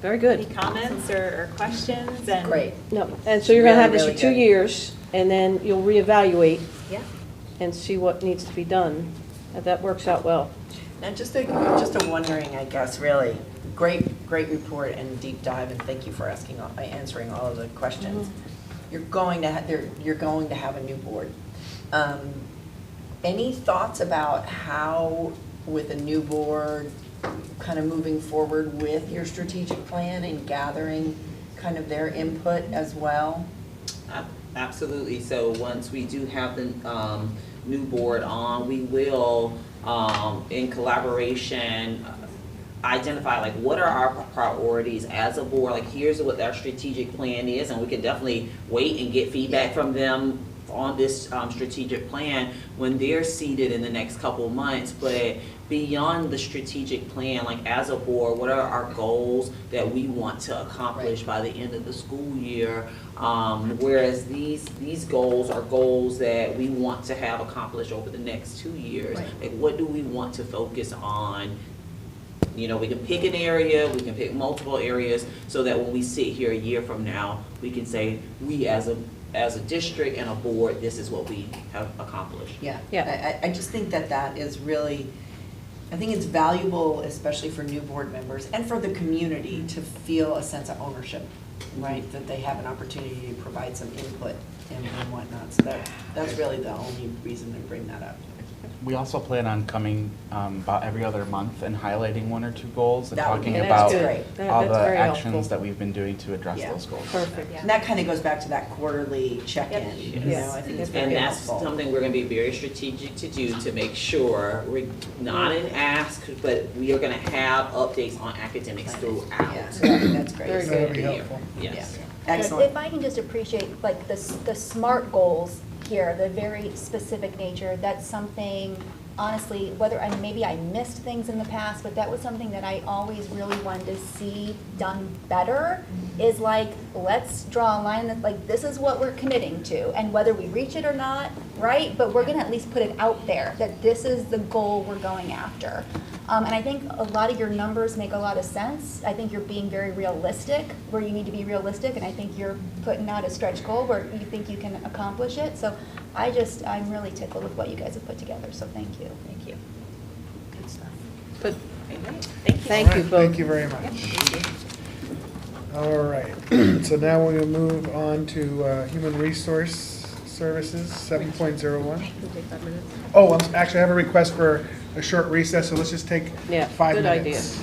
Very good. Any comments or questions? And Great. No, and so you're going to have this Really, for 2 really good. years, and then you'll reevaluate Yeah. and see what needs to be done. And that works out well. And just a wondering, I guess, really, great report and deep dive, and thank you for answering all of the questions. You're going to have a new board. Any thoughts about how, with a new board, kind of moving forward with your strategic plan and gathering kind of their input as well? Absolutely. So once we do have the new board on, we will, in collaboration, identify like what are our priorities as a board. Like here's what our strategic plan is, and we can definitely wait and get feedback from them on this strategic plan when they're seated in the next couple of months. But beyond the strategic plan, like as a board, what are our goals that we want to accomplish by the end of the school year? Whereas these goals are goals that we want to have accomplished over the next 2 years. Right. Like what do we want to focus on? You know, we can pick an area, we can pick multiple areas, so that when we sit here a year from now, we can say, we as a district and a board, this is what we have accomplished. Yeah. I just think that is really, I think it's valuable, especially for new board members and for the community, to feel a sense of ownership, right? That they have an opportunity to provide some input and whatnot. So that's really the only reason to bring that up. We also plan on coming about every other month and highlighting 1 or 2 goals and That would talking be about great. all That's the very actions helpful. that we've been doing to address Yeah. those goals. Perfect. And that kind of goes back to that quarterly check-in, Yep. you know, I think it's And very that's helpful. something we're gonna be very strategic to do, to make sure we're not an ask, but we are gonna have updates on academics throughout. Yeah, so I think that's great. Very good. That'd be helpful. Yes. Excellent. If I can just appreciate like the SMART goals here, the very specific nature, that's something honestly, maybe I missed things in the past, but that was something that I always really wanted to see done better, is like, let's draw a line that, like, this is what we're committing to, and whether we reach it or not, right? But we're gonna at least put it out there, that this is the goal we're going after. And I think a lot of your numbers make a lot of sense. I think you're being very realistic where you need to be realistic, and I think you're putting out a stretch goal where you think you can accomplish it. So I'm really tickled with what you guys have put together, so thank you. Thank you. Good stuff. But Thank you. thank you both. Thank you very much. All right, so now we'll move on to Human Resource Services, 7.01. Oh, actually, I have a request for a short recess, so let's just take Yeah, 5 good idea. minutes.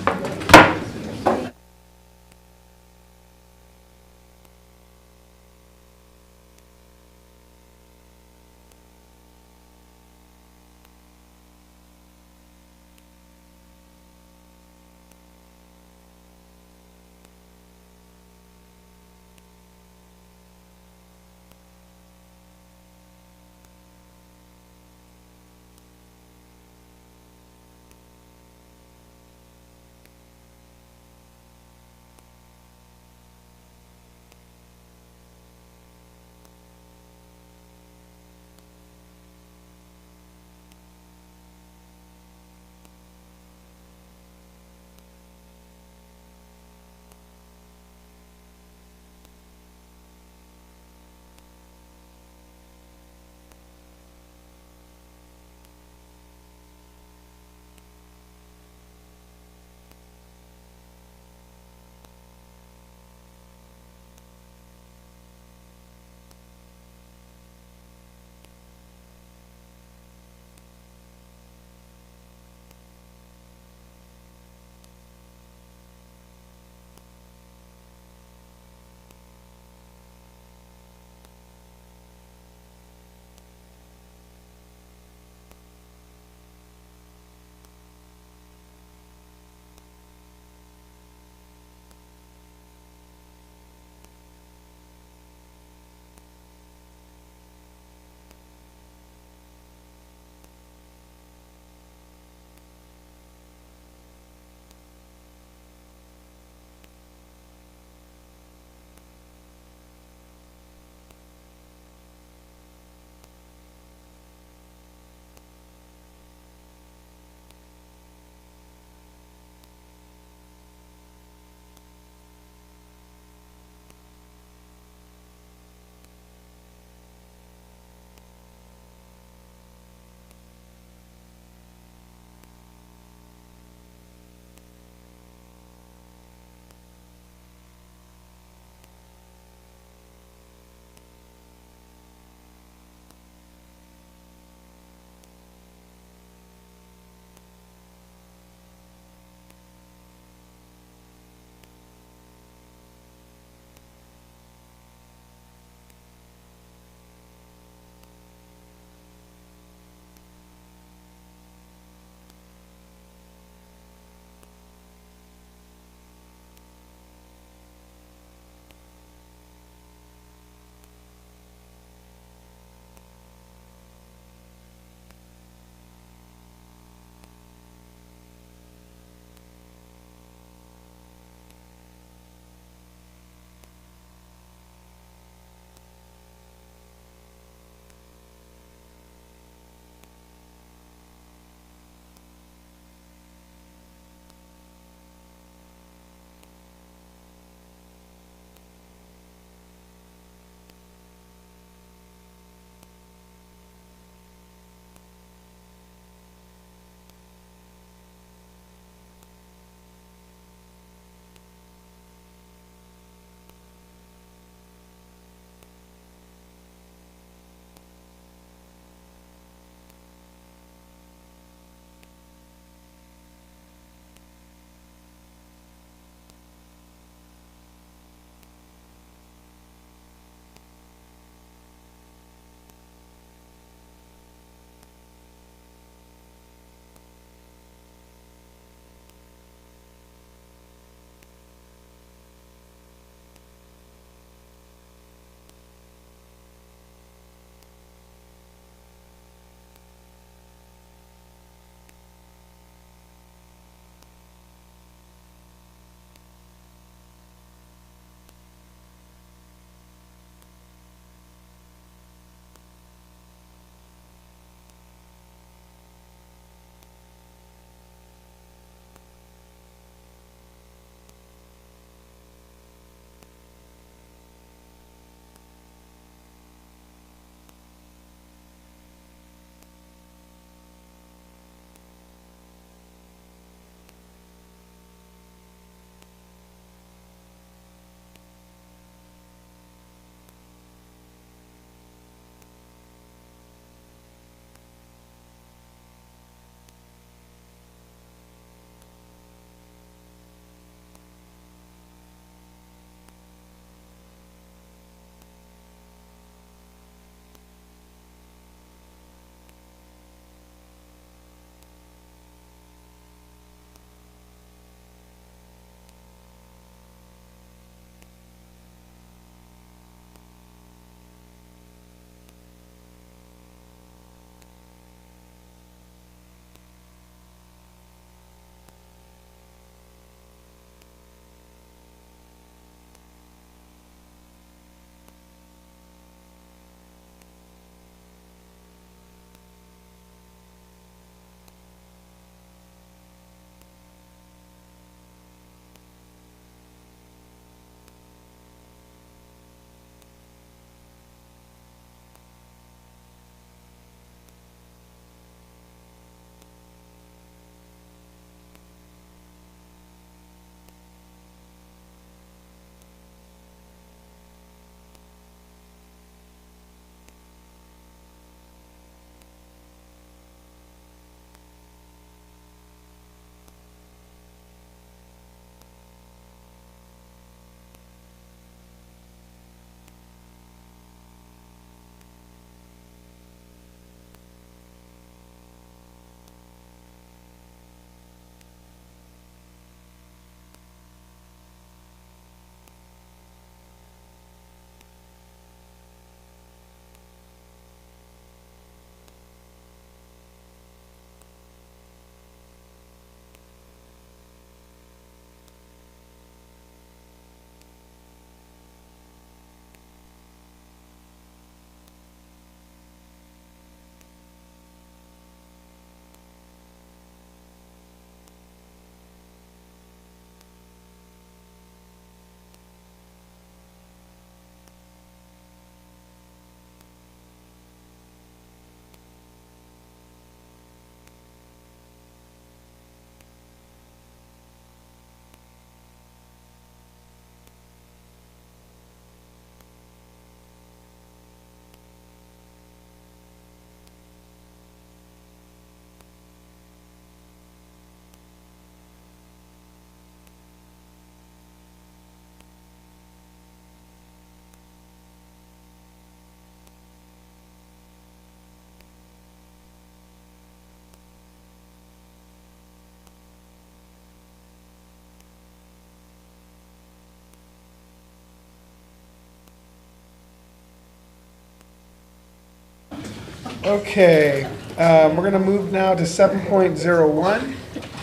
Okay, we're going to move now to 7.01.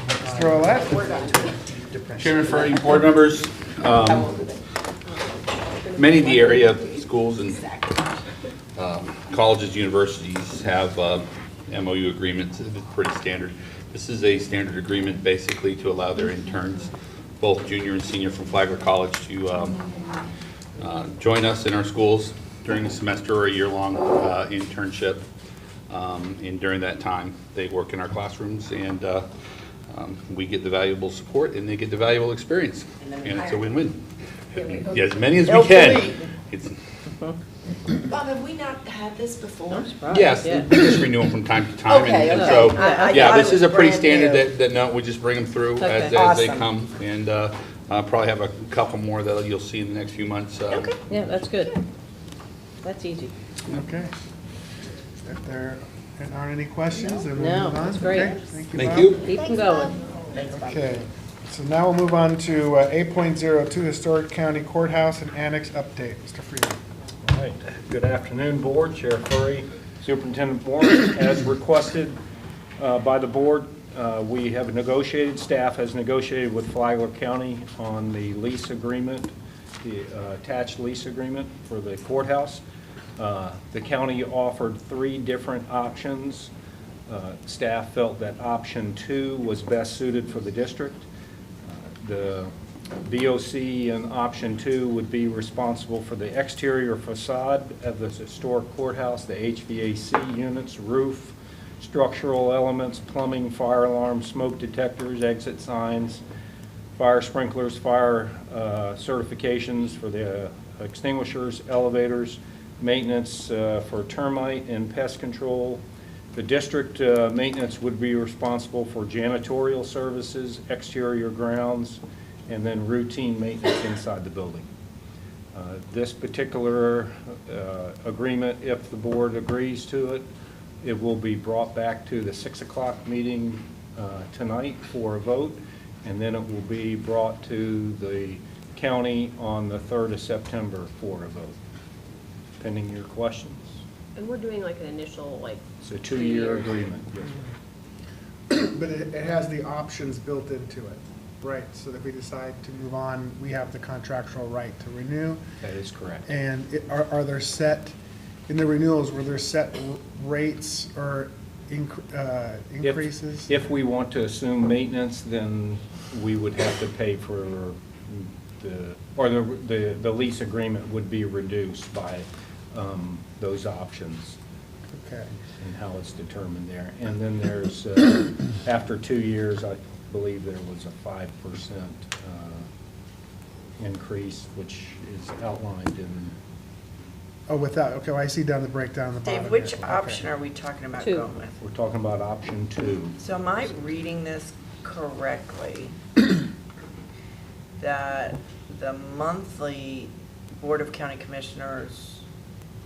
Mr. Olet? Chairman Furry, board members, many of the area schools and colleges, universities have MOU agreements. It's pretty standard. This is a standard agreement basically to allow their interns, both junior and senior from Flagler College, to join us in our schools during the semester or a year-long internship. And during that time, they work in our classrooms, and we get the valuable support and they get the valuable experience. And it's a win-win. Yeah, as many as we can. It's, Bob, have we not had this before? yes, we just renew them from time to time. Okay, and okay. so, I yeah, thought this it is a was pretty brand standard new. that no, we just bring them through as they Awesome. come. And probably have a couple more that you'll see in the next few months. Okay, yeah, that's good. That's easy. Okay. If there aren't any questions, then we'll No, move on. that's great. Okay, thank you, Thank Bob. you. Keep them going. Okay, so now we'll move on to 8.02, Historic County Courthouse and Annex Update. Mr. Freeman. All right. Good afternoon, Board. Chair Furry, Superintendent Warren. As requested by the Board, we have negotiated, staff has negotiated with Flagler County on the lease agreement, the attached lease agreement for the courthouse. The county offered 3 different options. Staff felt that option 2 was best suited for the district. The VOC in option 2 would be responsible for the exterior facade of the historic courthouse, the HVAC units, roof, structural elements, plumbing, fire alarms, smoke detectors, exit signs, fire sprinklers, fire certifications for the extinguishers, elevators, maintenance for termite and pest control. The district maintenance would be responsible for janitorial services, exterior grounds, and then routine maintenance inside the building. This particular agreement, if the board agrees to it, it will be brought back to the 6 o'clock meeting tonight for a vote, and then it will be brought to the county on the 3rd of September for a vote, pending your questions. And we're doing like an initial, like. It's a 2-year agreement. But it has the options built into it, right? So that if we decide to move on, we have the contractual right to renew. That is correct. And are there set, in the renewals, were there set rates or increases? If we want to assume maintenance, then we would have to pay for the lease agreement would be reduced by those options. Okay. And how it's determined there. And then there's, after 2 years, I believe there was a 5% increase, which is outlined in. Oh, without, okay, well, I see down the breakdown at the bottom. Dave, which here. option are we talking about 2. going with? We're talking about option 2. So am I reading this correctly? That the monthly Board of County Commissioners,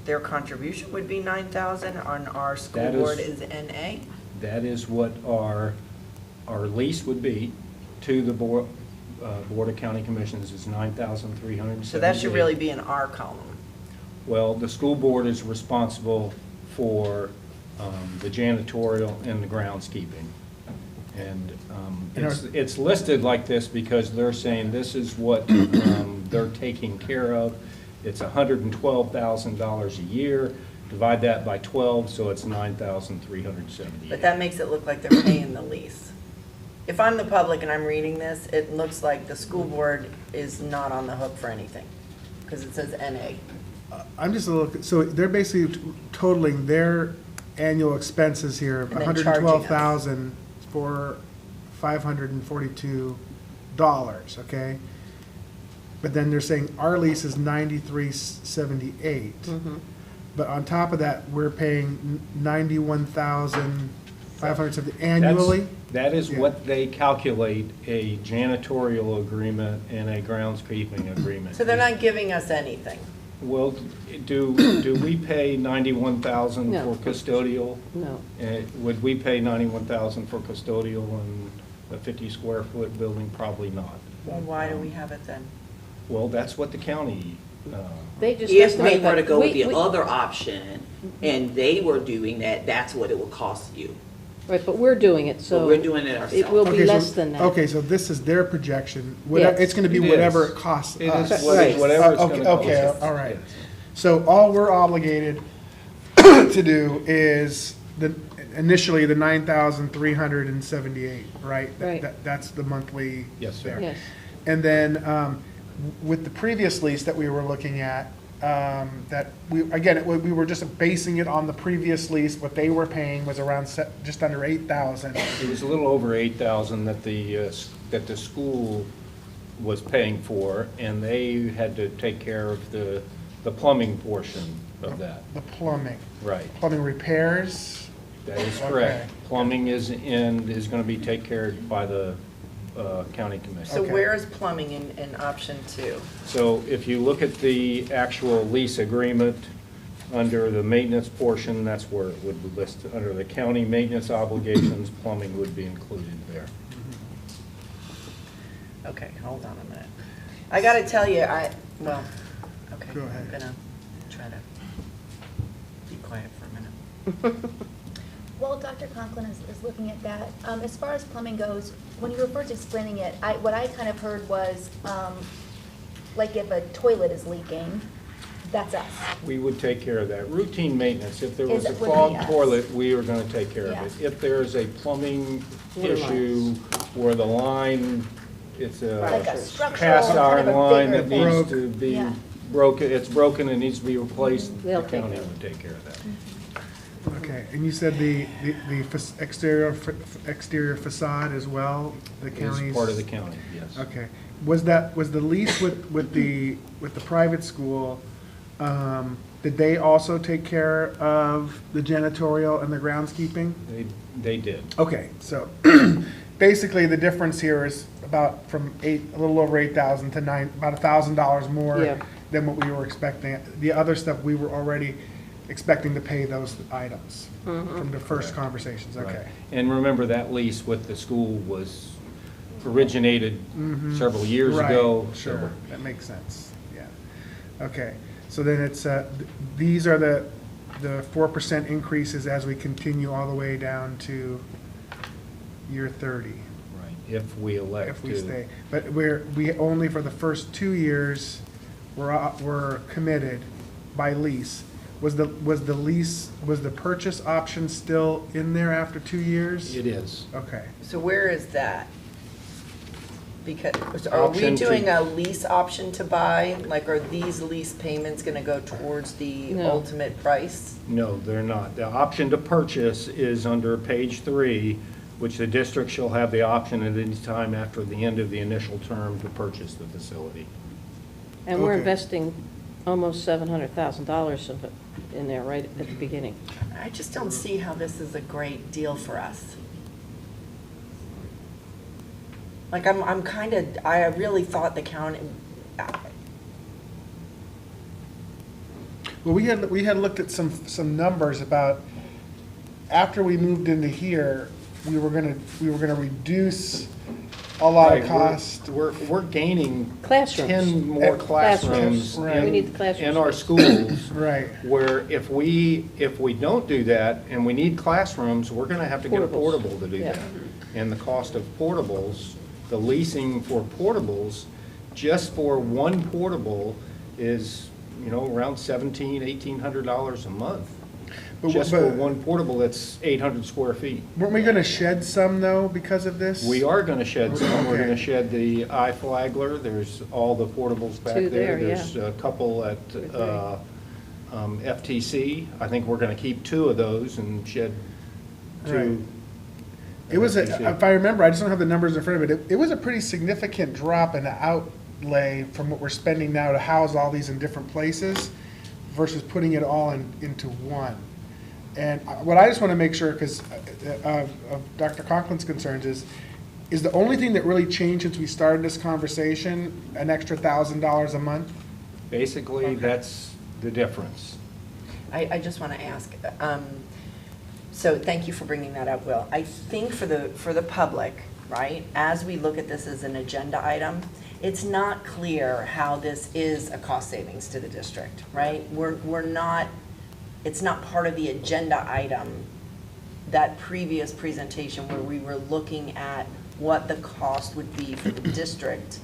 their contribution would be $9,000 on our school That is- board is NA? That is what our lease would be to the Board of County Commissioners is $9,378. So that should really be in our column. Well, the school board is responsible for the janitorial and the groundskeeping. And it's listed like this because they're saying this is what they're taking care of. It's $112,000 a year. Divide that by 12, so it's $9,378. But that makes it look like they're paying the lease. If I'm the public and I'm reading this, it looks like the school board is not on the hook for anything, because it says NA. I'm just a little, so they're basically totaling their annual expenses here of And then charging us. $112,000 for $542, okay? But then they're saying our lease is $93.78. But on top of that, we're paying $91,570 annually? That is Yeah. what they calculate a janitorial agreement and a groundskeeping agreement. So they're not giving us anything. Well, do we pay $91,000 No. for custodial? No. Would we pay $91,000 for custodial in a 50 square foot building? Probably not. Well, why do we have it then? Well, that's what the county They just If we estimate were to that. go with the other option and they were doing that, that's what it would cost you. Right, but we're doing it, so. But we're doing it It will ourselves. be less than that. Okay, so this is their projection. Yes. It's gonna be It whatever is. it costs It is us. Right. whatever it's Okay, gonna cost. okay, all right. So all we're obligated to do is initially the 9,378, right? Right. That's the monthly. Yes, sir. there. Yes. And then with the previous lease that we were looking at, that we were just basing it on the previous lease. What they were paying was around just under 8,000. It was a little over 8,000 that the school was paying for, and they had to take care of the plumbing portion of that. The plumbing. Right. Plumbing repairs. That is Okay. correct. Plumbing is going to be taken care of by the county commission. So where is plumbing in option 2? So if you look at the actual lease agreement, under the maintenance portion, that's where it would be listed. Under the county maintenance obligations, plumbing would be included there. Okay, hold on a minute. I gotta tell you, okay. Go ahead. I'm gonna try to be quiet for a minute. Well, Dr. Conklin is looking at that. As far as plumbing goes, when you were first explaining it, what I kind of heard was, like if a toilet is leaking, that's us. We would take care of that. Routine maintenance, if there was a Would be clogged us. toilet, we are going to take care Yeah. of it. If there is a plumbing Water issue where the line, it's Like a a structural, cast kind iron of a line bigger that thing. needs to be Yeah. broken, it's broken and needs to be replaced, the They'll take county care of would take care of that. Okay, and you said the exterior facade as well, the It's county's? part of the county, yes. Okay. Was the lease with the private school, did they also take care of the janitorial and the groundskeeping? They did. Okay, so basically the difference here is about a little over 8,000 to about $1,000 more Yeah. than what we were expecting. The other stuff, we were already expecting to pay those items from the first conversations, Right. okay. And remember, that lease with the school was originated several years Right, ago. Sure, that makes sense, yeah. Okay, so then it's, these are the 4% increases as we continue all the way down to year 30. Right, if we elect to. If we stay. But we only for the first 2 years, we're committed by lease. Was the purchase option still in there after 2 years? It is. Okay. So where is that? Because, are we Option to- doing a lease option to buy? Like, are these lease payments gonna go towards the No. ultimate price? No, they're not. The option to purchase is under page 3, which the district shall have the option at any time after the end of the initial term to purchase the facility. And we're Okay. investing almost $700,000 of it in there right at the beginning. I just don't see how this is a great deal for us. Like, I really thought the county, Well, we had looked at some numbers about, after we moved into here, we were gonna reduce a lot of Right, cost. We're gaining Classrooms. 10 more Classrooms. classrooms Right. We need the classrooms. in our schools. Right. Where if we don't do that and we need classrooms, we're going to have to get a Portables. portable to do Yeah. that. And the cost of portables, the leasing for portables, just for one portable is, around $1,700, $1,800 a month. But- Just for but- one portable that's 800 square feet. Weren't we gonna shed some though because of this? We are going to shed some. We're Okay. going to shed the Flagler. There's all the portables back Two there. there, yeah. There's a couple at FTC. I think we're going to keep 2 of those and shed 2. Right. It was, if I remember, I just don't have the numbers in front of it, it was a pretty significant drop in the outlay from what we're spending now to house all these in different places versus putting it all into one. And what I just want to make sure, because of Dr. Conklin's concerns, is the only thing that really changed since we started this conversation an extra $1,000 a month? Basically, Okay. that's the difference. I just want to ask, so thank you for bringing that up, Will. I think for the public, right, as we look at this as an agenda item, it's not clear how this is a cost savings to the district, right? We're not, it's not part of the agenda item, that previous presentation where we were looking at what the cost would be for the district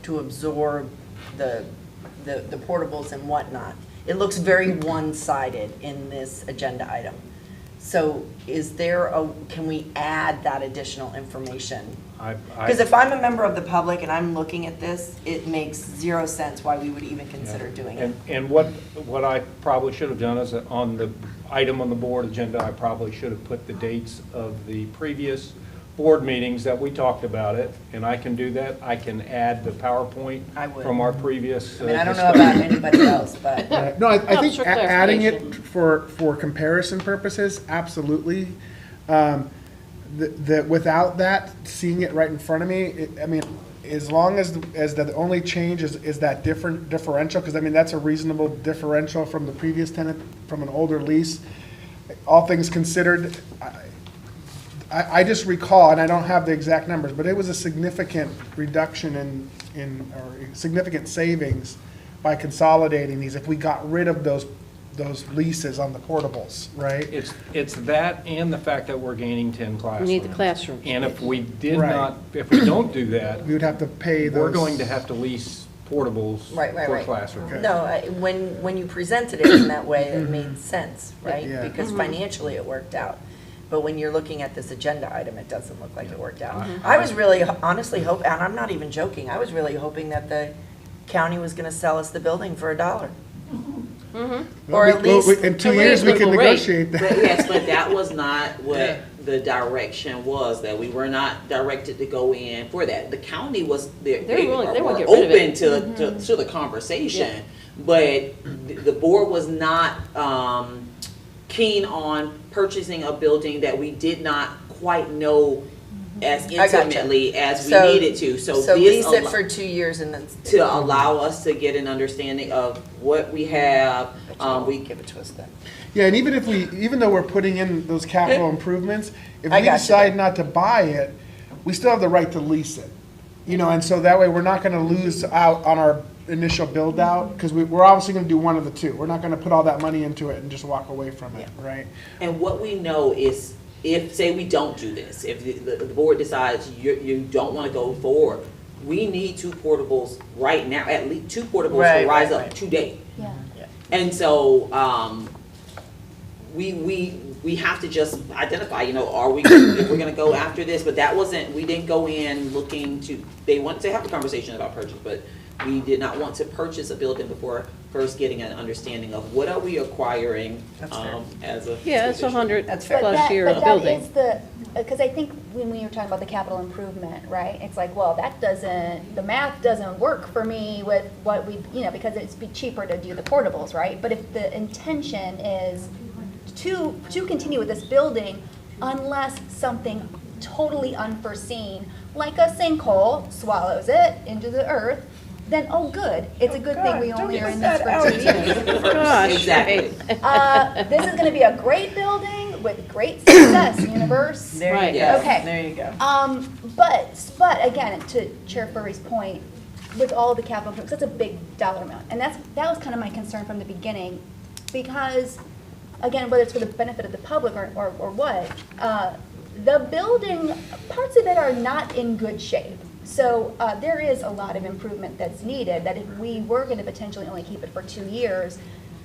to absorb the portables and whatnot. It looks very one-sided in this agenda item. So is there can we add that additional information? Because if I'm a member of the public and I'm looking at this, it makes zero sense why we would even consider doing it. And what I probably should have done is that on the item on the board agenda, I probably should have put the dates of the previous board meetings that we talked about it, and I can do that. I can add the PowerPoint from our previous. I mean, I don't know about anybody else, but. No, I think adding it for comparison purposes, absolutely. Without that, seeing it right in front of me, I mean, as long as the only change is that differential, because I mean, that's a reasonable differential from the previous tenant, from an older lease. All things considered, I just recall, and I don't have the exact numbers, but it was a significant reduction or significant savings by consolidating these if we got rid of those leases on the portables, right? It's that and the fact that we're gaining 10 classrooms. We need the classrooms. And if we if we don't do that, we would have to pay those. We're going to have to lease portables for classrooms. Okay. No, when you presented it in that way, it made sense, right? Yeah. Because financially it worked out. But when you're looking at this agenda item, it doesn't look like it worked out. I was really honestly hoping, and I'm not even joking, I was really hoping that the county was going to sell us the building for $1. Or at least in 2 years we can negotiate that. But yes, but that was not what the direction was, that we were not directed to go in for that. The county was, they were open to the conversation, but the board was not keen on purchasing a building that we did not quite know as intimately as we needed to. So lease it for 2 years and then to allow us to get an understanding of what we have. We give it to us then. Yeah, and even though we're putting in those capital improvements, if we decide not to buy it, we still have the right to lease it. And so that way we're not going to lose out on our initial build out, because we're obviously going to do one of the two. We're not going to put all that money into it and just walk away from it, right? And what we know is, if, say we don't do this, if the board decides you don't want to go forward, we need 2 portables right now, at least 2 portables to rise up today. Yeah. And so we have to just identify, are we, if we're going to go after this, but that wasn't, we didn't go in looking to, they wanted to have a conversation about purchase, but we did not want to purchase a building before first getting an understanding of what are we acquiring as a. Yeah, it's 100 plus year building. building. But that is because I think when we were talking about the capital improvement, right? It's like, well, the math doesn't work for me with what we, because it's be cheaper to do the portables, right? But if the intention is to continue with this building, unless something totally unforeseen, like a sinkhole swallows it into the earth, then, good. It's a good thing we only are in this for 2 years. Gosh, exactly. This is going to be a great building with great success, universe. There you go. Okay. There you go. But again, to Chair Furry's point, with all of the capital improvements, that's a big dollar amount, and that was kind of my concern from the beginning, because again, whether it's for the benefit of the public or what, the building, parts of it are not in good shape. So there is a lot of improvement that's needed, that if we were going to potentially only keep it for 2 years,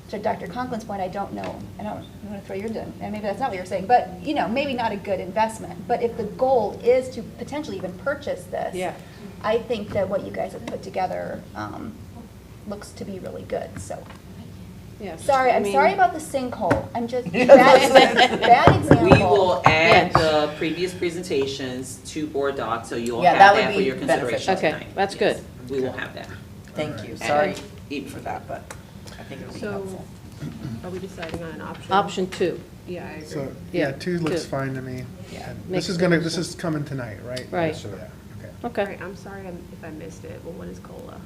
to Dr. Conklin's point, I don't want to throw your in, and maybe that's not what you're saying, but maybe not a good investment. But if the goal is to potentially even purchase this, I think that what you guys have put together looks to be really good, so. Yeah. Sorry, I'm sorry about the sinkhole. I'm just, bad example. We will add the previous presentations to board docs, so you'll have that for your consideration tonight. Okay, that's good. We will have that. Thank you. Sorry even for that, but I think it would be helpful. Are we deciding on an option? Option 2. Yeah, I agree. So, 2 looks fine to me. Yeah. This is coming tonight, right? Right. So, Okay. Right, I'm sorry if I missed it, but what is COLA?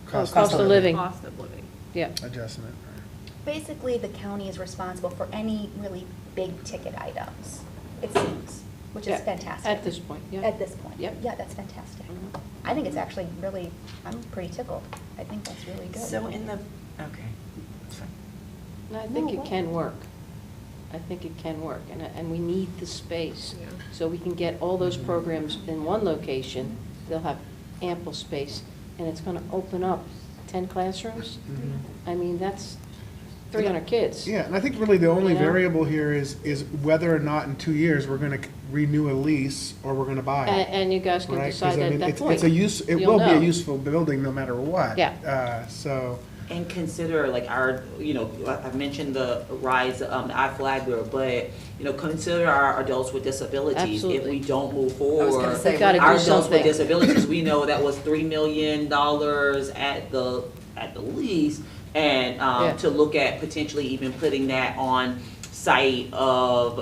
Cost of living. Cost of living. Yeah. Adjustment. Basically, the county is responsible for any really big ticket items, it seems. which Yeah, is fantastic. at this point, yeah. At this point. Yep. Yeah, that's fantastic. I think it's actually really, I'm pretty tickled. I think that's really good. So in the, okay. That's fine. And I think No, it can work. I think it can work, and we need the space. Yeah. So we can get all those programs in one location, they'll have ample space, and it's gonna open up 10 classrooms. I mean, that's 300 kids. Yeah, and I think really the only You know? variable here is whether or not in 2 years we're gonna renew a lease or we're gonna buy it. And you guys can Right? 'Cause, decide I at mean, that it's point. a use, it You'll will be a know. useful building no matter what. Yeah. So, And consider like our, I've mentioned the rise of Flagler, but, consider our adults with disabilities. If Absolutely. we don't move I was forward, gonna say, We gotta our do adults with something. disabilities, we know that was $3 million at the least. And Yeah. to look at potentially even putting that on site of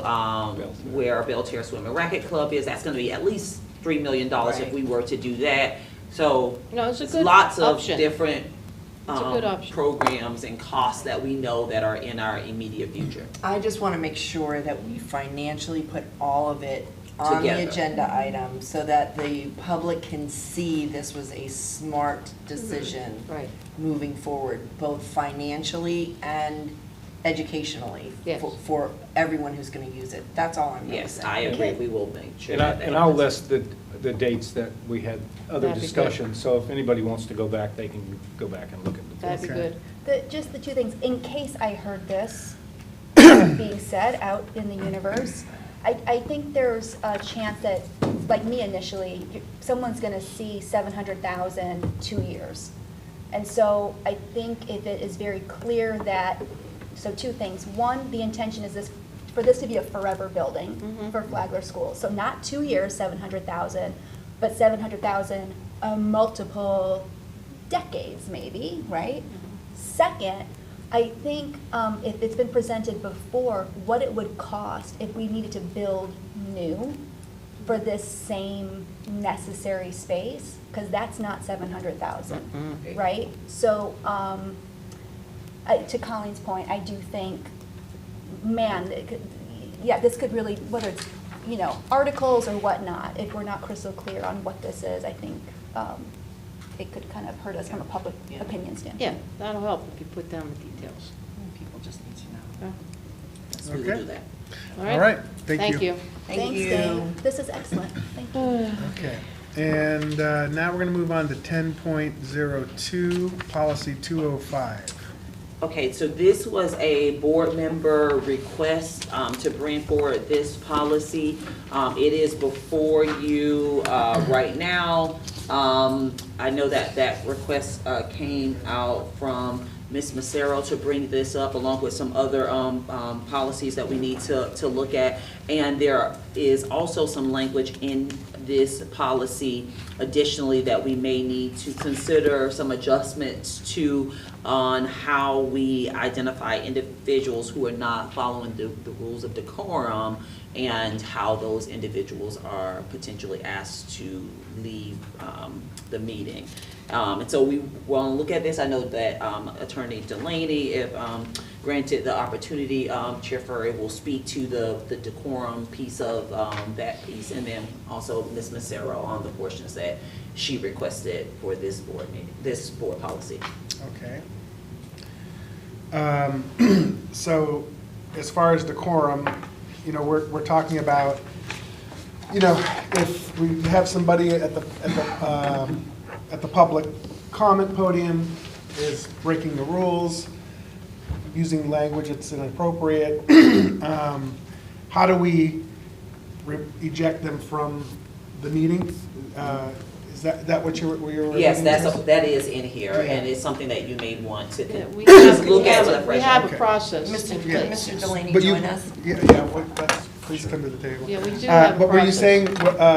where our Belterra Swim and Racket Club is, that's gonna be at least $3 million if Right. we were to do that. So No, it's a it's good lots of option. different It's a good option. programs and costs that we know that are in our immediate future. I just want to make sure that we financially put all of it on the Together. agenda item so that the public can see this was a smart decision Right. moving forward, both financially and educationally Yes. for everyone who's going to use it. That's all I'm really Yes, saying. I agree, we will make sure. And I'll list the dates that we had other That'd be good. discussions, so if anybody wants to go back, they can go back and look at the That'd be Okay. good. Just the two things, in case I heard this being said out in the universe, I think there's a chance that, like me initially, someone's gonna see 700,000 2 years. And so I think if it is very clear that, so two things. One, the intention is for this to be a forever building for Flagler School. So not 2 years, 700,000, but 700,000 multiple decades maybe, right? Second, I think if it's been presented before, what it would cost if we needed to build new for this same necessary space, because that's not 700,000, right? So to Colleen's point, I do think, man, this could really, whether it's, articles or whatnot, if we're not crystal clear on what this is, I think it could kind of hurt us from a public opinion standpoint. Yeah, that'll help if you put down the details. People just need to know. Okay. Yes, we will do that. all right, thank you. Thank you. Thank you. Dave. This is excellent. Thank you. Okay, and now we're gonna move on to 10.02, policy 205. Okay, so this was a board member request to bring forward this policy. It is before you right now. I know that request came out from Ms. Massaro to bring this up along with some other policies that we need to look at. And there is also some language in this policy additionally that we may need to consider some adjustments to on how we identify individuals who are not following the rules of decorum and how those individuals are potentially asked to leave the meeting. And so we want to look at this. I know that Attorney Delaney, if granted the opportunity, Chair Furry will speak to the decorum piece of that piece, and then also Ms. Massaro on the portions that she requested for this board meeting, this board policy. Okay. So as far as decorum, we're talking about, if we have somebody at the public comment podium is breaking the rules, using language that's inappropriate, how do we eject them from the meeting? Is that what you're? Yes, that is in here, and it's something that you may want to We just have, look at. we have Okay. a process. in place. Mr. Delaney, But you, join us. please come to the table. Yeah, we do have a But were you process. saying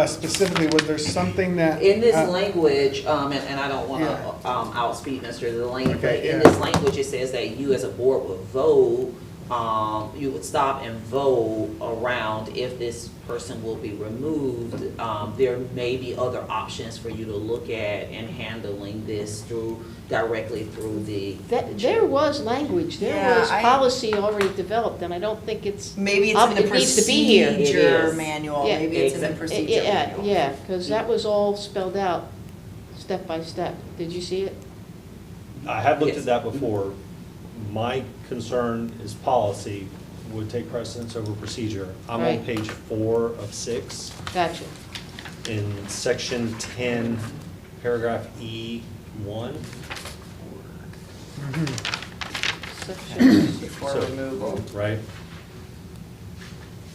specifically, was there something that? In this language, and I don't want to outspeak Mr. Delaney, but Okay, in yeah. this language, it says that you as a board will vote you would stop and vote around if this person will be removed. There may be other options for you to look at in handling this directly through the. There was language, there was policy already developed, and I don't think it's. Maybe it's in the it needs to be here. procedure manual, Yeah. maybe it's in the procedure manual. Yeah, because that was all spelled out, step by step. Did you see it? I have looked at that before. My concern is policy would take precedence over procedure. I'm on Right. page 4 of 6. Gotcha. In section 10, paragraph E1. Before So, removal. Right.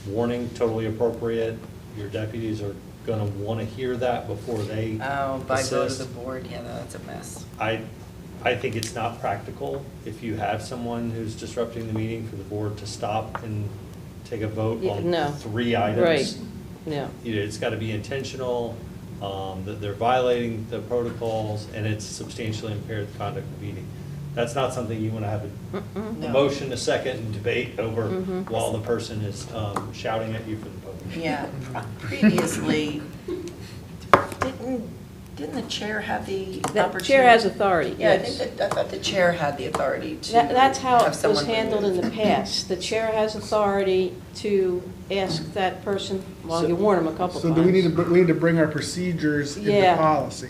Warning, totally appropriate. Your deputies are gonna wanna hear that before they Oh, by vote of assist. the board, yeah, that's a mess. I think it's not practical if you have someone who's disrupting the meeting for the board to stop and take a vote Yeah, on no. 3 items. Right, no. It's got to be intentional, that they're violating the protocols, and it's substantially impaired the conduct of the meeting. That's not something you want to have a motion, a second, and debate over while the person is shouting at you from the podium. Yeah, previously, didn't the chair have the opportunity? The chair has authority, Yeah, yes. I thought the chair had the authority to That's how have it was someone handled in removed. the past. The chair has authority to ask that person, well, you warn them a couple So times. do we need to bring our procedures into Yeah. policy?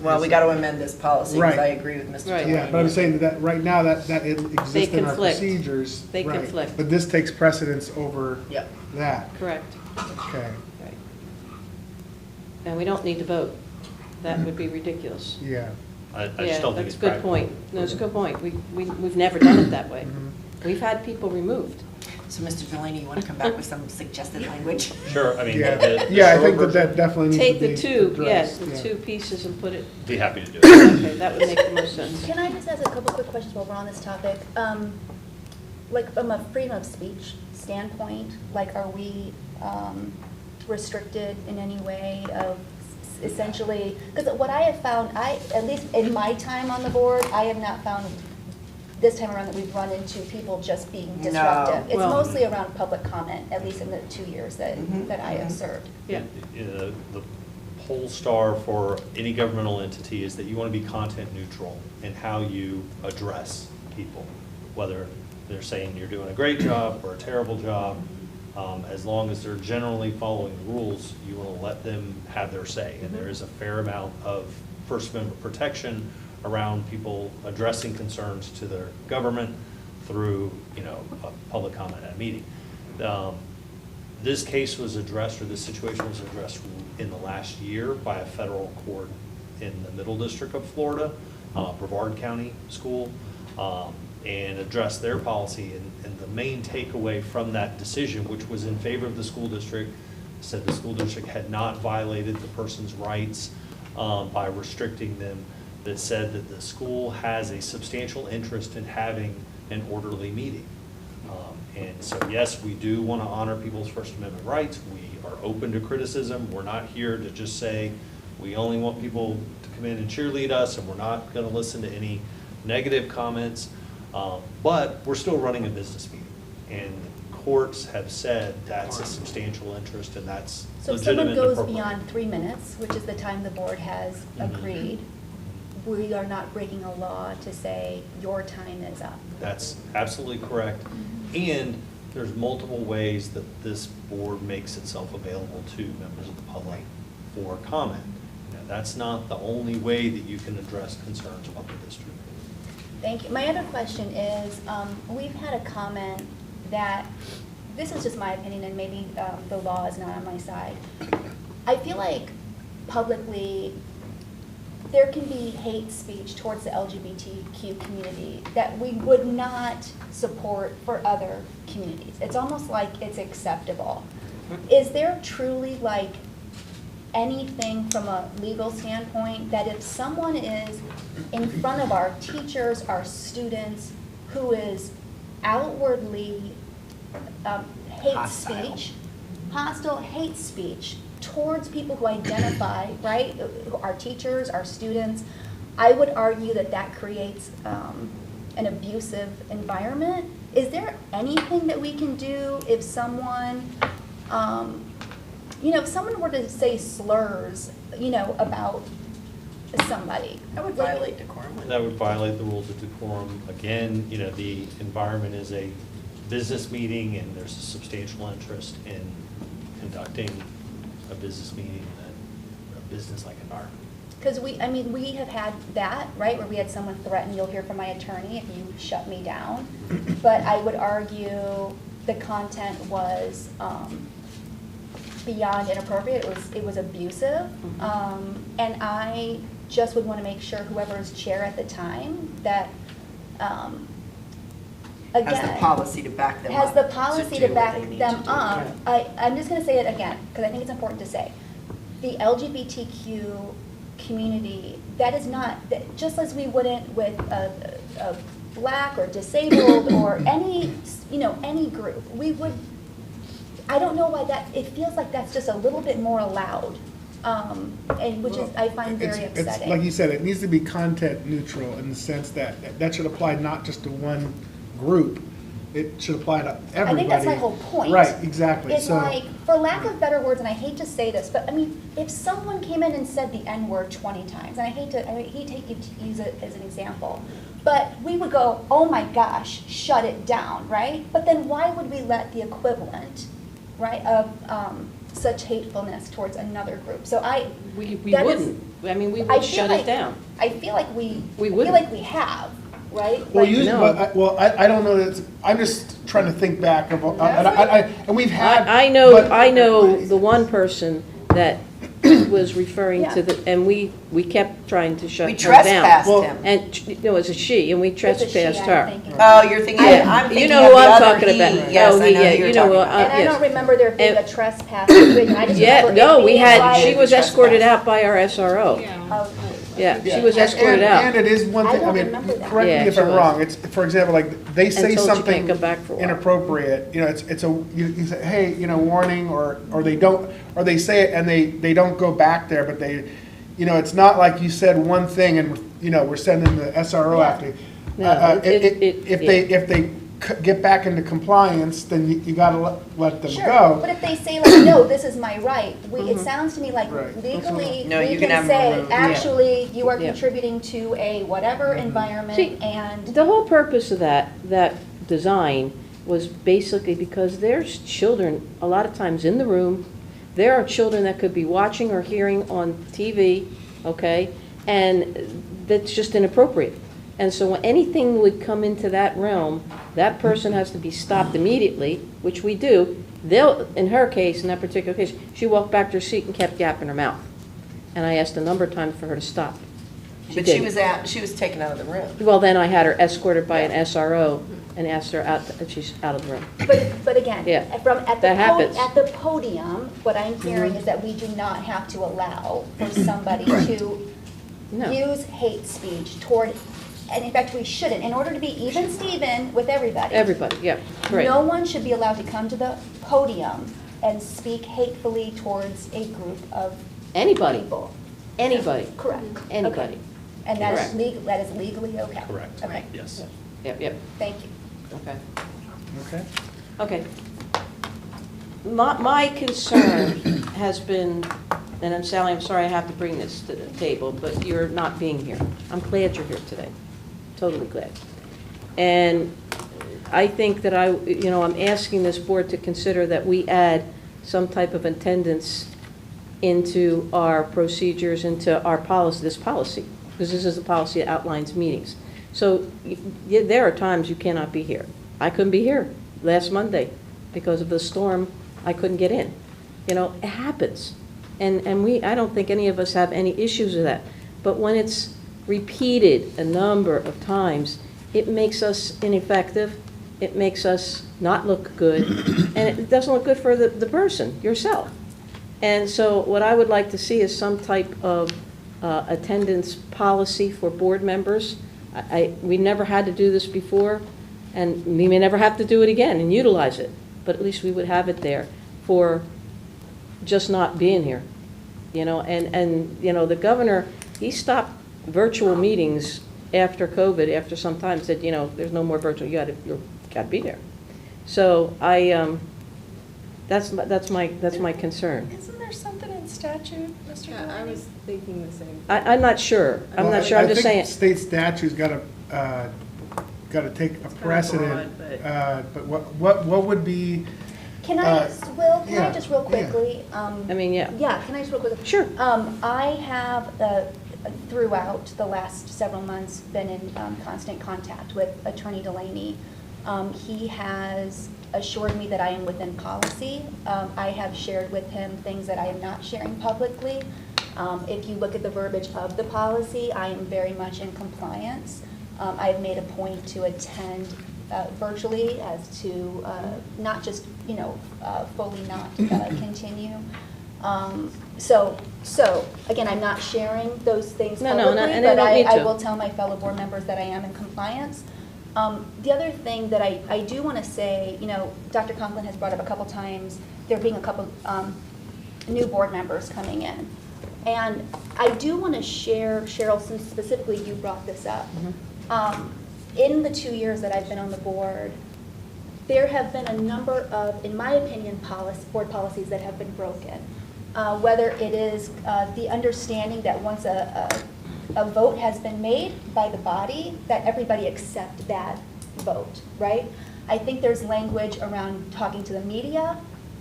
Well, we got to amend this policy, because I Right. agree with Mr. Right. Yeah, but I'm saying that right now, that it exists in our conflict. procedures. They right. conflict. But this takes precedence over Yep. that. Correct. Okay, Right. And we don't need to vote. That would be ridiculous. yeah. I Yeah, just don't think that's it's a good practical. point. No, it's a good point. We've never done it that way. Mm-hmm. We've had people removed. So, Mr. Delaney, you want to come back with some suggested language? Sure, I mean. Yeah, the yeah, I short think that version- definitely needs to Take be the two, yes, addressed, the yeah. two pieces and put it, Be happy to do it. okay, that would make the most sense. Can I just ask a couple quick questions while we're on this topic? Like, from a freedom of speech standpoint, like, are we restricted in any way of essentially, because what I have found, at least in my time on the board, I have not found this time around that we've run into people just being disruptive. It's Well- mostly around public comment, at least in the 2 years that I have served. Yeah. The poll star for any governmental entity is that you want to be content neutral in how you address people, whether they're saying you're doing a great job or a terrible job. As long as they're generally following the rules, you want to let them have their say. And there is a fair amount of First Amendment protection around people addressing concerns to their government through, a public comment at a meeting. This case was addressed, or this situation was addressed in the last year by a federal court in the Middle District of Florida, Brevard County School, and addressed their policy. And the main takeaway from that decision, which was in favor of the school district, said the school district had not violated the person's rights by restricting them, that said that the school has a substantial interest in having an orderly meeting. And so, yes, we do want to honor people's First Amendment rights. We are open to criticism. We're not here to just say we only want people to come in and cheerlead us, and we're not going to listen to any negative comments. But we're still running a business meeting, and courts have said that's a substantial interest, and that's So if legitimate someone and goes appropriate. beyond 3 minutes, which is the time the board has agreed, we are not breaking a law to say your time is up. That's absolutely correct. And there's multiple ways that this board makes itself available to members of the public for comment. That's not the only way that you can address concerns about the district. Thank you. My other question is, we've had a comment that, this is just my opinion, and maybe the law is not on my side. I feel like publicly, there can be hate speech towards the LGBTQ community that we would not support for other communities. It's almost like it's acceptable. Is there truly like anything from a legal standpoint that if someone is in front of our teachers, our students, who is outwardly hostile hate speech towards people who identify, right, our teachers, our students, I would argue that that creates an abusive environment. Is there anything that we can do if someone, if someone were to say slurs, about somebody? That would violate decorum. That would violate the rules of decorum. Again, the environment is a business meeting, and there's a substantial interest in conducting a business meeting in a business-like environment. Because we have had that, right, where we had someone threaten, you'll hear from my attorney if you shut me down. But I would argue the content was beyond inappropriate. It was abusive. And I just would want to make sure whoever is chair at the time that, again. Has the policy to back them up. Has the policy to do what back they need them to do. up. I'm just going to say it again, because I think it's important to say. The LGBTQ community, that is not, just as we wouldn't with a black or disabled or any group, we would, I don't know why it feels like that's just a little bit more allowed, and which is, I find very upsetting. It's, like you said, it needs to be content neutral in the sense that should apply not just to one group, it should apply to everybody. I think that's my whole point. Right, exactly. It's like, for lack of better words, and I hate to say this, but if someone came in and said the N-word 20 times, and I hate to use it as an example, but we would go, oh my gosh, shut it down, right? But then why would we let the equivalent, right, of such hatefulness towards another group? So we wouldn't. We would shut it down. I feel like we have. Right? Well, Like, no. I don't know that I'm just trying to think back of, and we've had. I know the one person that was referring to and we kept trying to shut her down. We trespassed him. And, no, it was a she, and we trespassed her. Oh, you're thinking, I'm thinking you know who of the I'm other talking he. about. Yes, Oh, I know who you're talking about. And I don't remember there being a trespass provision. I just remember it being like- she was escorted out by our SRO. Yeah, she was escorted out. And it is one thing, correct me if I'm wrong, it's, for example, like, they say something inappropriate, it's you say, hey, warning, or they don't, or they say it and they don't go back there, but they, it's not like you said one thing and, we're sending the SRO after you. If they get back into compliance, then you gotta let them go. But if they say like, no, this is my right, it sounds to me like legally, No, we you can can have say, them removed. actually, you are contributing to a whatever environment. See, and the whole purpose of that design was basically because there's children a lot of times in the room. There are children that could be watching or hearing on TV, okay, and that's just inappropriate. And so when anything would come into that realm, that person has to be stopped immediately, which we do. In her case, in that particular case, she walked back to her seat and kept yapping her mouth. And I asked a number of times for her to stop. But she was taken out of the room. Well, then I had her escorted by an SRO and asked her out, she's out of the room. But again, at the podium, what I'm hearing is that we do not have to allow for somebody to use hate speech toward. And in fact, we shouldn't. In order to be even Steven with everybody. Everybody, yeah, right. No one should be allowed to come to the podium and speak hatefully towards a group of people. Anybody. Correct. Anybody. Okay. And that is legally okay? Correct. Okay. Yes. Yep. Thank you. Okay. My concern has been, and Sally, I'm sorry I have to bring this to the table, but you're not being here. I'm glad you're here today. Totally glad. And I think that I'm asking this board to consider that we add some type of attendance into our procedures, into our policy, this policy, because this is a policy that outlines meetings. So there are times you cannot be here. I couldn't be here last Monday because of the storm. I couldn't get in. It happens. And I don't think any of us have any issues with that. But when it's repeated a number of times, it makes us ineffective. It makes us not look good. And it doesn't look good for the person, yourself. And so what I would like to see is some type of attendance policy for board members. We never had to do this before, and we may never have to do it again and utilize it. But at least we would have it there for just not being here. And the governor, he stopped virtual meetings after COVID, after some time, said, you know, there's no more virtual, you gotta be there. So that's my concern. Isn't there something in statute, Mr. Yeah, I was thinking the same. I'm not sure, I'm not sure, I'm just saying. I think state statute's gotta take a precedent, broad, but what would be? Can I, Will, can yeah, I just real quickly? I mean, yeah. Yeah, can I just real quickly? Sure. I have, throughout the last several months, been in constant contact with Attorney Delaney. He has assured me that I am within policy. I have shared with him things that I am not sharing publicly. If you look at the verbiage of the policy, I am very much in compliance. I've made a point to attend virtually as to not just, you know, fully not continue. So again, I'm not sharing those things publicly, but I will tell my fellow board members that I am in compliance. The other thing that I do want to say, you know, Dr. Conklin has brought up a couple times, there being a couple new board members coming in. And I do want to share, Cheryl, since specifically you brought this up. In the 2 years that I've been on the board, there have been a number of, in my opinion, board policies that have been broken. Whether it is the understanding that once a vote has been made by the body, that everybody accept that vote, right? I think there's language around talking to the media.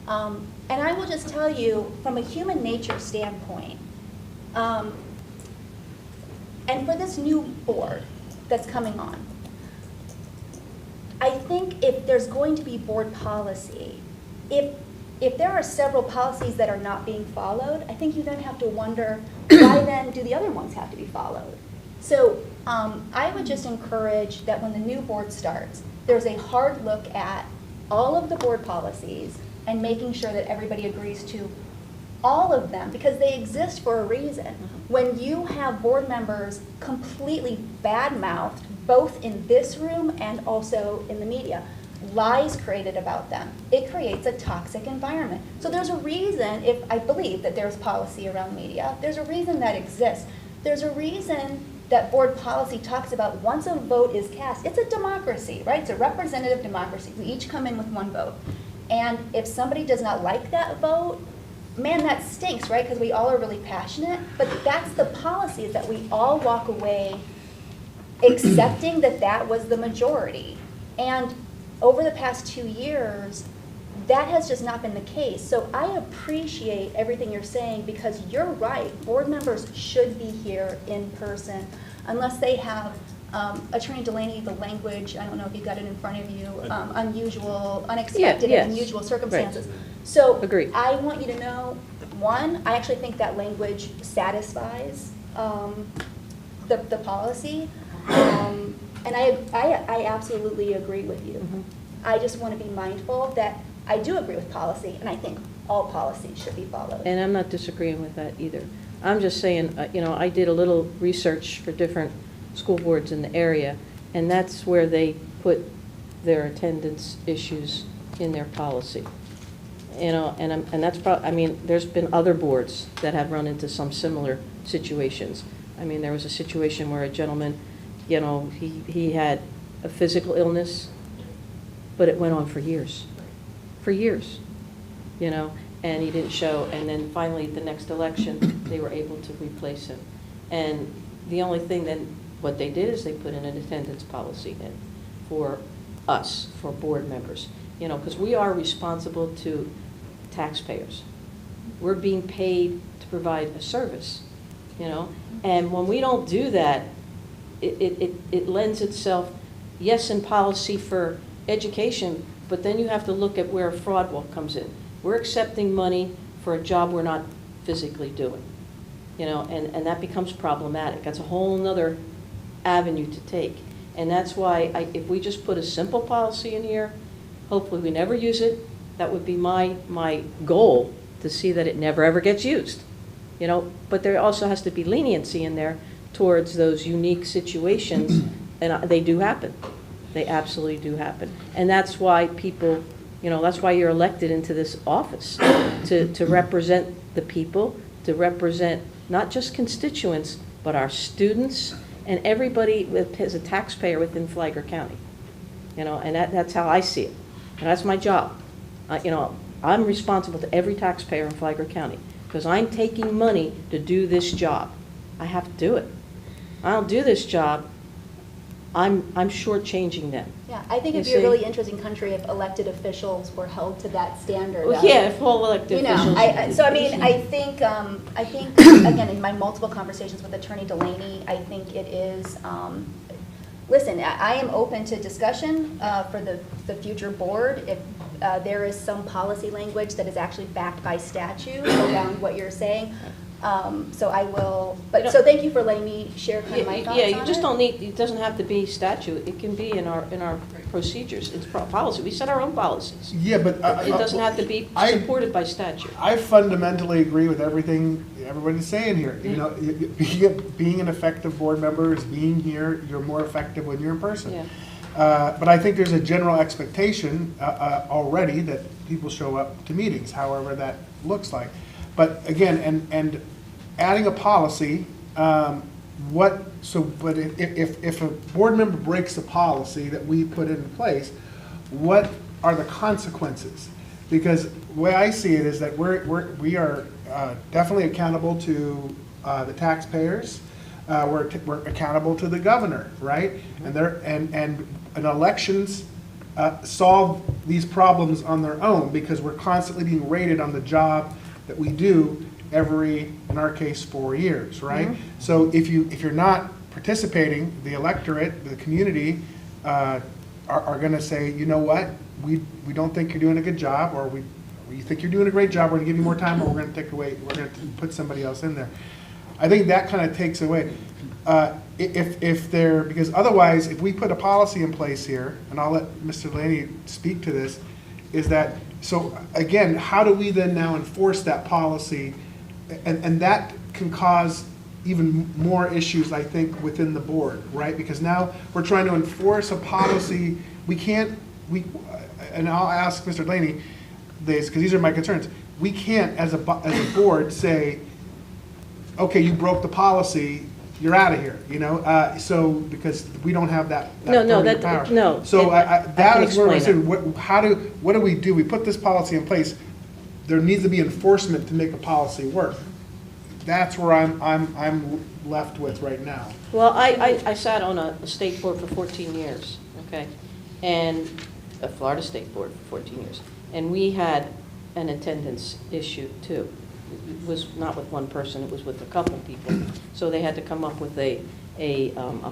And I will just tell you, from a human nature standpoint, and for this new board that's coming on, I think if there's going to be board policy, if there are several policies that are not being followed, I think you then have to wonder, why then do the other ones have to be followed? So I would just encourage that when the new board starts, there's a hard look at all of the board policies and making sure that everybody agrees to all of them, because they exist for a reason. When you have board members completely bad-mouthed, both in this room and also in the media, lies created about them, it creates a toxic environment. So there's a reason, if I believe that there's policy around media, there's a reason that exists. There's a reason that board policy talks about once a vote is cast, it's a democracy, right? It's a representative democracy. We each come in with one vote. And if somebody does not like that vote, man, that stinks, right? Because we all are really passionate. But that's the policy, is that we all walk away accepting that that was the majority. And over the past 2 years, that has just not been the case. So I appreciate everything you're saying, because you're right. Board members should be here in person unless they have, Attorney Delaney, the language, I don't know if you got it in front of you, unusual, unexpected, and unusual circumstances. Right. So Agreed. I want you to know, one, I actually think that language satisfies the policy. And I absolutely agree with you. I just want to be mindful that I do agree with policy, and I think all policies should be followed. And I'm not disagreeing with that either. I'm just saying, you know, I did a little research for different school boards in the area, and that's where they put their attendance issues in their policy. You know, and that's probably, I mean, there's been other boards that have run into some similar situations. I mean, there was a situation where a gentleman, you know, he had a physical illness, but it went on for years, you know, and he didn't show. And then finally, the next election, they were able to replace him. And the only thing then, what they did is they put in an attendance policy in for us, for board members, you know, because we are responsible to taxpayers. We're being paid to provide a service, you know, and when we don't do that, it lends itself, yes, in policy for education, but then you have to look at where fraud comes in. We're accepting money for a job we're not physically doing, you know, and that becomes problematic. That's a whole nother avenue to take. And that's why if we just put a simple policy in here, hopefully we never use it. That would be my goal, to see that it never ever gets used, you know. But there also has to be leniency in there towards those unique situations, and they do happen. They absolutely do happen. And that's why people, you know, that's why you're elected into this office, to represent the people, to represent not just constituents, but our students and everybody is a taxpayer within Flagler County. And that's how I see it. And that's my job. I'm responsible to every taxpayer in Flagler County because I'm taking money to do this job. I have to do it. I don't do this job, I'm shortchanging them. Yeah, I think it'd You be a see? really interesting country if elected officials were held to that standard. Well, yeah, if all elected officials. I think, again, in my multiple conversations with Attorney Delaney, I think it is, listen, I am open to discussion for the future board if there is some policy language that is actually backed by statute around what you're saying. So I will, so thank you for letting me share kind of my thoughts on it. Yeah, you just don't need, it doesn't have to be statute, it can be in our procedures, it's policy, we set our own policies. Yeah, but. It doesn't have to be supported by statute. I fundamentally agree with everything everybody's saying here. Being an effective board member is being here, you're more effective when you're in person. Yeah. But I think there's a general expectation already that people show up to meetings, however that looks like. But again, and adding a policy, but if a board member breaks a policy that we put in place, what are the consequences? Because the way I see it is that we are definitely accountable to the taxpayers. We're accountable to the governor, right? And elections solve these problems on their own because we're constantly being rated on the job that we do every, in our case, 4 years, right? Mm-hmm. So if you're not participating, the electorate, the community are going to say, you know what, we don't think you're doing a good job, or we think you're doing a great job, we're going to give you more time, or we're going to take away, we're going to put somebody else in there. I think that kind of takes away. Because otherwise, if we put a policy in place here, and I'll let Mr. Delaney speak to this, is that, so again, how do we then now enforce that policy? And that can cause even more issues, I think, within the board, right? Because now we're trying to enforce a policy. And I'll ask Mr. Delaney this, because these are my concerns. We can't, as a board, say, okay, you broke the policy, you're out of here, so, because we don't have that power. No. So that is where we're saying, what do we do? We put this policy in place, there needs to be enforcement to make a policy work. That's where I'm left with right now. Well, I sat on a state board for 14 years, okay? And a Florida State Board for 14 years. And we had an attendance issue too. It was not with one person, it was with a couple people. So they had to come up with a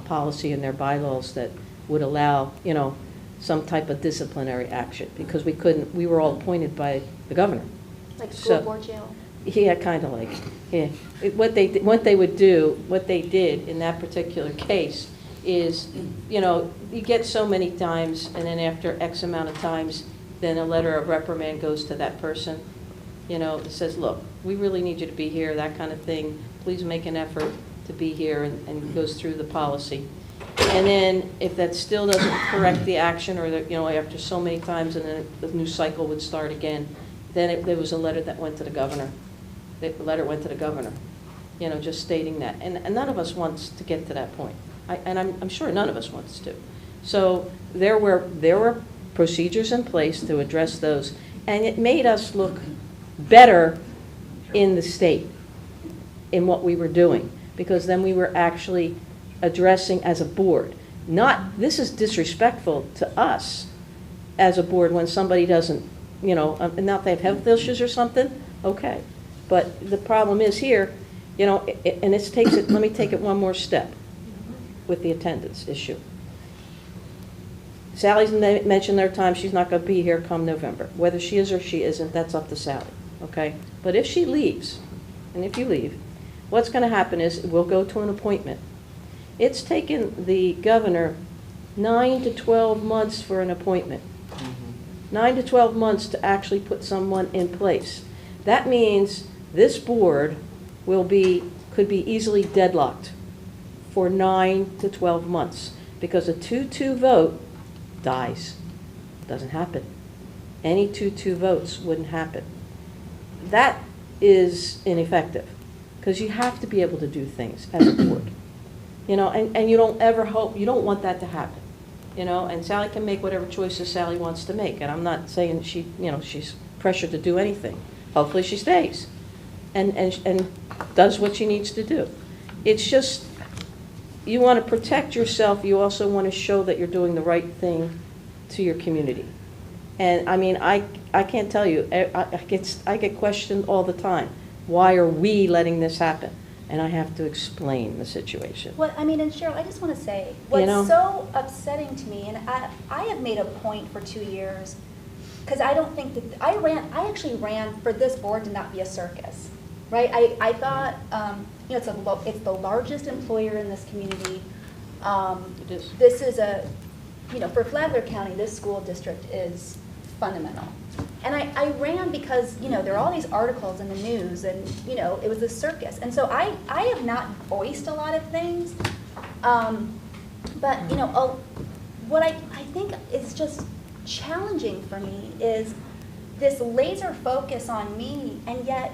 policy in their bylaws that would allow, some type of disciplinary action, because we were all appointed by the governor. Like school board jail? Yeah, kind of like, yeah. What they did in that particular case is, you get so many times, and then after X amount of times, then a letter of reprimand goes to that person. It says, look, we really need you to be here, that kind of thing. Please make an effort to be here, and goes through the policy. And then if that still doesn't correct the action, or after so many times, and then the new cycle would start again, then there was a letter that went to the governor. The letter went to the governor, just stating that. And none of us wants to get to that point. I'm sure none of us wants to. So there were procedures in place to address those, and it made us look better in the state in what we were doing, because then we were actually addressing as a board. This is disrespectful to us as a board when somebody doesn't, and now if they have health issues or something, okay. But the problem is here, and let me take it one more step with the attendance issue. Sally's mentioned there are times she's not going to be here come November. Whether she is or she isn't, that's up to Sally, okay? But if she leaves, and if you leave, what's going to happen is we'll go to an appointment. It's taken the governor 9 to 12 months for an appointment. 9 to 12 months to actually put someone in place. That means this board could be easily deadlocked for 9 to 12 months, because a 2-2 vote dies. Doesn't happen. Any 2-2 votes wouldn't happen. That is ineffective, because you have to be able to do things as a board. You know, and you don't ever hope, you don't want that to happen. You know, and Sally can make whatever choices Sally wants to make, and I'm not saying she, you know, she's pressured to do anything. Hopefully she stays and does what she needs to do. It's just, you want to protect yourself, you also want to show that you're doing the right thing to your community. And I mean, I can't tell you, I get questioned all the time. Why are we letting this happen? And I have to explain the situation. Well, I mean, and Cheryl, I just want to say, You know? what's so upsetting to me, and I have made a point for 2 years, because I don't think that, I actually ran for this board to not be a circus, right? I thought, you know, it's the largest employer in this community. It is. This is you know, for Flagler County, this school district is fundamental. And I ran because, you know, there are all these articles in the news and, you know, it was a circus. And so I have not voiced a lot of things. But, you know, what I think is just challenging for me is this laser focus on me, and yet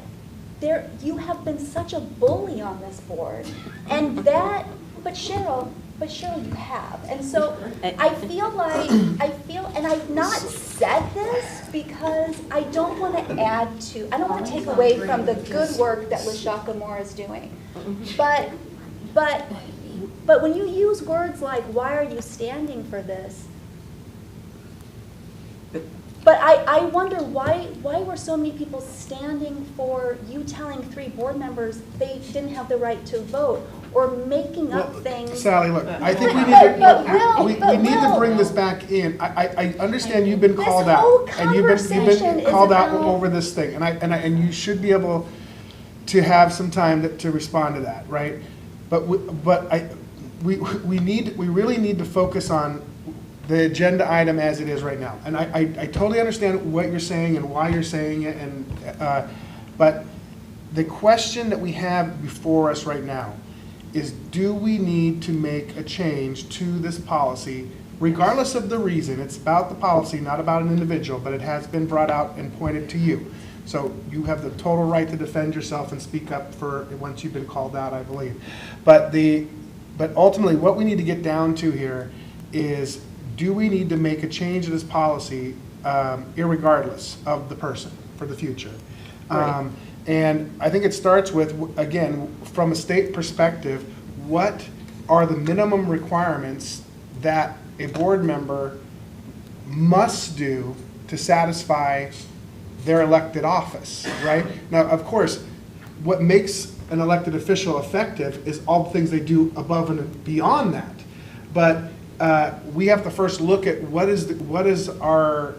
you have been such a bully on this board. And that, but Cheryl, you have. And so I feel, and I've not said this because I don't want to I don't want to take away from the good work that LaShaka Moore is doing. But when you use words like, why are you standing for this? But I wonder why were so many people standing for you telling 3 board members they didn't have the right to vote, or making up things. Sally, look, I think we need to bring this back in. I understand you've been called out, and you've been called out over this thing, and you should be able to have some time to respond to that, right? But we really need to focus on the agenda item as it is right now. And I totally understand what you're saying and why you're saying it, but the question that we have before us right now is, do we need to make a change to this policy, regardless of the reason? It's about the policy, not about an individual, but it has been brought out and pointed to you. So you have the total right to defend yourself and speak up for once you've been called out, I believe. But ultimately, what we need to get down to here is, do we need to make a change to this policy, irregardless of the person, for the future? Right. And I think it starts with, again, from a state perspective, what are the minimum requirements that a board member must do to satisfy their elected office, right? Now, of course, what makes an elected official effective is all the things they do above and beyond that. But we have to first look at what is our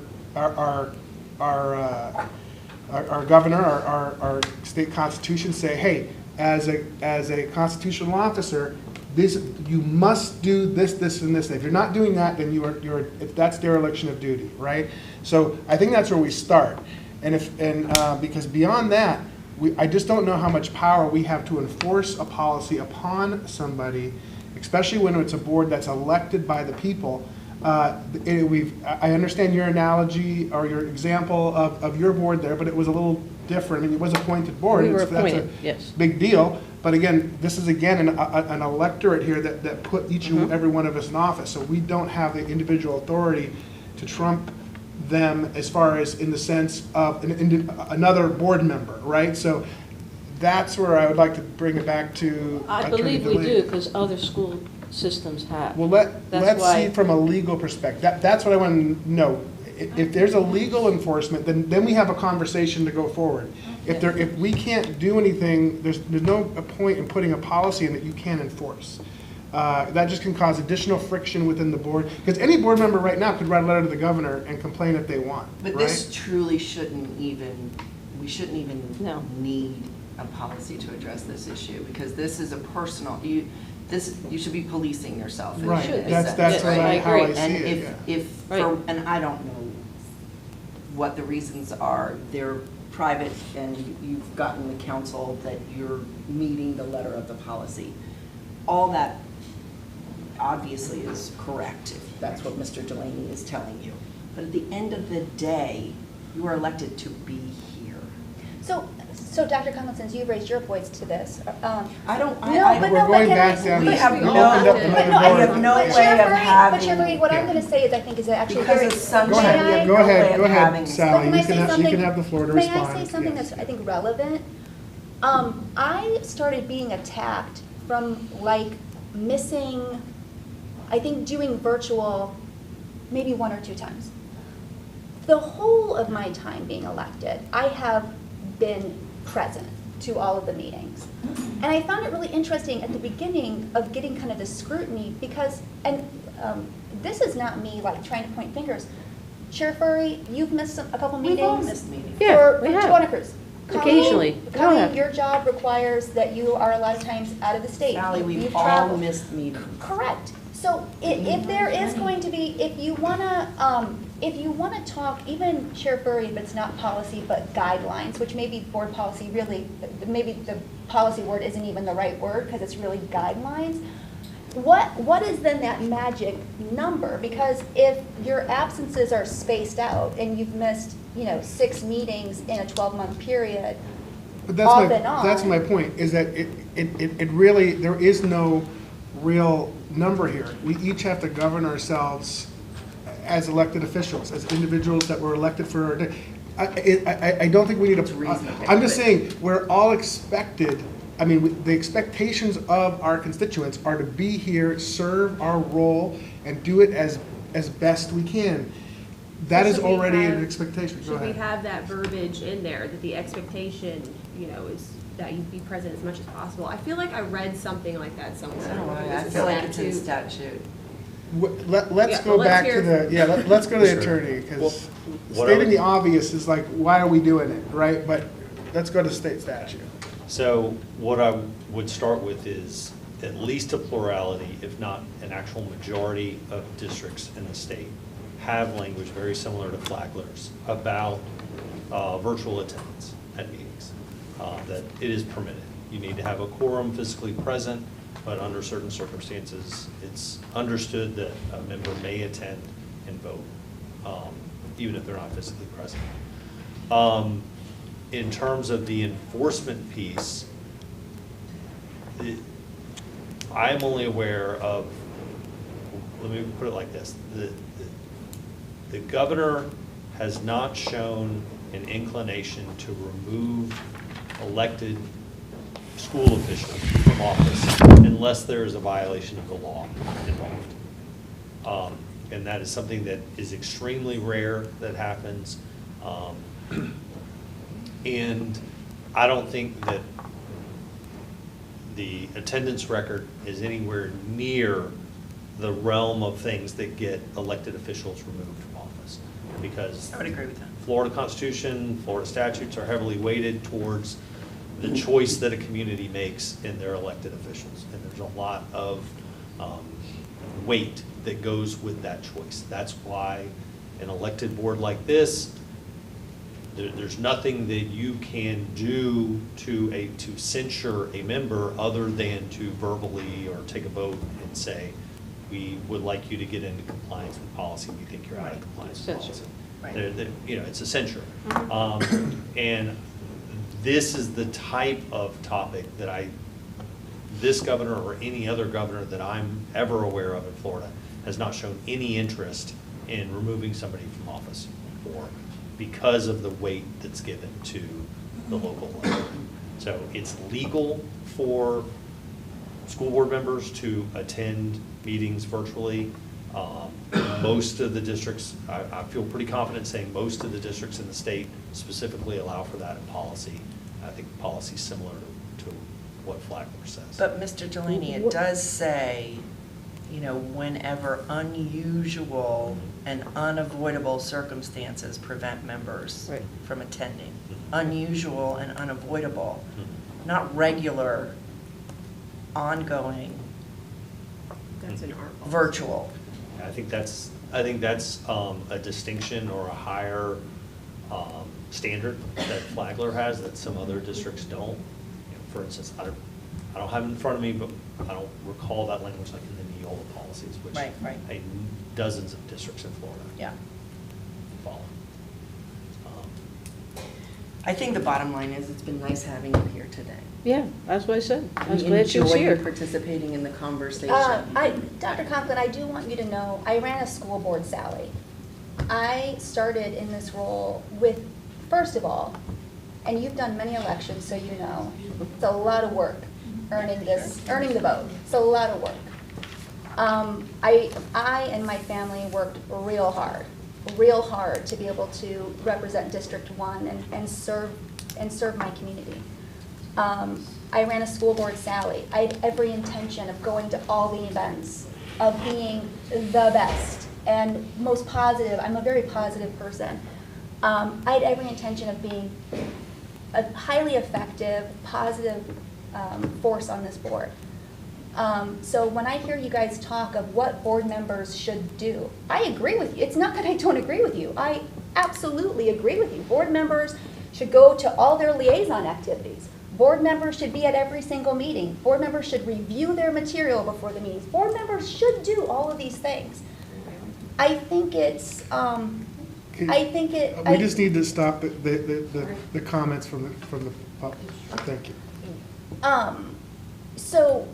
governor, our state constitution say, hey, as a constitutional officer, you must do this, and this. If you're not doing that, then that's dereliction of duty, right? So I think that's where we start, because beyond that, I just don't know how much power we have to enforce a policy upon somebody, especially when it's a board that's elected by the people. I understand your analogy or your example of your board there, but it was a little different. I mean, it was appointed board. We were appointed, that's a yes. big deal. But again, this is again an electorate here that put each and every one of us in office. So we don't have the individual authority to trump them as far as in the sense of another board member, right? So that's where I would like to bring it back to. I believe we do, because other school systems have. Well, let's see from a legal perspective. That's what I want to know. If there's a legal enforcement, then we have a conversation to go forward. If we can't do anything, there's no point in putting a policy in that you can't enforce. That just can cause additional friction within the board, because any board member right now could write a letter to the governor and complain if they want. But right? this truly shouldn't even need a policy to address this issue, because this is a personal, you should be policing yourself. Right, that's how I see it. And I don't know what the reasons are, they're private, and you've gotten the counsel that you're meeting the letter of the policy. All that obviously is correct, if that's what Mr. Delaney is telling you. But at the end of the day, you are elected to be here. So So Dr. Conklin, since you've raised your voice to this, I don't, no, but We're no, going but back can down we- this. We have we no- opened up but another no, I door. have no But way Chair of Furry, having. but Chair Furry, what I'm gonna say is I think is actually Because very. of sunshine. Go ahead, May I- go ahead, But Sally, can I you say can something? have the floor to May respond. I say something Yes. that's, I think, relevant? I started being attacked from like missing, I think doing virtual maybe 1 or 2 times. The whole of my time being elected, I have been present to all of the meetings. And I found it really interesting at the beginning of getting kind of the scrutiny because, and this is not me like trying to point fingers. Chair Furry, you've missed a couple meetings. We've all missed meetings. Yeah, For we have. Tijuana Cruise. Occasionally. We all Colleen, have. your job requires that you are a lot of times out of the state. Sally, we've You've all traveled. missed meetings. Correct. So if there is going to be, if you wanna talk, even Chair Furry, if it's not policy but guidelines, which maybe board policy really, maybe the policy word isn't even the right word because it's really guidelines. What is then that magic number? Because if your absences are spaced out and you've missed, 6 meetings in a 12-month period, But off and on. that's my point, is that it really, there is no real number here. We each have to govern ourselves as elected officials, as individuals that were elected for, I don't think we need I'm just saying, we're all expected, the expectations of our constituents are to be here, serve our role, and do it as best we can. That is Should we already have- an expectation. Go Should we ahead. have that verbiage in there, that the expectation, is that you be present as much as possible? I feel like I read something like that somewhere. So do whether it I. I was a feel like it's in statute. statute. Let's Yeah, go well, let's back to hear- let's go to the Sure. attorney, because Well, what I stating would- the obvious is like, why are we doing it, right? But let's go to state statute. So what I would start with is at least a plurality, if not an actual majority of districts in the state have language very similar to Flagler's about virtual attendance at meetings, that it is permitted. You need to have a quorum physically present, but under certain circumstances, it's understood that a member may attend and vote, even if they're not physically present. In terms of the enforcement piece, I'm only aware of, let me put it like this, the governor has not shown an inclination to remove elected school officials from office unless there is a violation of the law involved. And that is something that is extremely rare that happens. And I don't think that the attendance record is anywhere near the realm of things that get elected officials removed from office. Because I would agree with that. Florida Constitution, Florida statutes are heavily weighted towards the choice that a community makes in their elected officials. And there's a lot of weight that goes with that choice. That's why an elected board like this, there's nothing that you can do to censure a member other than to verbally or take a vote and say, we would like you to get into compliance with policy. We think you're out of compliance with policy. Right. It's a censure. And this is the type of topic that this governor or any other governor that I'm ever aware of in Florida has not shown any interest in removing somebody from office because of the weight that's given to the local level. So it's legal for school board members to attend meetings virtually. Most of the districts, I feel pretty confident saying most of the districts in the state specifically allow for that in policy. I think policy is similar to what Flagler says. But Mr. Delaney, it does say, whenever unusual and unavoidable circumstances prevent members from attending. Unusual and unavoidable, not regular, ongoing, That's an art. virtual. I think that's a distinction or a higher standard that Flagler has that some other districts don't. For instance, I don't have it in front of me, but I don't recall that language like in the Neola policies, which Right. dozens of districts in Florida Yeah. follow. I think the bottom line is it's been nice having you here today. Yeah, that's what I said. I was We glad she was enjoy you here. participating in the conversation. Dr. Conklin, I do want you to know, I ran a school board, Sally. I started in this role with, first of all, and you've done many elections, so you know, it's a lot of work earning the vote. It's a lot of work. I and my family worked real hard to be able to represent District 1 and serve my community. I ran a school board, Sally. I had every intention of going to all the events, of being the best and most positive. I'm a very positive person. I had every intention of being a highly effective, positive force on this board. So when I hear you guys talk of what board members should do, I agree with you. It's not that I don't agree with you. I absolutely agree with you. Board members should go to all their liaison activities. Board members should be at every single meeting. Board members should review their material before the meetings. Board members should do all of these things. I think it's, We just need to stop the comments from the public. Thank you. So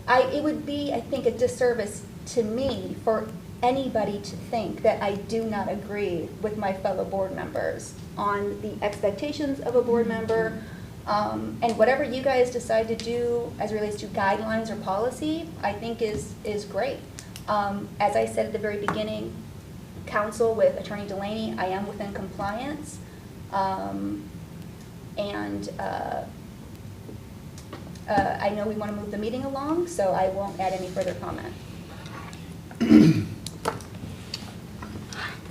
it would be, I think, a disservice to me for anybody to think that I do not agree with my fellow board members on the expectations of a board member, and whatever you guys decide to do as it relates to guidelines or policy, I think is great. As I said at the very beginning, counsel with Attorney Delaney, I am within compliance, and I know we want to move the meeting along, so I won't add any further comment.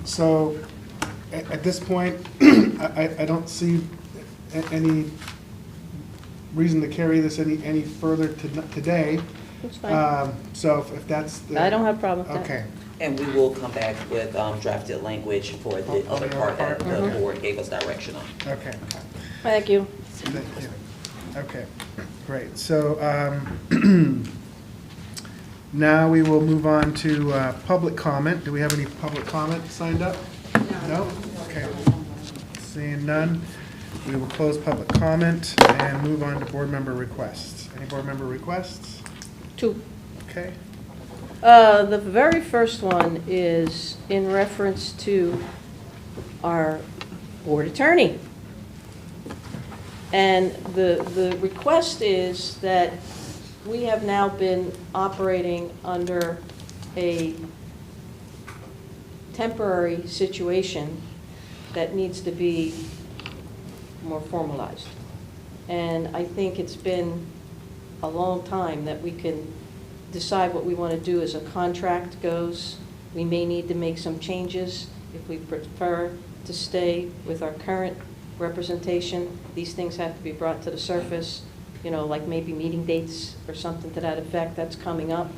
So, at this point, I don't see any reason to carry this any further today. That's fine. So if that's the. I don't have a problem with that. Okay. And we will come back with drafted language for the other part that the board gave us direction on. Okay. Thank you. Thank you. Okay, great. So now we will move on to public comment. Do we have any public comment signed up? No? Okay. Seeing none, we will close public comment and move on to board member requests. Any board member requests? 2. Okay. The very first one is in reference to our board attorney. And the request is that we have now been operating under a temporary situation that needs to be more formalized. And I think it's been a long time that we can decide what we want to do as a contract goes. We may need to make some changes if we prefer to stay with our current representation. These things have to be brought to the surface, you know, like maybe meeting dates or something to that effect. That's coming up.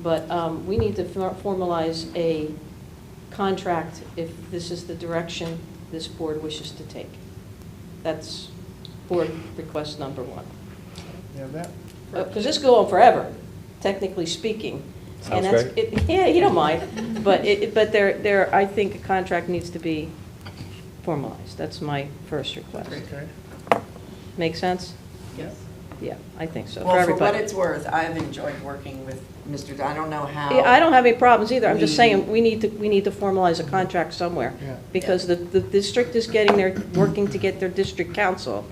But we need to formalize a contract if this is the direction this board wishes to take. That's board request number 1. You have that? Because this go on forever, technically speaking. Sounds And great. yeah, you don't mind, but I think a contract needs to be formalized. That's my first request. Okay. Make sense? Yes. Yeah, I think so, for Well, for what everybody. it's worth, I've enjoyed working with Mr. I don't know how. Yeah, I don't have any problems either. I'm just we- saying, we need to formalize a contract somewhere. Yeah. Because the district is working to get their district council.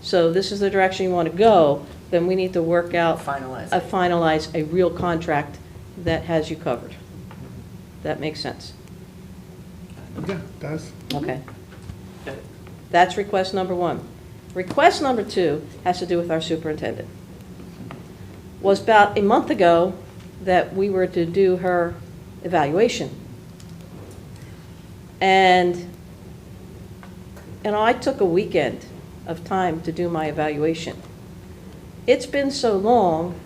So this is the direction you want to go, then we need to work out. Finalize a real contract that has you covered. That makes sense. Yeah, it does. Okay. That's request number 1. Request number 2 has to do with our superintendent. Was about a month ago that we were to do her evaluation. And I took a weekend of time to do my evaluation. It's been so long,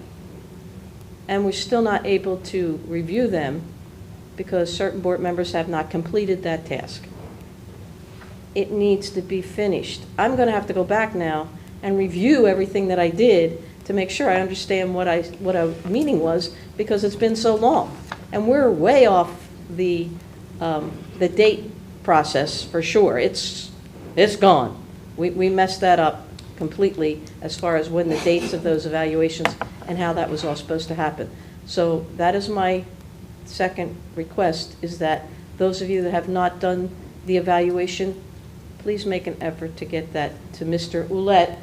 and we're still not able to review them because certain board members have not completed that task. It needs to be finished. I'm going to have to go back now and review everything that I did to make sure I understand what a meeting was, because it's been so long. And we're way off the date process for sure. It's gone. We messed that up completely as far as when the dates of those evaluations and how that was all supposed to happen. So that is my second request, is that those of you that have not done the evaluation, please make an effort to get that to Mr. Ouellette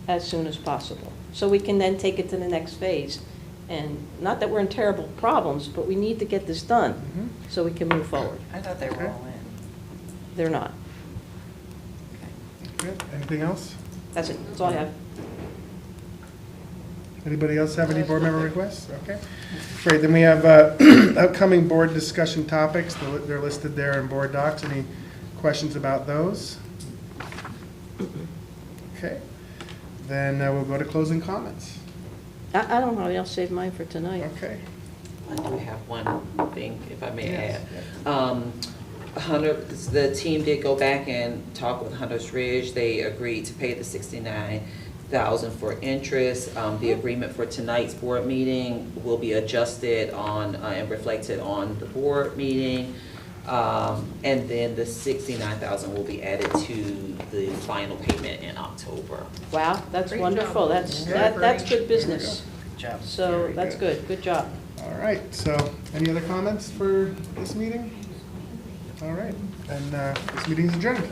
as soon as possible, so we can then take it to the next phase. And not that we're in terrible problems, but we need to get this done so we can move forward. I thought they were all in. They're not. Good. Anything else? That's it. That's all I have. Anybody else have any board member requests? Okay. Great, then we have upcoming board discussion topics. They're listed there in board docs. Any questions about those? Okay. Then we'll go to closing comments. I don't know, I'll save mine for tonight. Okay. I do have one thing, if I may Yes. add. Hunter, the team did go back and talk with Hunter's Ridge. They agreed to pay the $69,000 for interest. The agreement for tonight's board meeting will be adjusted on and reflected on the board meeting. And then the $69,000 will be added to the final payment in October. Wow, that's Great wonderful. job. That's good business. Good job. So Very that's good. Good job. All right, so any other comments for this meeting? All right, and this meeting is adjourned.